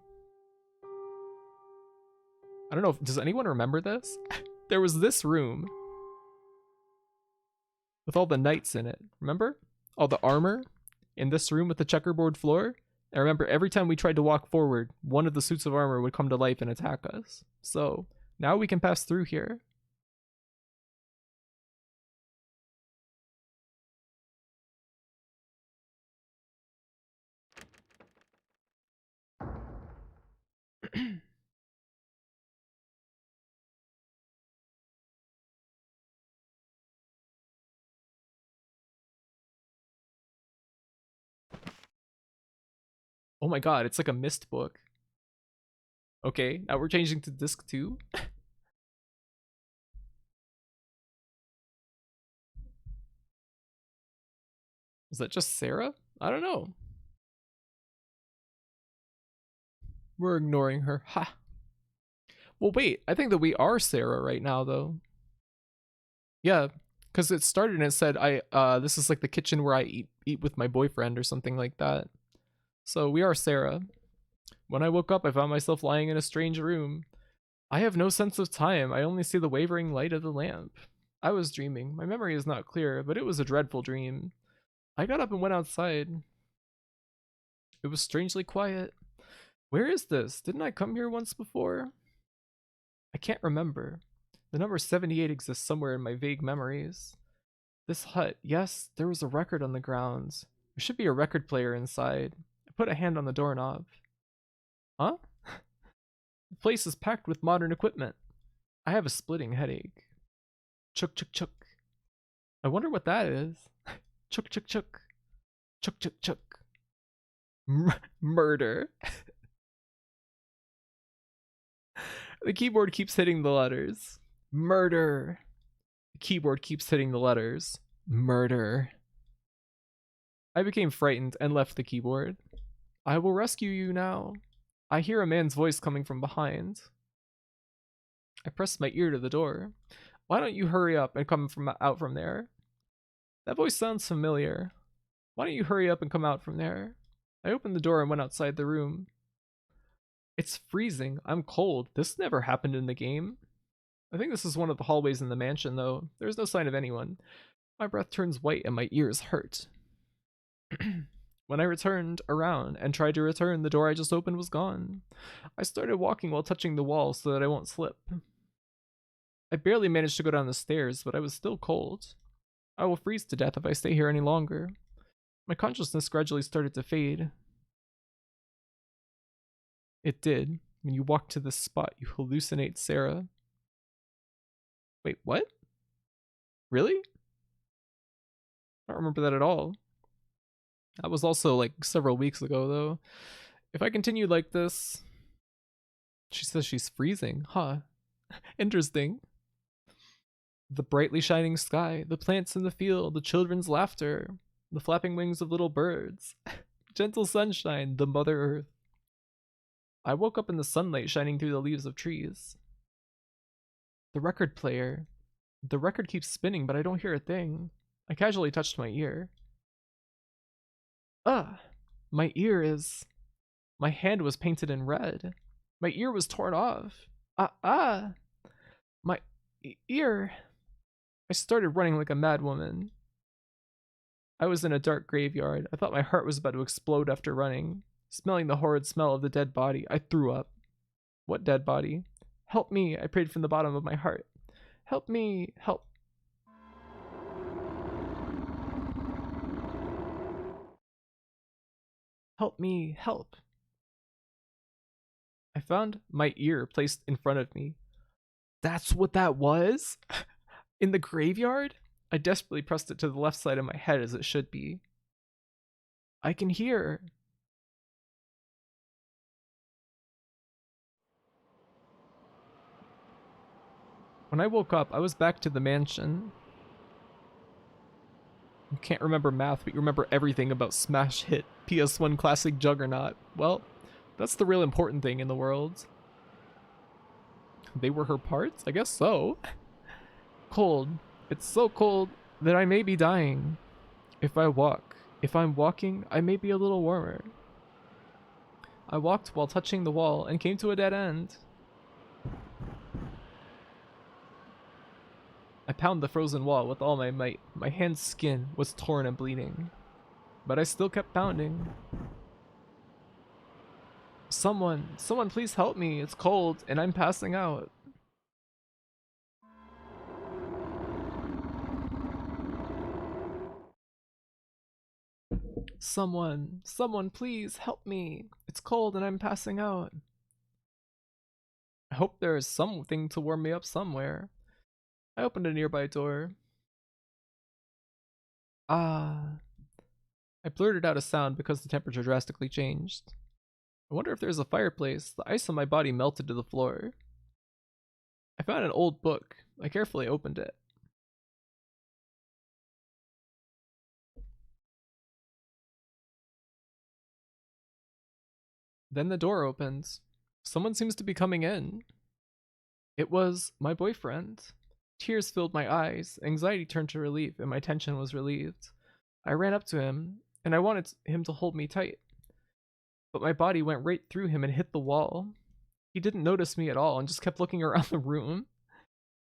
I don't know, does anyone remember this? There was this room with all the knights in it, remember? All the armor in this room with the checkerboard floor. I remember every time we tried to walk forward, one of the suits of armor would come to life and attack us. So now we can pass through here. Oh my god, it's like a mist book. Okay, now we're changing to disc 2. Is that just Sarah? I don't know. We're ignoring her. Ha. Well, wait, I think that we are Sarah right now, though. Yeah, because it started and it said, this is like the kitchen where I eat with my boyfriend or something like that. So we are Sarah. When I woke up, I found myself lying in a strange room. I have no sense of time. I only see the wavering light of the lamp. I was dreaming. My memory is not clear, but it was a dreadful dream. I got up and went outside. It was strangely quiet. Where is this? Didn't I come here once before? I can't remember. The number 78 exists somewhere in my vague memories. This hut, yes, there was a record on the grounds. There should be a record player inside. I put a hand on the doorknob. Huh? The place is packed with modern equipment. I have a splitting headache. Chuk chuk chuk. I wonder what that is. Chuk chuk chuk. Chuk chuk chuk. Murder. The keyboard keeps hitting the letters. Murder. The keyboard keeps hitting the letters. Murder. I became frightened and left the keyboard. I will rescue you now. I hear a man's voice coming from behind. I pressed my ear to the door. Why don't you hurry up and come out from there? That voice sounds familiar. Why don't you hurry up and come out from there? I opened the door and went outside the room. It's freezing. I'm cold. This never happened in the game. I think this is one of the hallways in the mansion, though. There's no sign of anyone. My breath turns white and my ears hurt. When I returned around and tried to return, the door I just opened was gone. I started walking while touching the wall so that I won't slip. I barely managed to go down the stairs, but I was still cold. I will freeze to death if I stay here any longer. My consciousness gradually started to fade. It did. When you walk to this spot, you hallucinate Sarah. Wait, what? Really? I don't remember that at all. That was also like several weeks ago, though. If I continue like this... She says she's freezing. Huh. Interesting. The brightly shining sky, the plants in the field, the children's laughter, the flapping wings of little birds. Gentle sunshine, the Mother Earth. I woke up in the sunlight shining through the leaves of trees. The record player. The record keeps spinning, but I don't hear a thing. I casually touched my ear. My ear is... My hand was painted in red. My ear was torn off. My ear... I started running like a madwoman. I was in a dark graveyard. I thought my heart was about to explode after running. Smelling the horrid smell of the dead body, I threw up. What dead body? Help me, I prayed from the bottom of my heart. Help me, help. Help me, help. I found my ear placed in front of me. That's what that was? In the graveyard? I desperately pressed it to the left side of my head as it should be. I can hear. When I woke up, I was back to the mansion. You can't remember math, but you remember everything about smash hit PS1 classic Juggernaut. Well, that's the real important thing in the world. They were her parts? I guess so. Cold. It's so cold that I may be dying. If I'm walking, I may be a little warmer. I walked while touching the wall and came to a dead end. I pounded the frozen wall with all my might. My hand's skin was torn and bleeding, but I still kept pounding. Someone please help me. It's cold and I'm passing out. Someone please help me. It's cold and I'm passing out. I hope there is something to warm me up somewhere. I opened a nearby door. I blurted out a sound because the temperature drastically changed. I wonder if there's a fireplace. The ice on my body melted to the floor. I found an old book. I carefully opened it. Then the door opens. Someone seems to be coming in. It was my boyfriend. Tears filled my eyes, anxiety turned to relief, and my tension was relieved. I ran up to him, and I wanted him to hold me tight. But my body went right through him and hit the wall. He didn't notice me at all and just kept looking around the room.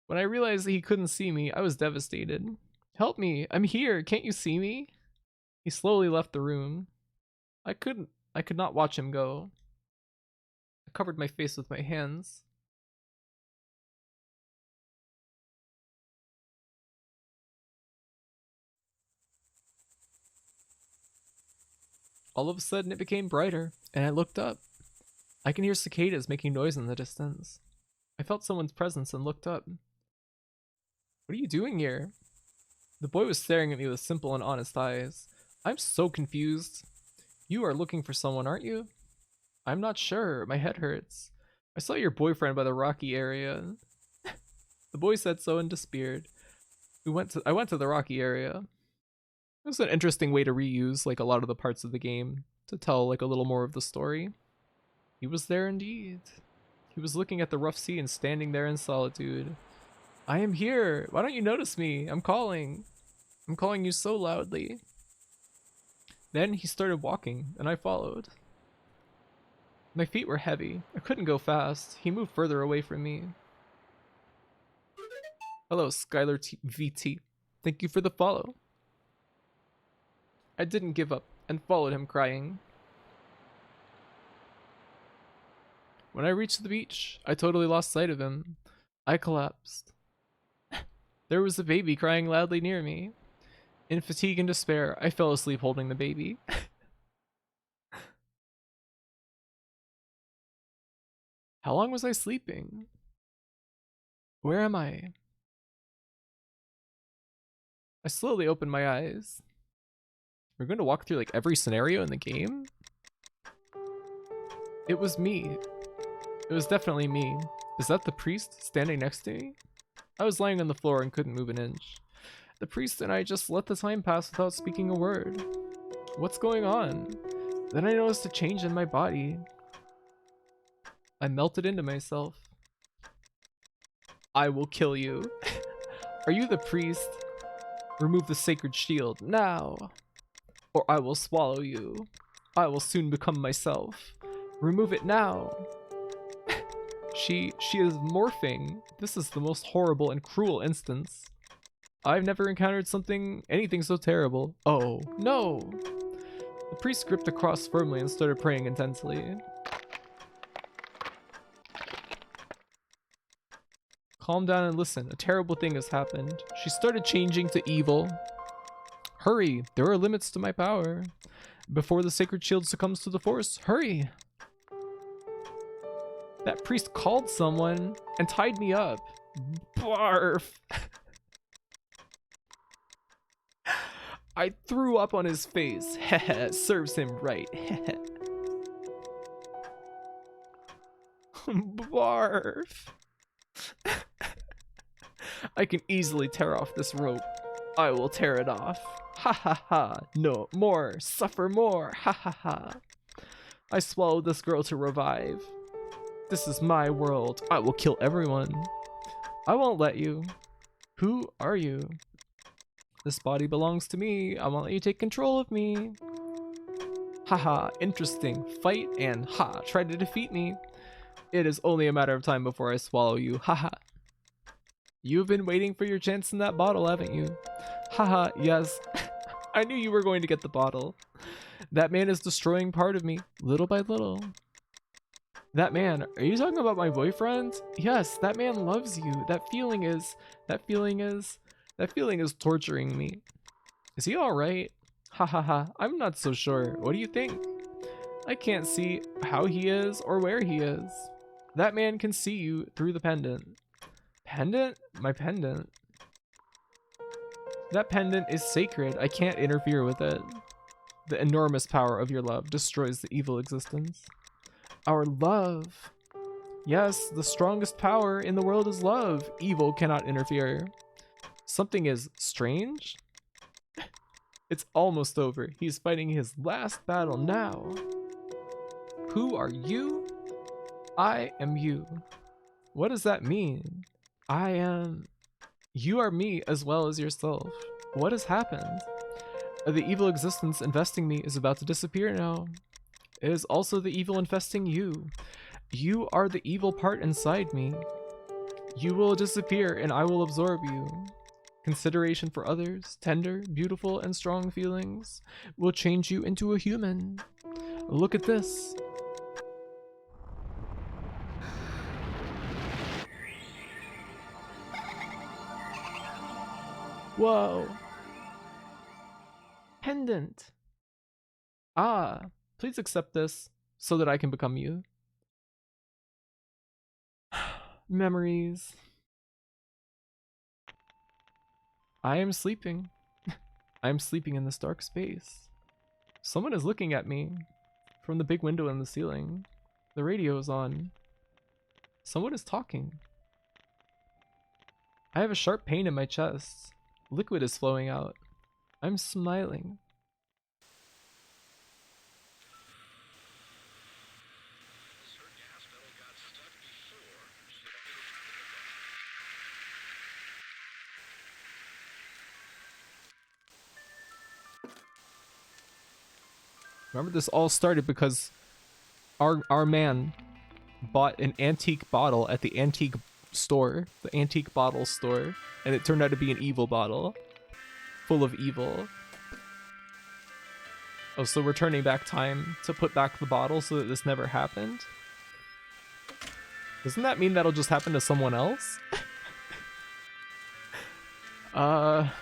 When I realized that he couldn't see me, I was devastated. Help me, I'm here, can't you see me? He slowly left the room. I could not watch him go. I covered my face with my hands. All of a sudden it became brighter, and I looked up. I can hear cicadas making noise in the distance. I felt someone's presence and looked up. What are you doing here? The boy was staring at me with simple and honest eyes. I'm so confused. You are looking for someone, aren't you? I'm not sure. My head hurts. I saw your boyfriend by the rocky area. The boy said so and disappeared. I went to the rocky area. It was an interesting way to reuse like a lot of the parts of the game to tell like a little more of the story. He was there indeed. He was looking at the rough sea and standing there in solitude. I am here. Why don't you notice me? I'm calling. I'm calling you so loudly. Then he started walking, and I followed. My feet were heavy. I couldn't go fast. He moved further away from me. Hello, Skylar VT. Thank you for the follow. I didn't give up and followed him crying. When I reached the beach, I totally lost sight of him. I collapsed. There was a baby crying loudly near me. In fatigue and despair, I fell asleep holding the baby. How long was I sleeping? Where am I? I slowly opened my eyes. We're going to walk through like every scenario in the game? It was me. It was definitely me. Is that the priest standing next to me? I was lying on the floor and couldn't move an inch. The priest and I just let the time pass without speaking a word. What's going on? Then I noticed a change in my body. I melted into myself. I will kill you. Are you the priest? Remove the sacred shield now, or I will swallow you. I will soon become myself. Remove it now. She is morphing. This is the most horrible and cruel instance. I've never encountered anything so terrible. Oh, no. The priest gripped the cross firmly and started praying intensely. Calm down and listen. A terrible thing has happened. She started changing to evil. Hurry, there are limits to my power. Before the sacred shield succumbs to the force, hurry. That priest called someone and tied me up. Barf. I threw up on his face. Serves him right. Barf. I can easily tear off this rope. I will tear it off. Ha ha ha. No more. Suffer more. Ha ha ha. I swallowed this girl to revive. This is my world. I will kill everyone. I won't let you. Who are you? This body belongs to me. I won't let you take control of me. Haha, interesting. Fight and try to defeat me. It is only a matter of time before I swallow you. Haha. You've been waiting for your chance in that bottle, haven't you? Haha, yes. I knew you were going to get the bottle. That man is destroying part of me, little by little. That man, are you talking about my boyfriend? Yes, that man loves you. That feeling is torturing me. Is he alright? Ha ha ha, I'm not so sure. What do you think? I can't see how he is or where he is. That man can see you through the pendant. Pendant? My pendant. That pendant is sacred. I can't interfere with it. The enormous power of your love destroys the evil existence. Our love. Yes, the strongest power in the world is love. Evil cannot interfere. Something is strange? It's almost over. He's fighting his last battle now. Who are you? I am you. What does that mean? I am... You are me as well as yourself. What has happened? The evil existence investing me is about to disappear now. It is also the evil infesting you. You are the evil part inside me. You will disappear and I will absorb you. Consideration for others, tender, beautiful, and strong feelings will change you into a human. Look at this. Whoa. Pendant. Ah, please accept this so that I can become you. Memories. I am sleeping. I am sleeping in this dark space. Someone is looking at me from the big window in the ceiling. The radio is on. Someone is talking. I have a sharp pain in my chest. Liquid is flowing out. I'm smiling. Remember, this all started because our man bought an antique bottle at the antique store, the antique bottle store, and it turned out to be an evil bottle, full of evil. Oh, so we're turning back time to put back the bottle so that this never happened? Doesn't that mean that'll just happen to someone else? Alright.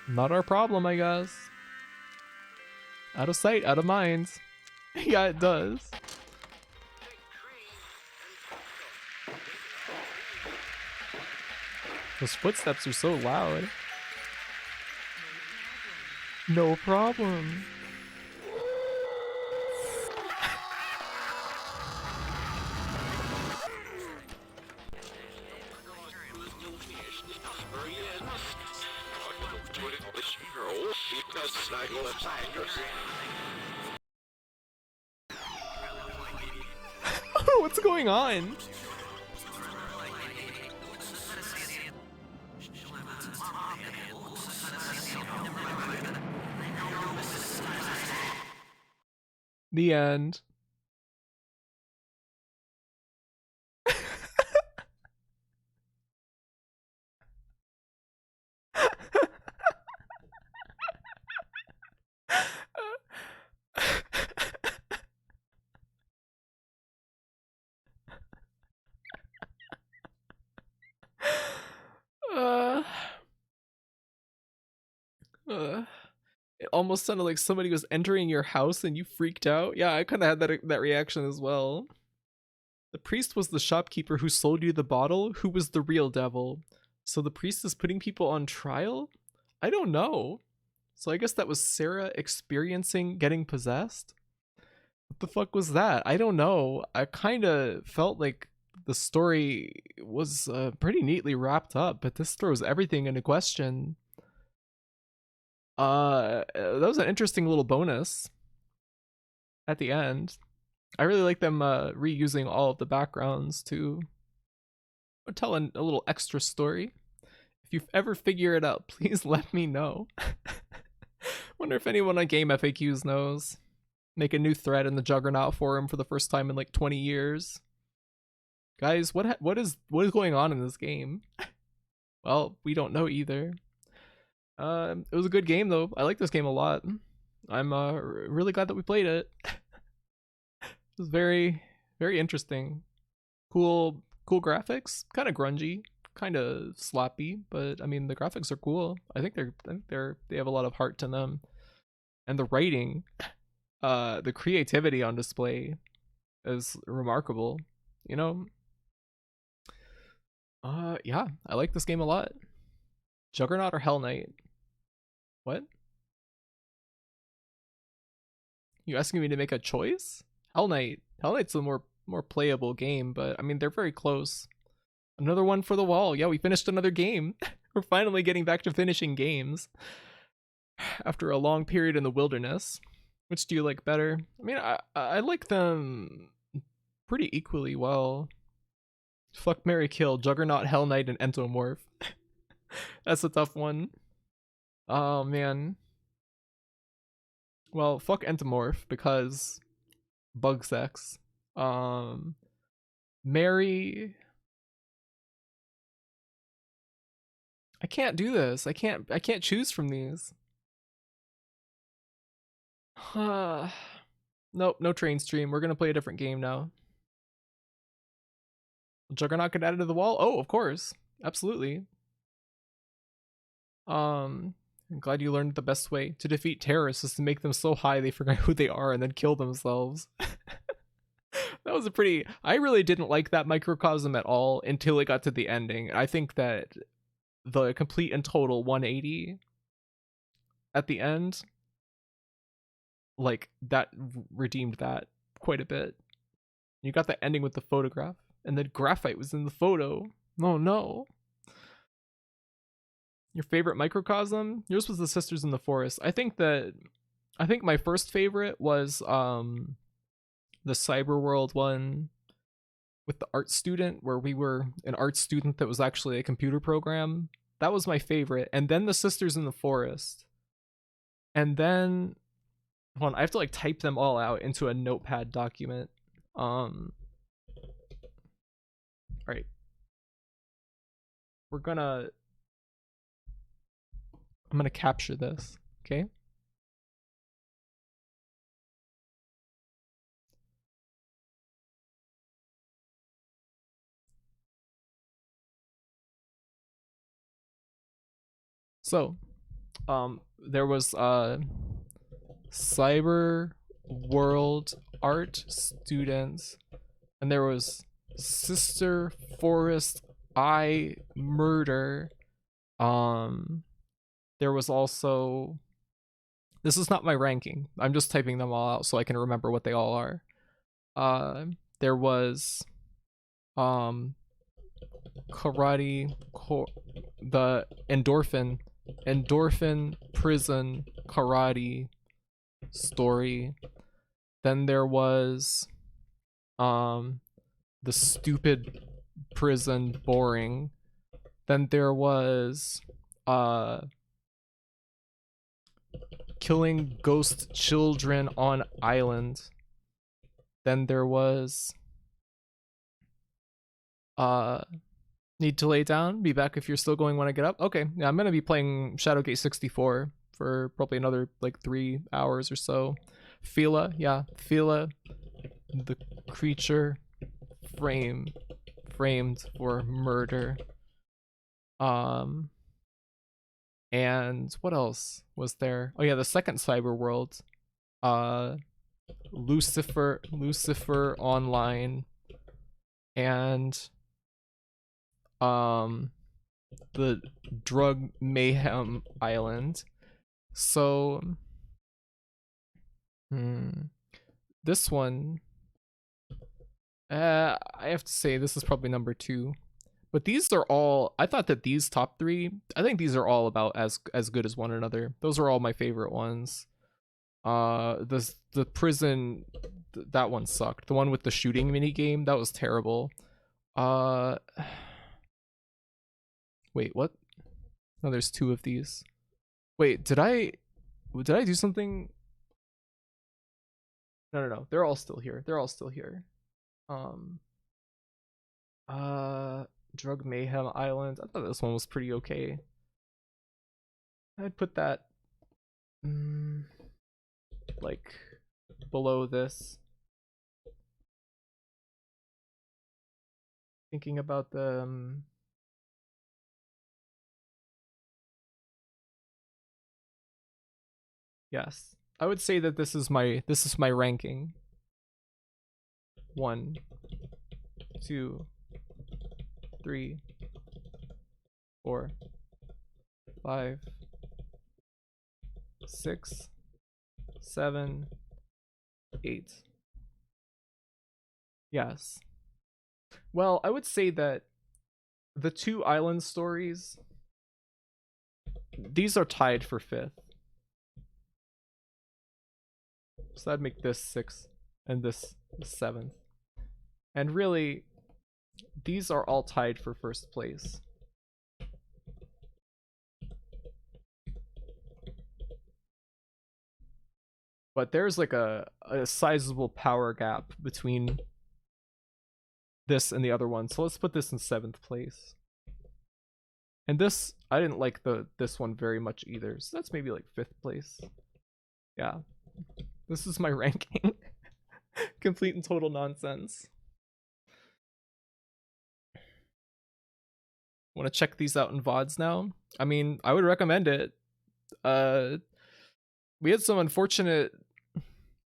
Not our problem, I guess. Out of sight, out of mind. Yeah, it does. Those footsteps are so loud. No problem. What's going on? The end. It almost sounded like somebody was entering your house and you freaked out. Yeah, I kind of had that reaction as well. The priest was the shopkeeper who sold you the bottle, who was the real devil. So the priest is putting people on trial? I don't know. So I guess that was Sarah experiencing getting possessed? What the fuck was that? I don't know. I kind of felt like the story was pretty neatly wrapped up, but this throws everything into question. That was an interesting little bonus at the end. I really like them reusing all of the backgrounds to tell a little extra story. If you ever figure it out, please let me know. Wonder if anyone on Game FAQs knows. Make a new thread in the Juggernaut forum for the first time in like 20 years. Guys, what is going on in this game? Well, we don't know either. It was a good game though. I like this game a lot. I'm really glad that we played it. It was very, very interesting. Cool graphics. Kind of grungy, kind of sloppy, but I mean the graphics are cool. I think they have a lot of heart to them, and the writing, the creativity on display is remarkable. You know. Yeah, I like this game a lot. Juggernaut or Hell Knight? What? You asking me to make a choice? Hell Knight. Hell Knight's a more playable game, but I mean they're very close. Another one for the wall. Yeah, we finished another game. We're finally getting back to finishing games after a long period in the wilderness. Which do you like better? I mean, I like them pretty equally well. Fuck, marry, kill, Juggernaut, Hell Knight, and Entomorph. That's a tough one. Oh man. Well, fuck Entomorph because Bug sex. Um, Mary. I can't do this. I can't choose from these. Nope, no train stream. We're gonna play a different game now. Juggernaut get added to the wall? Oh, of course. Absolutely. I'm glad you learned the best way to defeat terrorists is to make them so high they forget who they are and then kill themselves. That was a pretty. I really didn't like that microcosm at all until it got to the ending. I think that the complete and total 180 at the end, like, that redeemed that quite a bit. You got the ending with the photograph, and then graphite was in the photo. Oh no. Your favorite microcosm? Yours was the Sisters in the Forest. I think my first favorite was the cyber world one with the art student, where we were an art student that was actually a computer program. That was my favorite. And then the Sisters in the Forest. And then hold on, I have to like type them all out into a notepad document. All right. I'm gonna capture this, okay? So, there was cyber world art students, and there was Sister Forest I murder. There was also, this is not my ranking. I'm just typing them all out so I can remember what they all are. There was karate, the endorphin prison karate story. Then there was the stupid prison boring. Then there was killing ghost children on island. Then there was need to lay down, be back if you're still going when I get up. Okay, yeah, I'm gonna be playing Shadowgate 64 for probably another like 3 hours or so. Fila, yeah, Fila, the creature framed for murder. And what else was there? Oh yeah, the second cyber world. Lucifer Online, and the Drug Mayhem Island. So this one, I have to say this is probably number 2. But these are all, I thought that these top 3, I think these are all about as good as one another. Those are all my favorite ones. The prison, that one sucked. The one with the shooting mini game, that was terrible. Wait, what? No, there's 2 of these. Wait, did I do something? No. They're all still here. Drug Mayhem Island. I thought this one was pretty okay. I'd put that like below this. Thinking about the yes. I would say that this is my ranking. 1, 2, 3, 4, 5, 6, 7, 8. Yes. Well, I would say that the 2 island stories, these are tied for 5th. So that'd make this 6th and this 7th. And really, these are all tied for 1st place. But there's like a sizable power gap between this and the other one. So let's put this in 7th place. And this, I didn't like this one very much either. So that's maybe like 5th place. Yeah. This is my ranking. Complete and total nonsense. Want to check these out in VODs now? I mean, I would recommend it. We had some unfortunate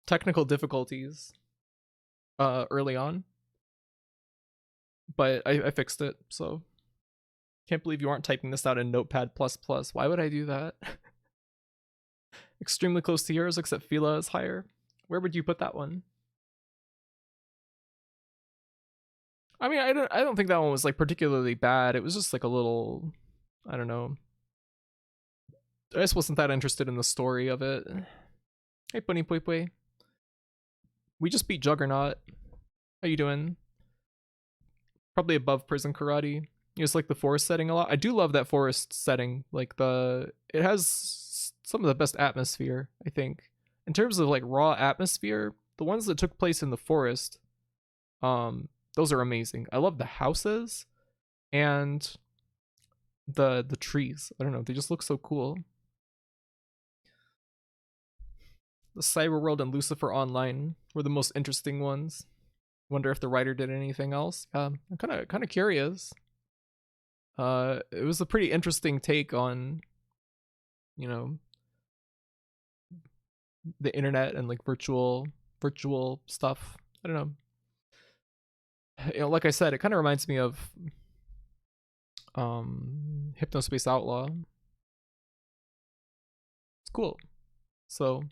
technical difficulties early on, but I fixed it, so can't believe you aren't typing this out in Notepad++. Why would I do that? Extremely close to yours, except Fila is higher. Where would you put that one? I mean, I don't think that one was like particularly bad. It was just like a little, I don't know. I just wasn't that interested in the story of it. Hey, Bunny Pui Pui. We just beat Juggernaut. How you doing? Probably above Prison Karate. You just like the forest setting a lot. I do love that forest setting. Like it has some of the best atmosphere, I think. In terms of like raw atmosphere, the ones that took place in the forest, those are amazing. I love the houses and the trees. I don't know, they just look so cool. The Cyber World and Lucifer Online were the most interesting ones. Wonder if the writer did anything else. I'm kind of curious. It was a pretty interesting take on, you know, the internet and like virtual stuff. I don't know. You know, like I said, it kind of reminds me of Hypnospace Outlaw. It's cool. So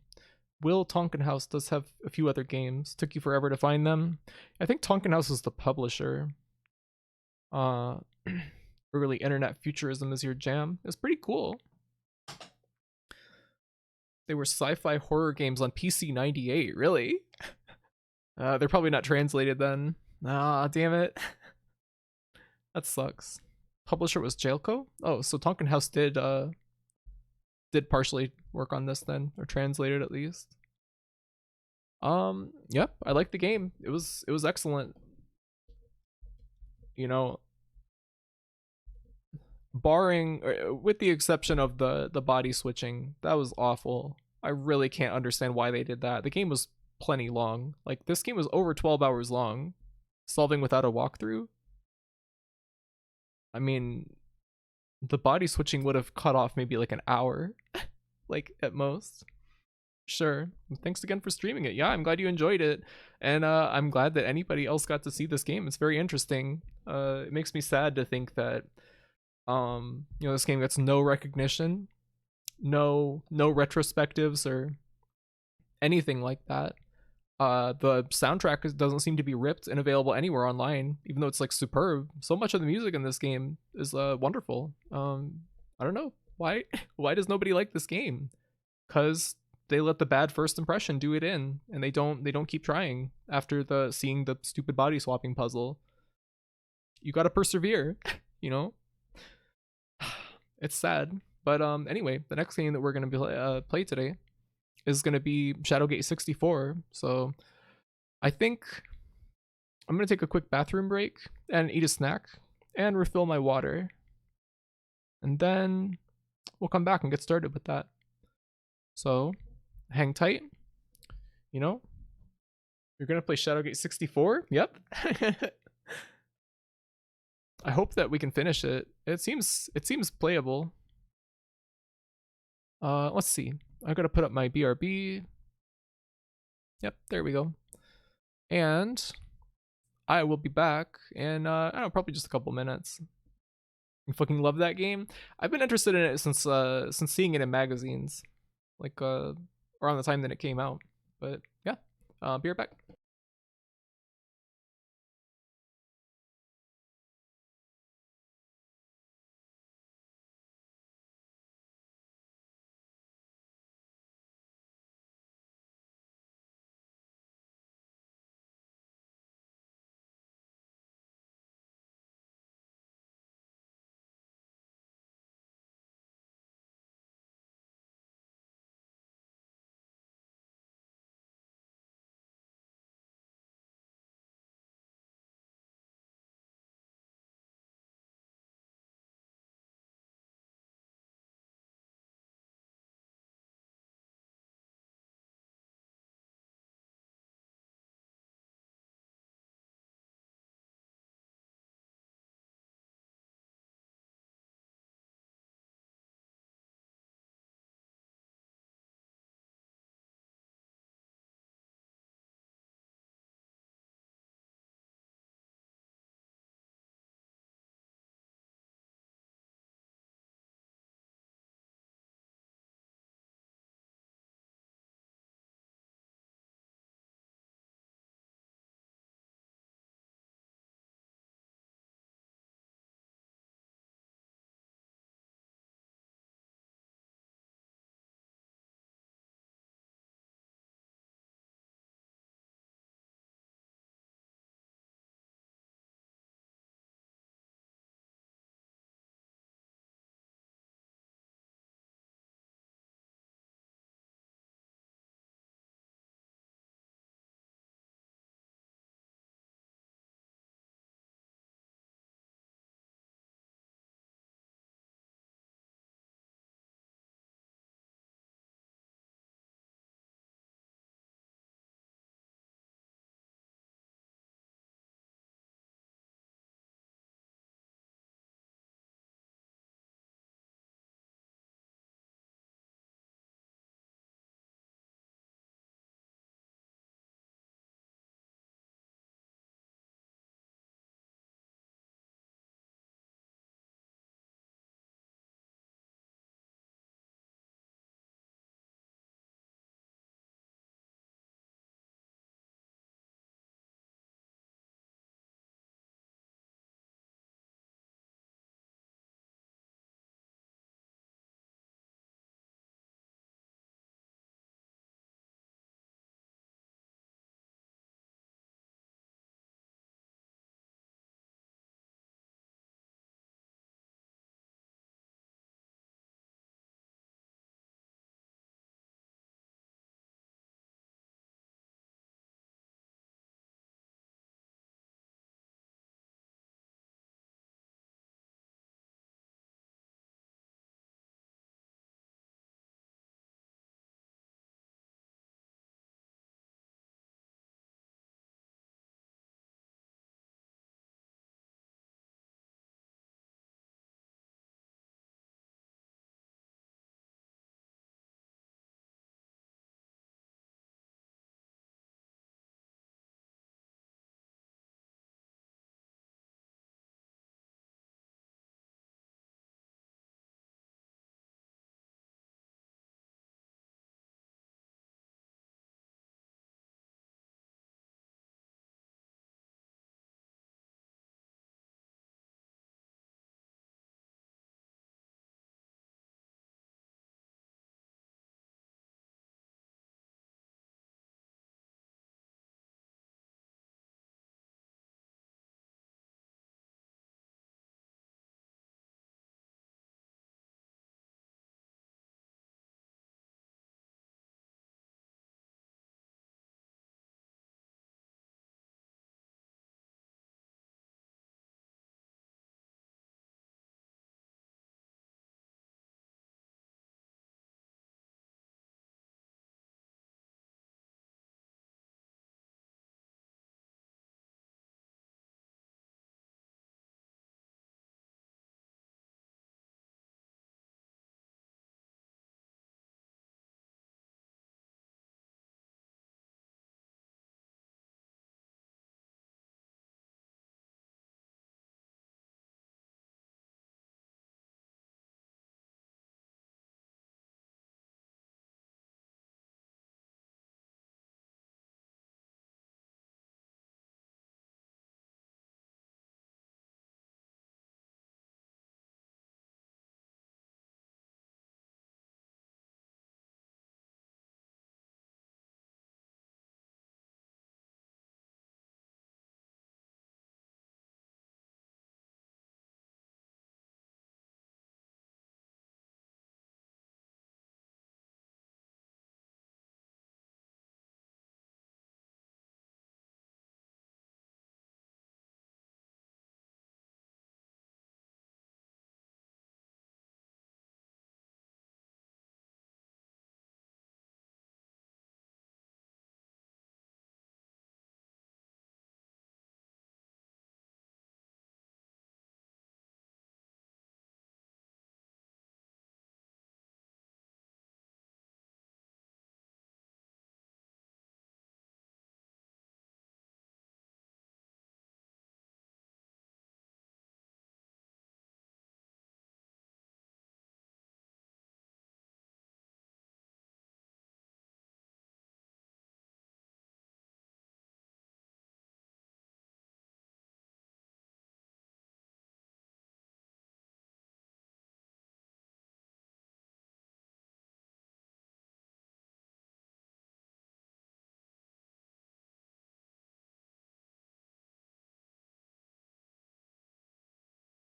Will Tonkin House does have a few other games. Took you forever to find them. I think Tonkin House is the publisher. Early internet futurism is your jam. It's pretty cool. They were sci-fi horror games on PC 98. Really? They're probably not translated then. Ah, damn it. That sucks. Publisher was Jailco? Oh, so Tonkin House did partially work on this then, or translated at least. Yep, I like the game. It was excellent. You know, barring with the exception of the body switching, that was awful. I really can't understand why they did that. The game was plenty long. Like this game was over 12 hours long. Solving without a walkthrough. I mean, the body switching would have cut off maybe like an hour, like at most. Sure. Thanks again for streaming it. Yeah, I'm glad you enjoyed it, and I'm glad that anybody else got to see this game. It's very interesting. It makes me sad to think that you know, this game gets no recognition, no retrospectives or anything like that. The soundtrack doesn't seem to be ripped and available anywhere online, even though it's like superb. So much of the music in this game is wonderful. I don't know why. Why does nobody like this game? Because they let the bad first impression do it in, and they don't keep trying after seeing the stupid body swapping puzzle. You gotta persevere, you know. It's sad, but anyway, the next game that we're gonna play today is gonna be Shadowgate 64. So I think I'm gonna take a quick bathroom break and eat a snack and refill my water, and then we'll come back and get started with that. So hang tight. You know, you're gonna play Shadowgate 64. Yep. I hope that we can finish it. It seems playable. Let's see. I gotta put up my BRB. Yep, there we go. And I will be back in I don't know, probably just a couple minutes. I fucking love that game. I've been interested in it since seeing it in magazines, like around the time that it came out. But yeah, be right back.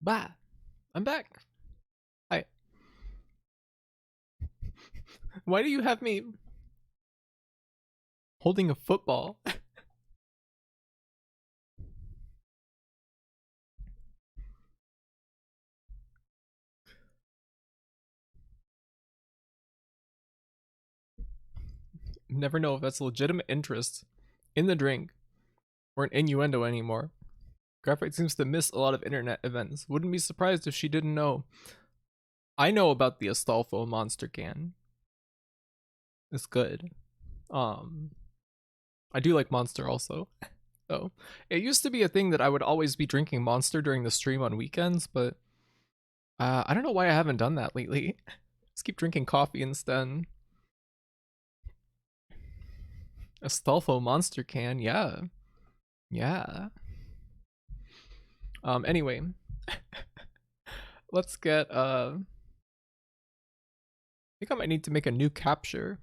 Bah, I'm back. Hi. Why do you have me holding a football? Never know if that's a legitimate interest in the drink or an innuendo anymore. Graphite seems to miss a lot of internet events. Wouldn't be surprised if she didn't know. I know about the Astolfo Monster can. It's good. I do like Monster also. So it used to be a thing that I would always be drinking Monster during the stream on weekends, but I don't know why I haven't done that lately. Just keep drinking coffee instead. Astolfo Monster can, yeah. Yeah. Anyway. Let's get I think I might need to make a new capture.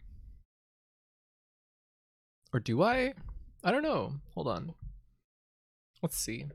Or do I? I don't know. Hold on. Let's see.